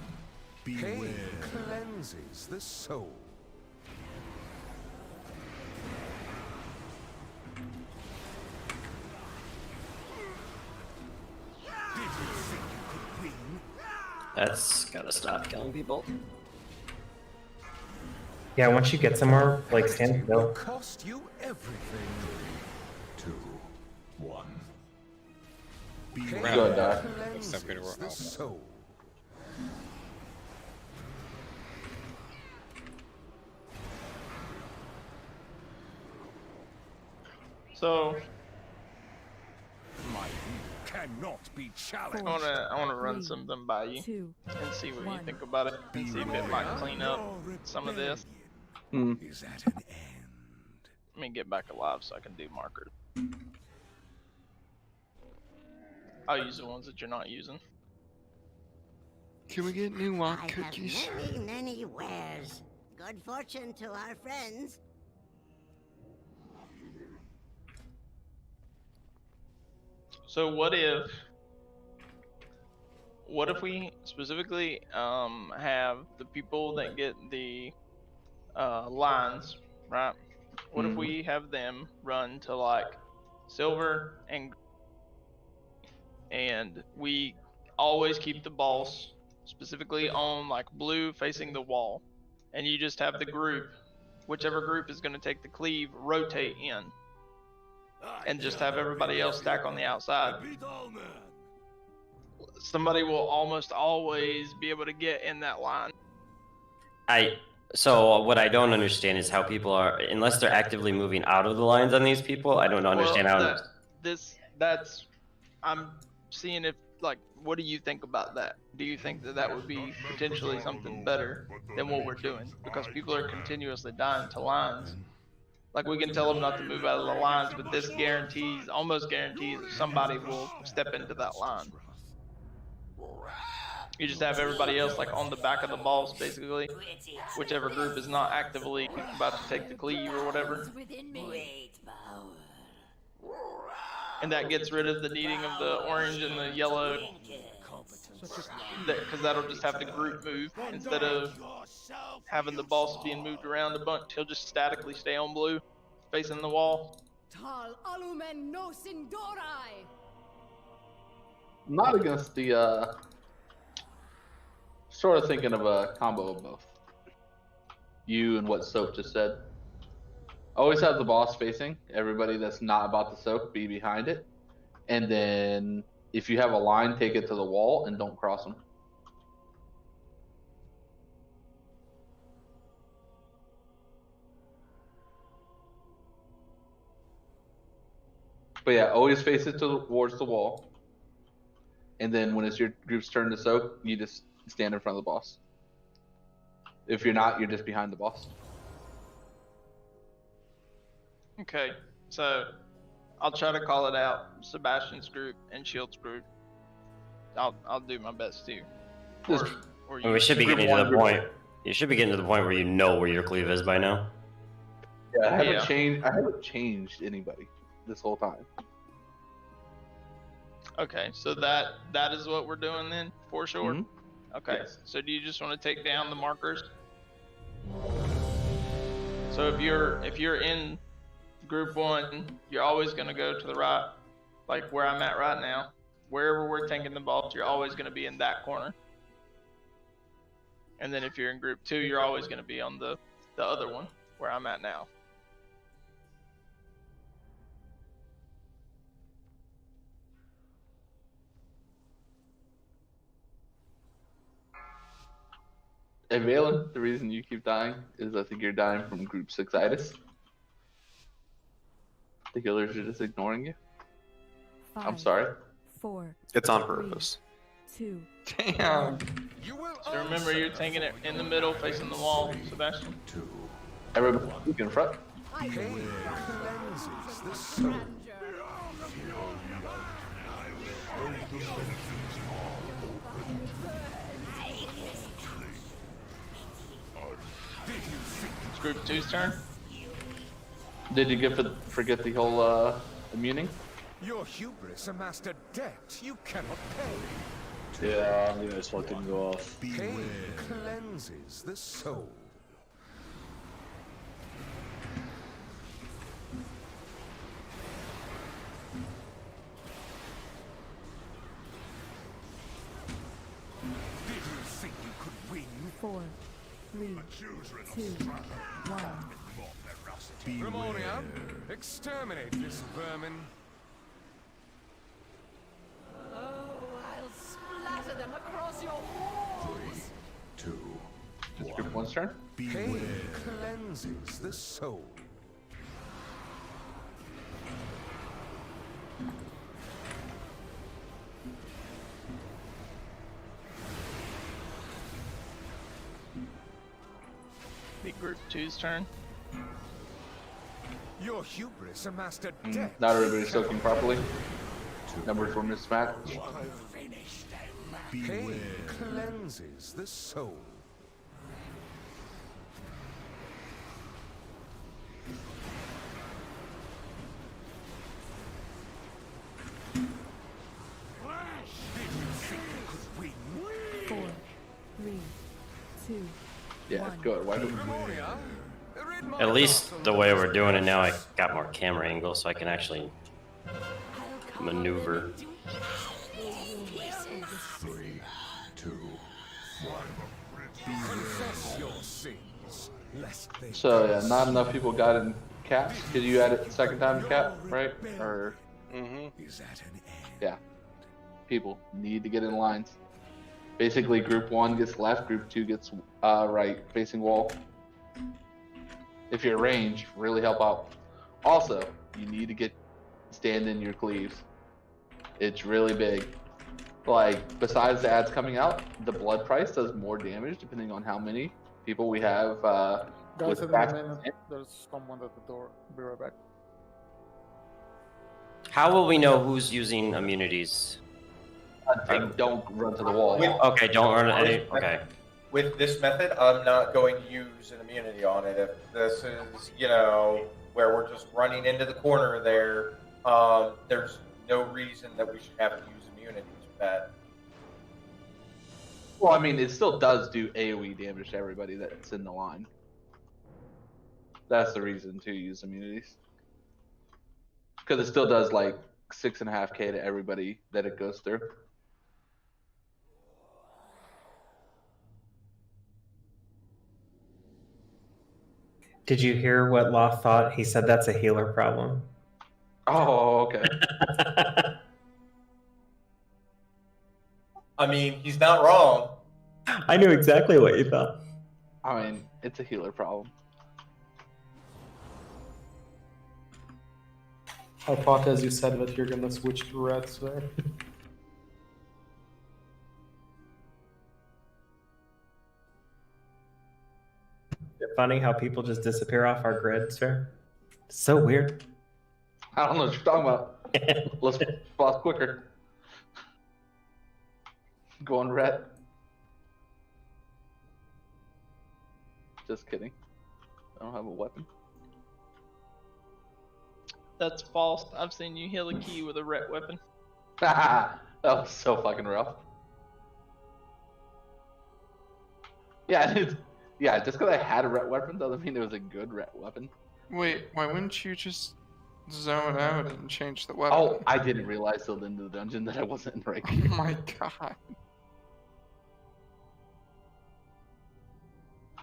Pain cleanses the soul. Did you think you could win? That's gotta stop killing people. Yeah, once you get somewhere, like stand still. Cost you everything. 2, 1. Go ahead, die. Cleanses the soul. So My will cannot be challenged. I wanna run something by you and see what you think about it, and see if it might clean up some of this. Is at an end. Let me get back alive so I can do markers. I'll use the ones that you're not using. Can we get new lock I cookies? have many, many wares. Good fortune to our friends. So what if we specifically have the people that get the lines, right? What if we have them run to like silver and we always keep the boss specifically on like blue facing the wall, and you just have the group, whichever group is going to take the cleave, rotate in, and just have everybody else stack on the outside. Somebody will almost always be able to get in that line. So what I don't understand is how people are, unless they're actively moving out of the lines on these people, I don't understand how. I'm seeing if, like, what do you think about that? Do you think that that would be potentially something better than what we're doing? Because people are continuously dying to lines. Like, we can tell them not to move out of the lines, but this almost guarantees that somebody will step into that line. You just have everybody else like on the back of the boss, basically, whichever group is not actively about to take the cleave or whatever. And that gets rid of the needing of the orange and the yellow, because that'll just have the group move instead of having the boss being moved around a bunch. He'll just statically stay on blue, facing the wall. Not against the sort of thinking of a combo of both. You and what Soap just said. Always have the boss facing. Everybody that's not about to soak be behind it. And then if you have a line, take it to the wall and don't cross them. But yeah, always face it towards the wall. And then when it's your group's turn to soak, you just stand in front of the boss. If you're not, you're just behind the boss. Okay, so I'll try to call it out. Sebastian's group and Shield's group. I'll do my best too. Or We should be getting to the point. You should be getting to the point where you know where your cleave is by now. Yeah, I haven't changed anybody this whole time. Okay, so that is what we're doing then, for sure. Okay, so do you just want to take down the markers? So if you're in group 1, you're always going to go to the right, like where I'm at right now. Wherever we're taking the ball, you're always going to be in that corner. And then if you're in group 2, you're always going to be on the other one where I'm at now. Hey Valen, the reason you keep dying is I think you're dying from group 6-itis. The healers are just ignoring you. I'm sorry. 4. It's on purpose. 2. Damn. So remember, you're taking it in the middle, facing the wall, Sebastian. Everybody, you can front. It's group 2's turn. Did you forget the whole immuning? Your hubris amassed a debt you cannot pay. Yeah, I knew this one didn't go off. Pain cleanses the soul. Did you think you could win? 4, 3, 2, 1. Ramonia, exterminate this vermin. Oh, I'll splatter them across your walls. 2, It's group 1's turn. Pain cleanses the soul. Be group 2's turn. Your hubris amassed a debt. Not everybody's soaking properly. Numbers were mismatched. Pain cleanses the soul. Did you think you could win? 4, 3, 2, Yeah, 1. go ahead. Why don't Ramonia, rid my At least castle the of way the we're doing it now, I got more camera angles, so I can actually maneuver. 3, 2, 1. Confess your sins, lest they So yeah, not enough people got in caps. Did you add it the second time in cap, right? Or Is that an end? yeah, people need to get in lines. Basically, group 1 gets left, group 2 gets right, facing wall. If you're range, really help out. Also, you need to stand in your cleaves. It's really big. Like, besides the ads coming out, the blood price does more damage depending on how many people we have Guys, with in a back. minute, there's someone at the door. Be right back. How will we know who's using immunities? Don't run to the wall. Okay, don't run any. Okay. With this method, I'm not going to use an immunity on it. If this is, where we're just running into the corner there, there's no reason that we should have to use immunities for that. Well, I mean, it still does do AoE damage to everybody that's in the line. That's the reason to use immunities. Because it still does like 6.5k to everybody that it goes through. Did you hear what Law thought? He said that's a healer problem. Oh, okay. I mean, he's not wrong. I knew exactly what you thought. I mean, it's a healer problem. I thought as you said that you're gonna switch to reds there. Funny how people just disappear off our grids, fair? So weird. I don't know what you're talking about. Let's boss quicker. Go on red. Just kidding. I don't have a weapon. That's false. I've seen you heal a key with a ret weapon. That was so fucking rough. Yeah, yeah. Just because I had a ret weapon doesn't mean it was a good ret weapon. Wait, why wouldn't you just zone out and change the weapon? Oh, I didn't realize till the end of the dungeon that I wasn't in right. Oh my god.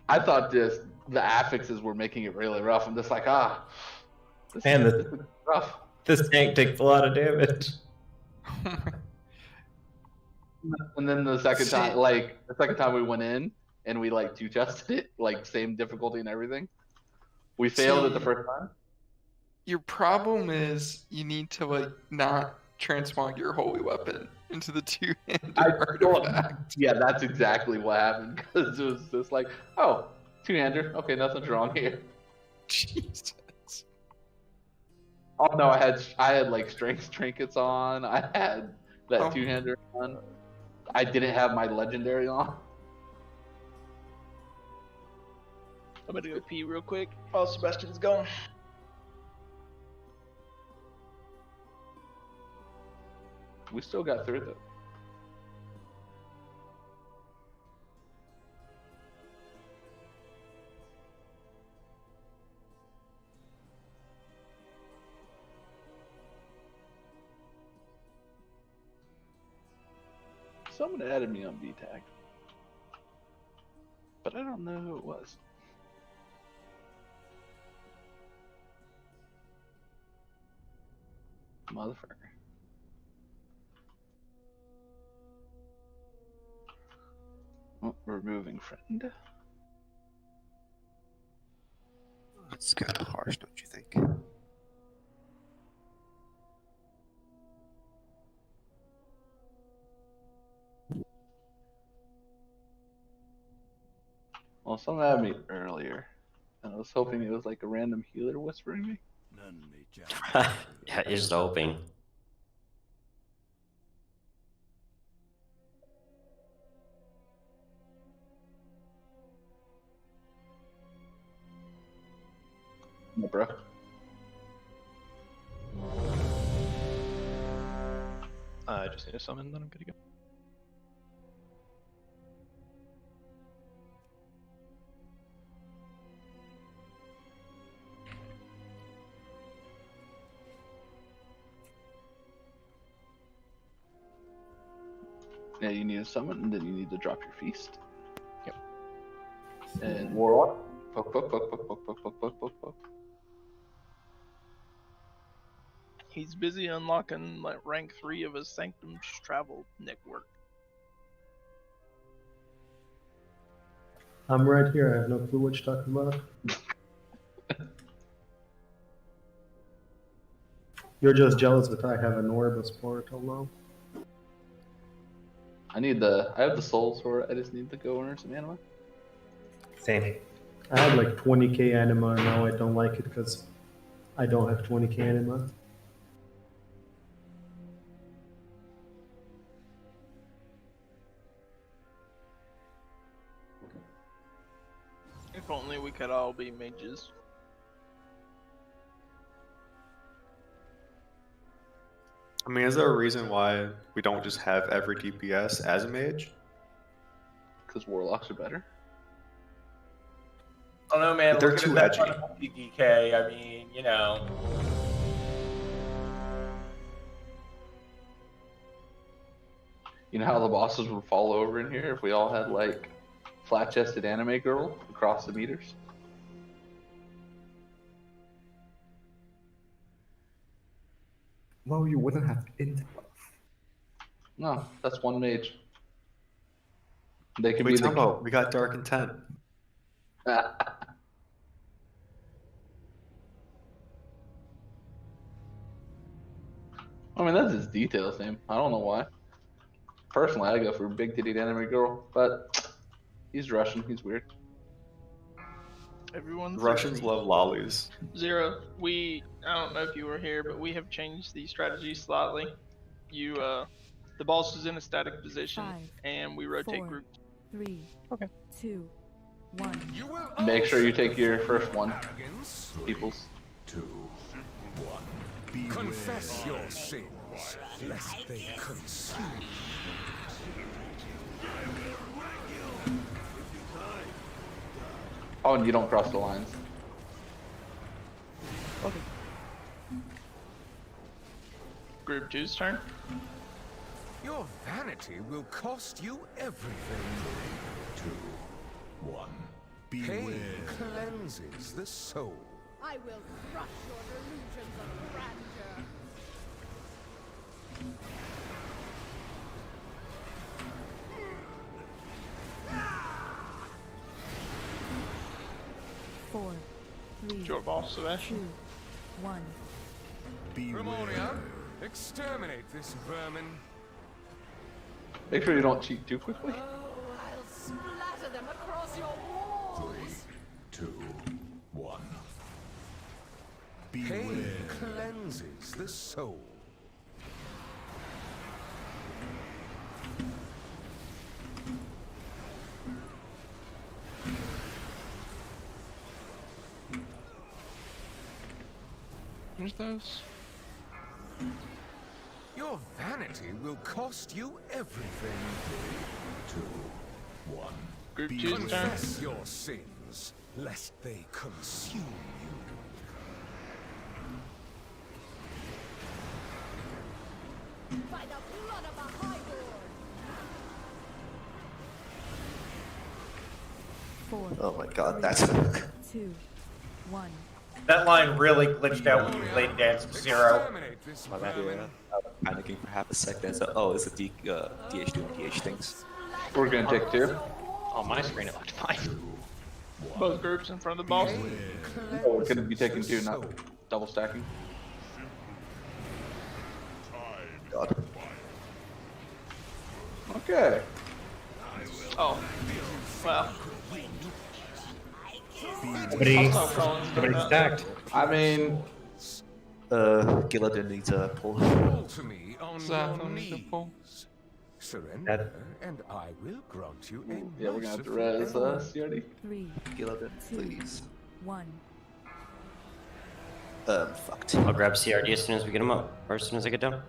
I thought just the affixes were making it really rough. I'm just like, this Man, is rough. This tank takes a lot of damage. And then the second time, we went in and we like two chested it, like same difficulty and everything. We failed it the first time. Your problem is you need to like not transmog your holy weapon into the two-handed artifact. Yeah, that's exactly what happened, because it was just like, oh, two-hander, okay, nothing's wrong here. Jesus. Oh no, I had like strength trinkets on. I had that two-hander on. I didn't have my legendary on. I'm gonna go pee real quick while Sebastian's going. We still got through though. Someone added me on VTAG, but I don't know who it was. Motherfucker. Oh, removing friend. That's kind of harsh, don't you think? Well, someone had me earlier, and I was hoping it was like a random healer whispering me. Yeah, you're just hoping. No, bro. I just need to summon, then I'm good to go. Yeah, you need to summon, and then you need to drop your feast. Yep. And Warlock. Poke, poke, poke, poke, poke, poke, poke, poke, poke, poke. He's busy unlocking like rank 3 of his Sanctum's travel network. I'm right here. I have no clue what you're talking about. You're just jealous that I have an Orbis portal now. I have the soul sword. I just need to go earn some anima. Same. I had like 20k anima, and now I don't like it because I don't have 20k anima. If only we could all be mages. I mean, is there a reason why we don't just have every DPS as a mage? Because warlocks are better. I don't know, man. But they're Look at too that edgy. DK. I mean, you know. You know how the bosses would fall over in here if we all had like flat-chested anime girl across the meters? Well, you wouldn't have int. No, that's one mage. They can What are be you talking about? We got Dark Intent. I mean, that's his details name. I don't know why. Personally, I go for big titted anime girl, but he's Russian. He's weird. Everyone's Russians love lollies. Zero. I don't know if you were here, but we have changed the strategy slightly. The boss is in a static position, 5, and we rotate 4, groups. 3, Okay. 2, 1. Make sure you take your first one, peoples. 2, 1. Confess your sins. lest they consume. Oh, and you don't cross the lines. Okay. Group 2's turn. Your vanity will cost you everything. 2, 1. Pain cleanses the soul. I will crush your delusions of grandeur. Four, three, Your boss, Sebastian. 2, 1. Ramonia, exterminate this vermin. Make sure you don't cheat too quickly. I'll splatter them across your walls. 3, 2, 1. Pain cleanses the soul. Where's those? Your vanity will cost you everything. 2, 1. Group 2's turn. Confess your sins, lest they consume you. By the blood of the High Lord. 4, Oh my god, that's 2, 1. That line really glitched out when you played Dance of Zero. my bad. I was panicking for half a second. So, oh, it's the DH doing DH things. We're gonna take 2. On my screen, it looked fine. Both groups in front of the boss. Oh, we're gonna be taking 2, not double stacking. God. Okay. Oh. Well. Nobody stacked. I mean, Gillidan needs a pull. Fall to me on Zap your needs a knees. pull. Surrender, and I will grant you a yeah, we're gonna have to merciful res end. CRD. 3, Gillidan, 2, please. 1. Fucked. I'll grab CRD as soon as we get him up, or as soon as I get done.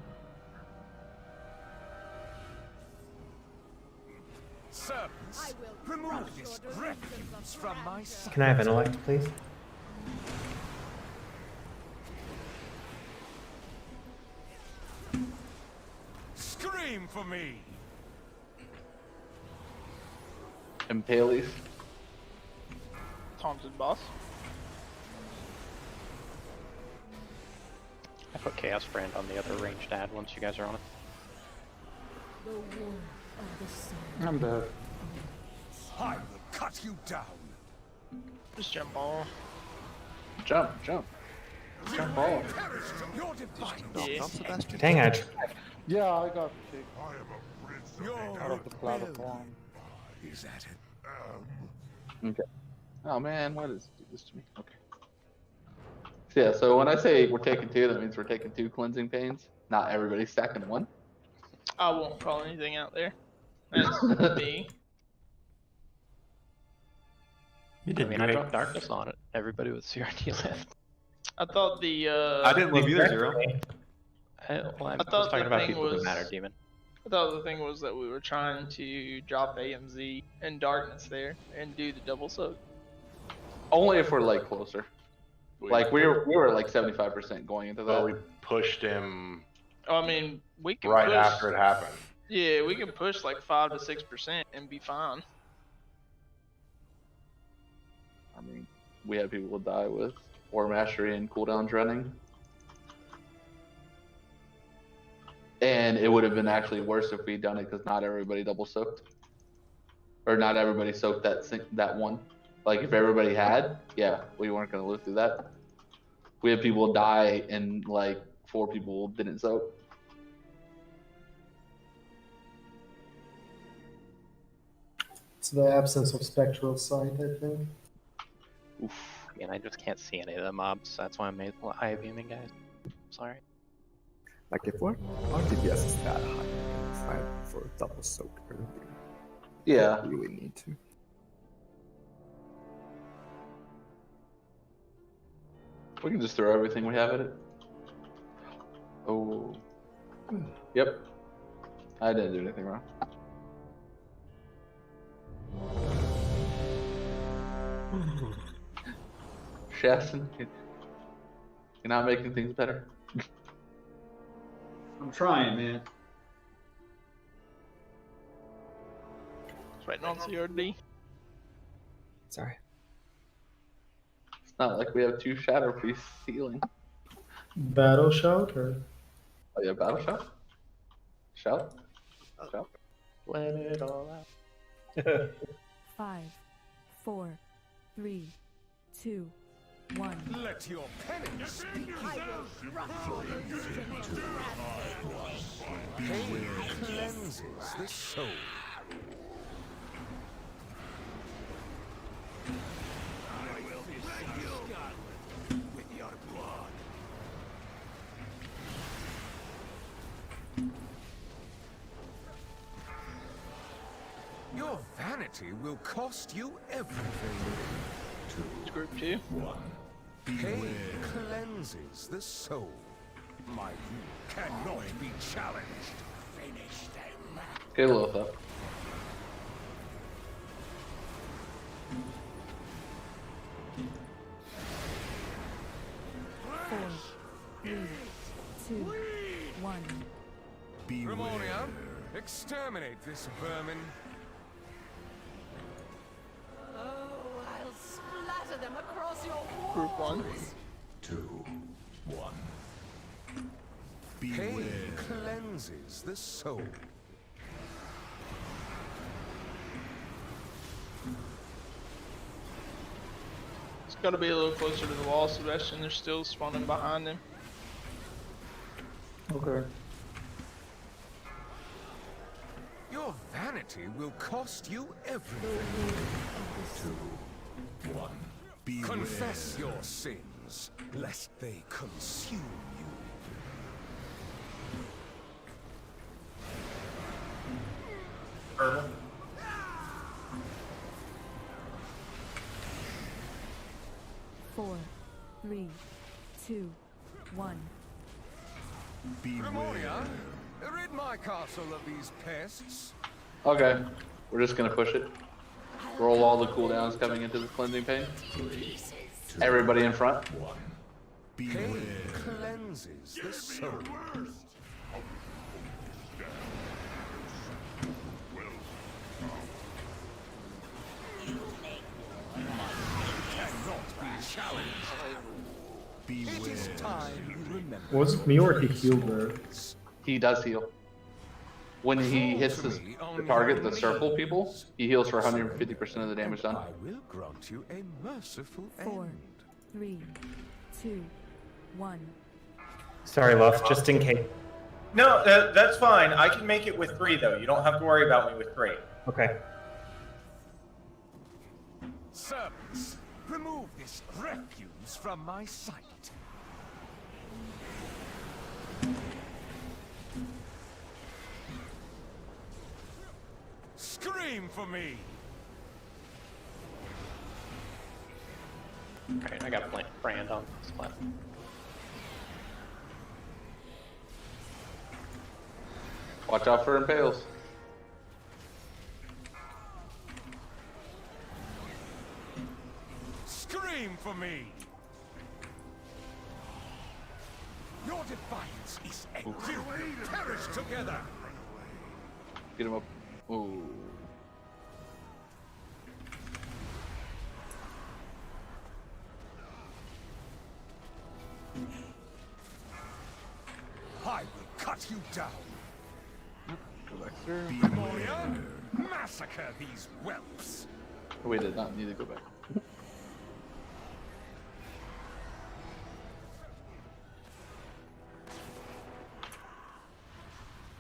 Servants, remove this refuse from my sight. Can I have intellect, please? Scream for me! Impales. Taunted boss. I put Chaos Brand on the other ranged ad once you guys are on it. The war of the sun. I'm dead. I will cut you down. Just jump all. Jump, jump. Jump all. Perish to your divine. Yeah. Sebastian. Dang, I Yeah, I got kicked I am a prince of out of the platform. Is that it? Okay. Oh man, why does it do this to me? Okay. So yeah, so when I say we're taking 2, that means we're taking 2 cleansing pains. Not everybody stacking 1. I won't call anything out there. That's me. You I did mean, I great. dropped darkness on it. Everybody with CRT left. I thought the I didn't leave either, Zero. I'm thought talking the about thing people who was- matter, Demon. I thought the thing was that we were trying to drop AMZ and darkness there and do the double soak. Only if we're like closer. Like we were like 75% going into But that. we pushed him Oh, I mean, we can right push, after it happened. Yeah, we can push like 5 to 6% and be fine. I mean, we had people die with War Mastery and cooldowns running. And it would have been actually worse if we'd done it because not everybody double soaked. Or not everybody soaked that one. Like if everybody had, yeah, we weren't going to live through that. We had people die and like 4 people didn't soak. It's the absence of spectral sight, I think. Oof. I mean, I just can't see any of the mobs. That's why I made eye beaming, guys. Sorry. Like if our DPS is that high, it's fine for double soak earlier. Yeah. We really need to. We can just throw everything we have at it. Oh. Yep. I didn't do anything wrong. Shaston, you're not making things better. I'm trying, man. It's waiting on CRD. Sorry. It's not like we have 2 shadow priests healing. Battle shout or? Oh yeah, battle shout? Shout? Shout? Let it all out. 5, 4, 3, 2, 1. Let your penance speak. I will crush your instrument. Pain cleanses the soul. I will fill Scotland with your blood. Your vanity will cost you everything. It's group 2. Pain cleanses the soul. My will cannot be challenged. Finish them. Okay, Lothar. Four, 3, 2, 1. Grimoria, exterminate this vermin. Oh, I'll splatter them across your walls. Group 1. 2, 1. Pain cleanses the soul. It's got to be a little closer to the wall, Sebastian. They're still spawning behind him. Okay. Your vanity will cost you everything. 2, 1. Confess your sins, lest they consume you. Purple. Four, 3, 2, 1. Grimoria, rid my castle of these pests. Okay, we're just gonna push it. Roll all the cooldowns coming into the cleansing pain. Everybody in front. Pain cleanses the soul. Cannot be challenged. It is time you remember. Was it me or he healed her? He does heal. When he hits the target, the circle people, he heals for 150% of the damage done. I will grant you a merciful 4, end. 3, 2, 1. Sorry, Luff, just in case. No, that's fine. I can make it with 3 though. You don't have to worry about me with 3. Okay. Servants, remove this refuse from my sight. Scream for me! Alright, I got brand on this class. Watch out for impales. Scream for me! Your defiance is ended. Perish together! Get him up. Ooh. I will cut you down. Go back through. Grimoria, massacre these whelps. We did not need to go back.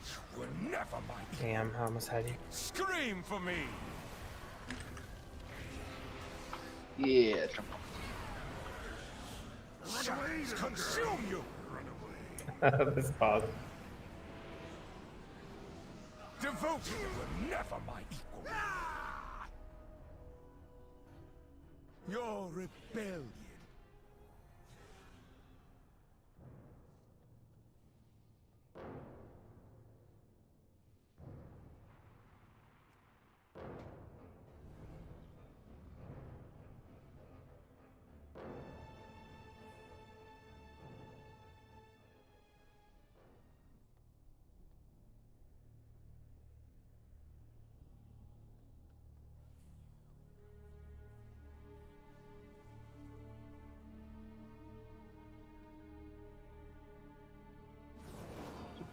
You were never my Damn, I almost had you. Scream for me! Yeah, jump Shadows consume you! This pause. Devoted were never my equal. Your rebellion.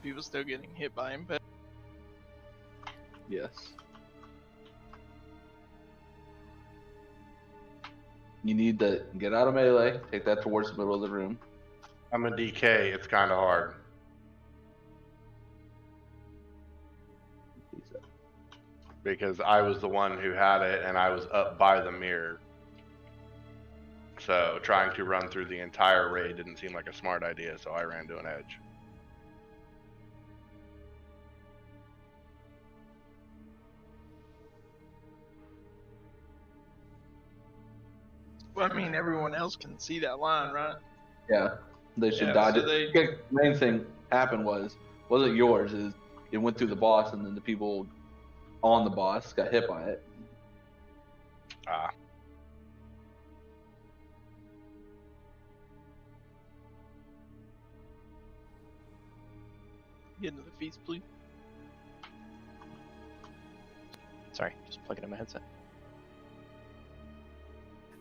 people still getting hit by impact. Yes. You need to get out of melee, take that towards the middle of the room. I'm a DK. It's kind of hard. Because I was the one who had it, and I was up by the mirror. So trying to run through the entire raid didn't seem like a smart idea, so I ran to an edge. Well, I mean, everyone else can see that line, right? Yeah, they should Yeah, dodge so it. they- The main thing happened wasn't yours. Is it went through the boss, and then the people on the boss got hit by it. Ah. Get into the feast, please. Sorry, just plugging in my headset.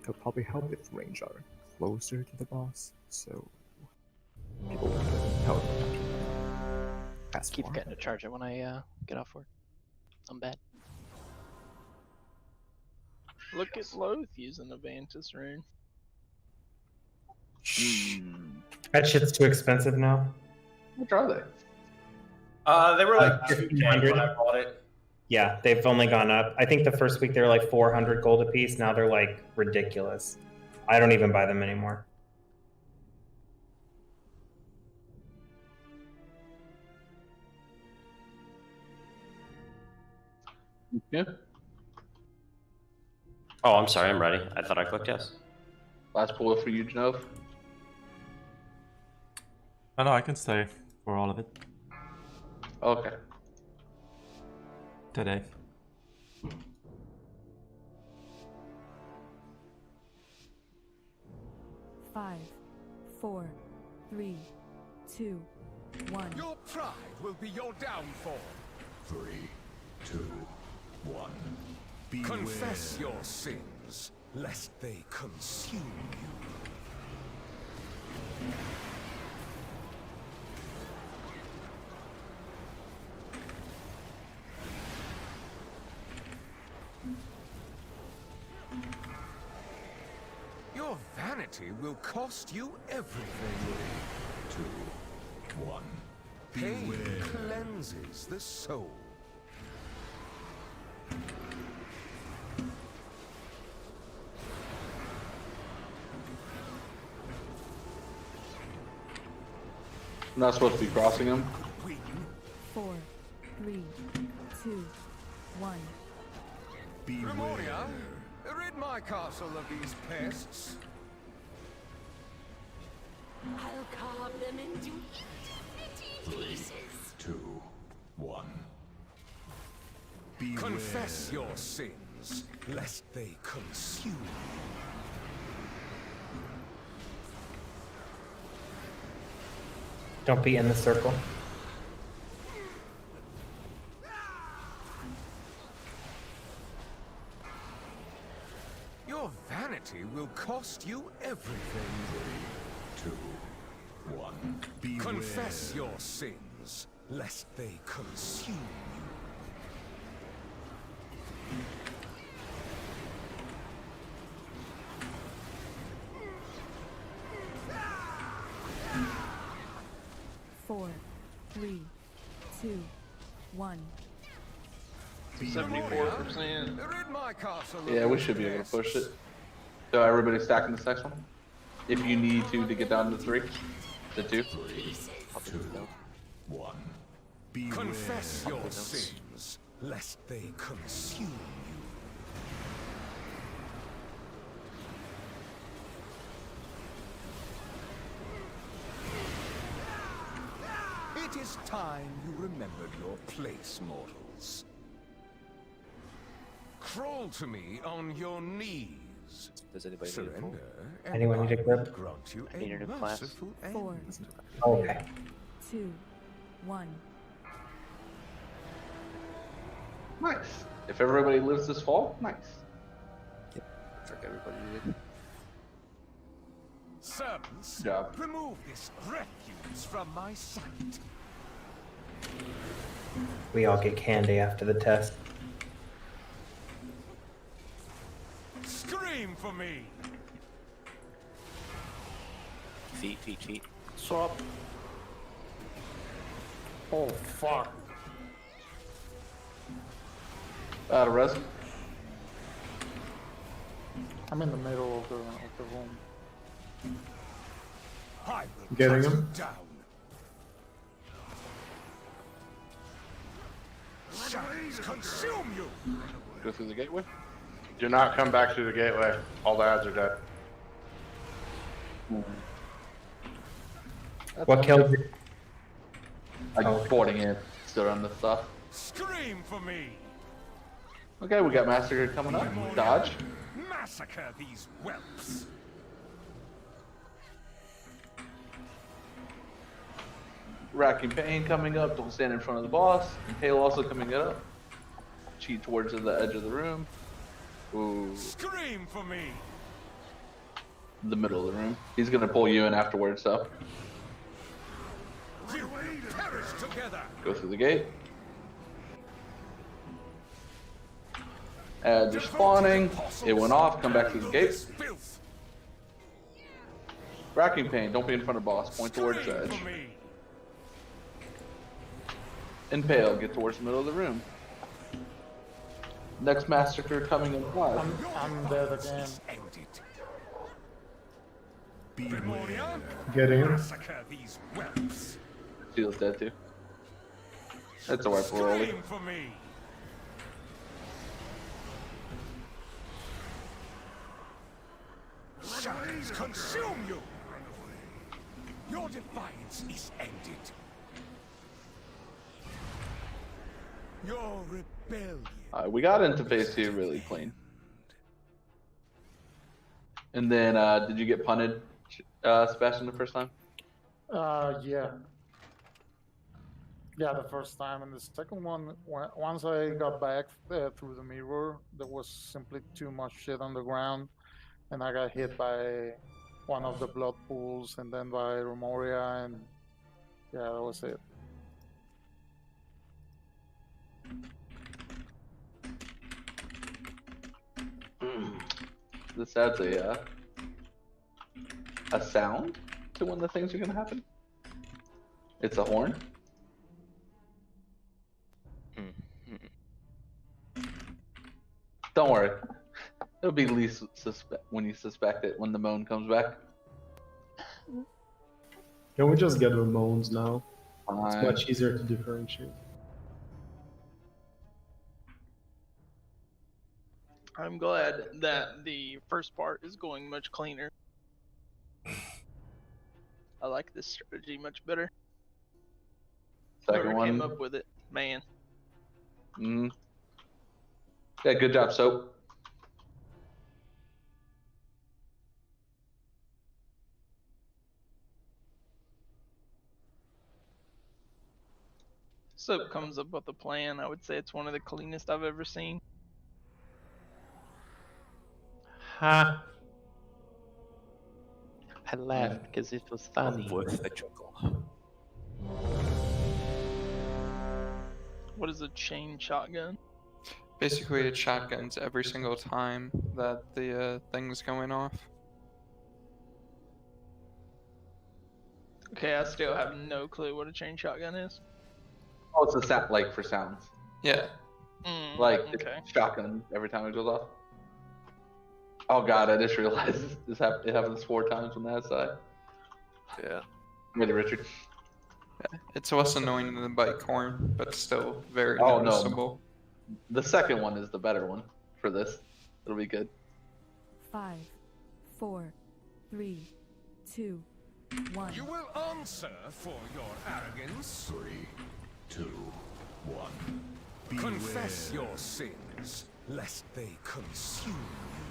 It'll probably help if range are closer to the boss, so people won't help. That's Keep getting to charge it when I get off work. I'm bad. Look at Loth using the Vantus rune. That shit's too expensive now. What are they? They were like 2K 1,500. when I bought it. Yeah, they've only gone up. I think the first week they were like 400 gold a piece. Now they're like ridiculous. I don't even buy them anymore. Yeah. Oh, I'm sorry. I'm ready. I thought I clicked yes. Last bullet for you, Genove. Oh, no, I can stay for all of it Okay. today. Five, 4, 3, 2, 1. Your pride will be your downfall. 3, 2, 1. Confess your sins, lest they consume you. Your vanity will cost you everything. 2, 1. Pain cleanses the soul. I'm not supposed to be crossing them. 4, 3, 2, 1. Grimoria, rid my castle of these pests. I'll carve them into itty-bitty pieces. 2, 1. Confess your sins, lest they consume you. Don't be in the circle. Your vanity will cost you everything. 3, 2, 1. Confess your sins, lest they consume you. Four, 3, 2, 1. 74%. Rid my castle of Yeah, we these should be able to pests. push it. So everybody stacking this next one. If you need to get down to 3, to 2. 2, 1. Confess your sins, lest they consume you. It is time you remembered your place, mortals. Crawl to me on your knees. Does anybody surrender? And Anyone need a I will grip? grant you Need a new class. merciful 4, end. Okay. 2, 1. Nice. If everybody lives this fall, nice. Looks like everybody did. Servants, Good job. remove this refuse from my sight. We all get candy after the test. Scream for me. Feet. Swap. Oh fuck. Out of res. I'm in the middle of the room. I will Getting cut him. you down. Shadows consume you. Go through the gateway. Do not come back through the gateway. All the ads are dead. What killed you? Like boarding in. Still on the stuff. Scream for me. Okay, we got Massacre coming up. Dodge. Massacre these whelps. Racking Pain coming up. Don't stand in front of the boss. Impale also coming up. Cheat towards the edge of the room. Ooh. Scream for me. The middle of the room. He's gonna pull you in afterwards, so. We will perish together. Go through the gate. Ads are spawning. It went off. Come back through the gate. Racking Pain. Don't be in front of boss. Point towards the edge. Impale. Get towards the middle of the room. Next Massacre coming in 5. I'm dead again. Getting him. Massacre these whelps. Steel's dead too. That's a wipe roll. Scream for me. Shadows consume you. Your defiance is ended. Your rebellion. We got into phase 2 really clean. And then, did you get punted, Sebastian, the first time? Yeah. Yeah, the first time, and the second one, once I got back through the mirror, there was simply too much shit on the ground, and I got hit by one of the blood pools, and then by Remoria, and yeah, that was it. This adds a sound to when the things are gonna happen. It's a horn. Don't worry. It'll be least suspect when you suspect it when the moan comes back. Can we just get the moans now? It's Fine. much easier to differentiate. I'm glad that the first part is going much cleaner. I like this strategy much better. Second Whoever one. came up with it, man. Yeah, good job, Soap. Soap comes up with a plan. I would say it's one of the cleanest I've ever seen. Ha! I laughed because it was funny. Worth a chuckle. What is a chain shotgun? Basically, it shotguns every single time that the thing's going off. Okay, I still have no clue what a chain shotgun is. Oh, it's a sound, like for sounds. Yeah. Like okay. shotgun every time it goes off. Oh god, I just realized it happens 4 times on that side. Yeah. Ready, Richard? Yeah. It's less annoying than the bike horn, but still very Oh noticeable. no. The second one is the better one for this. It'll be good. 5, 4, 3, 2, 1. You will answer for your arrogance. 3, 2, 1. Confess your sins, lest they consume you.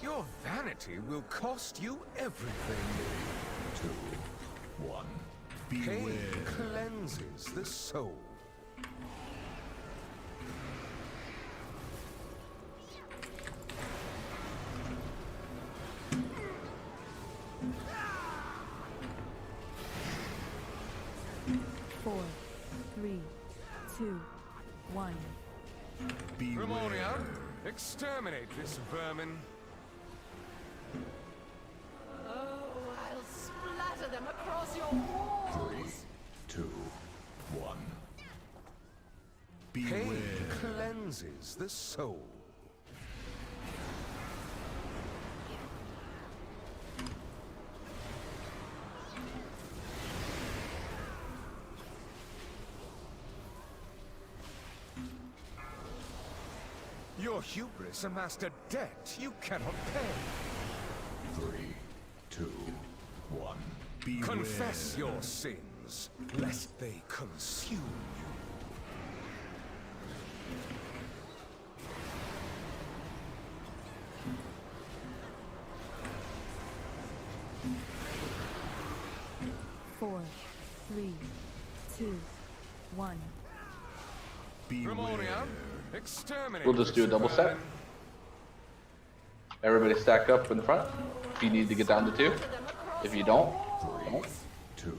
Your vanity will cost you everything. 2, 1. Pain cleanses the soul. 2, 1. Remoria, exterminate this vermin. Oh, I'll splatter them across your walls. 3, 2, 1. Pain cleanses the soul. Your hubris amassed a debt you cannot pay. 3, 2, 1. Confess your sins, lest they consume you. Four, 3, 2, 1. Remoria, exterminate. We'll just do a double stack. Everybody stack up in the front. If you need to get down to 2. If you don't, don't. 2,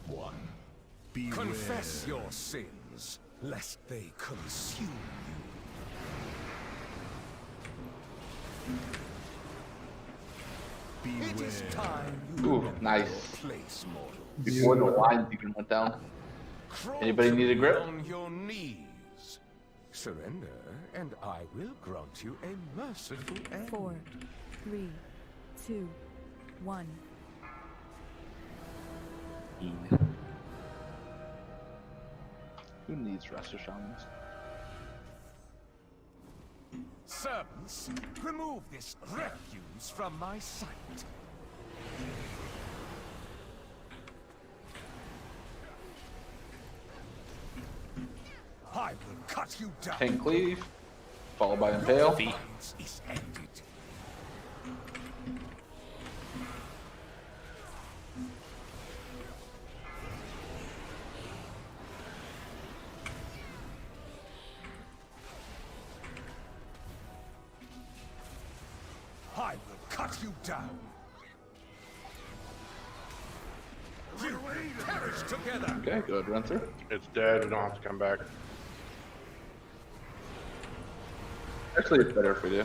1. Confess your sins, lest they consume you. It is time you Ooh, nice. place, mortal. Before the lines even went down. Anybody need a grip? On your knees. Surrender, and I will grant you a merciful end. 4, 3, 2, 1. Who needs Rest of Shamans? Servants, remove this refuse from my sight. I will cut you down. Tank cleave, followed by impale. Your is ended. I will cut you down. You will perish together. Okay, good. Run through. It's dead. We don't have to come back. Actually, it's better if we do.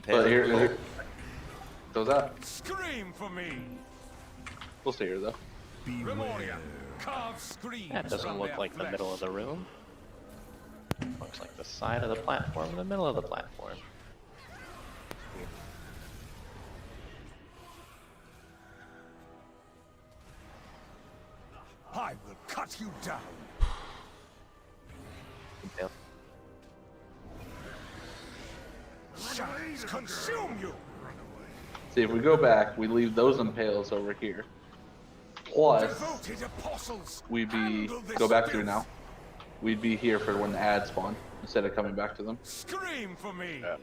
But here, those out. Scream for me. We'll stay here though. Remoria, carve screams. That doesn't from look their like the flesh. middle of the room. Looks like the side of the platform, the middle of the platform. I will cut you down. Yep. Shadows consume you. See, if we go back, we leave those impales over here. Plus, Devoted apostles. we'd be handle this go back through filth. now. We'd be here for when the ads spawn instead of coming back to them. Scream for me. Yeah.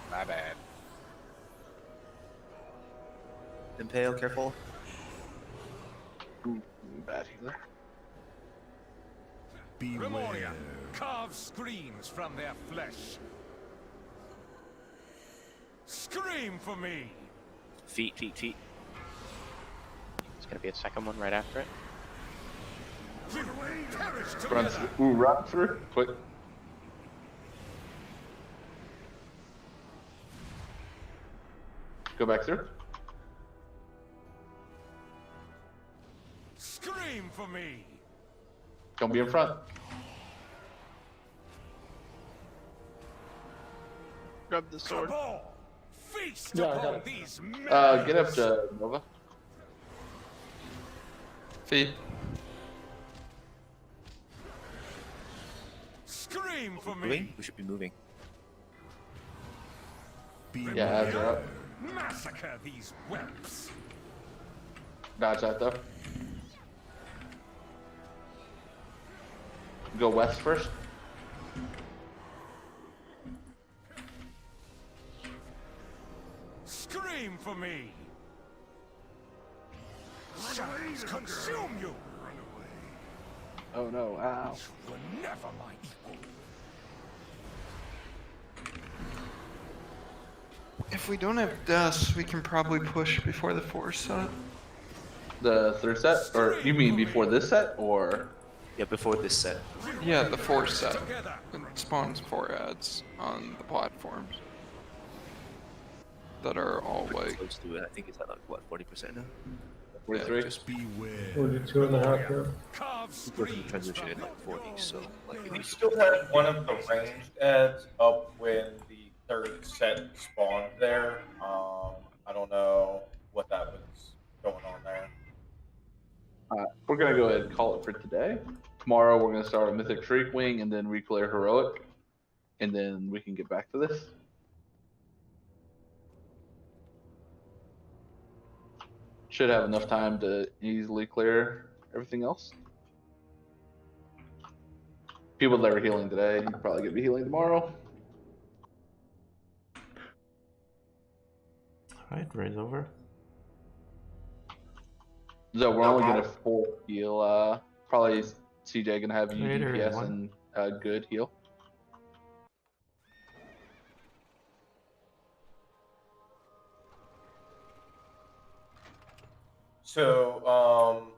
My bad. Impale, careful. Ooh, bad healer. Remoria, carve screams from their flesh. Scream for me. Feet. There's gonna be a second one right after it. You perish Run together. through. Ooh, run through. Quick. Go back through. Scream for me. Don't be in front. Grab the sword. Cabal, feast Yeah, I got upon it. these Get up to Nova. Feed. Scream for me. Moving? We should be moving. Yeah, ads are up. Massacre these whelps. Dodge that though. Go west first. Scream for me. Shadows consume you. Oh no, ow. You were never my equal. If we don't have deaths, we can probably push before the force set. The third set, or you mean before this set, or? Yeah, before this set. Yeah, the 4 set. It spawns 4 ads on the platforms that are all Pretty like. close to it. I think it's at like what 40% now. 43. Just beware. 42.5, yeah. We're in transition in like 40, so like We still had one of the ranged ads up when the third set spawned there. I don't know what that was going on there. We're gonna go ahead and call it for today. Tomorrow we're gonna start a Mythic Shriek Wing and then reclear Heroic, and then we can get back to this. Should have enough time to easily clear everything else. People that are healing today, probably gonna be healing tomorrow. Alright, rain's over. So we're only gonna full heal. Probably CJ gonna have you Later, DPS everyone. and good heal. So,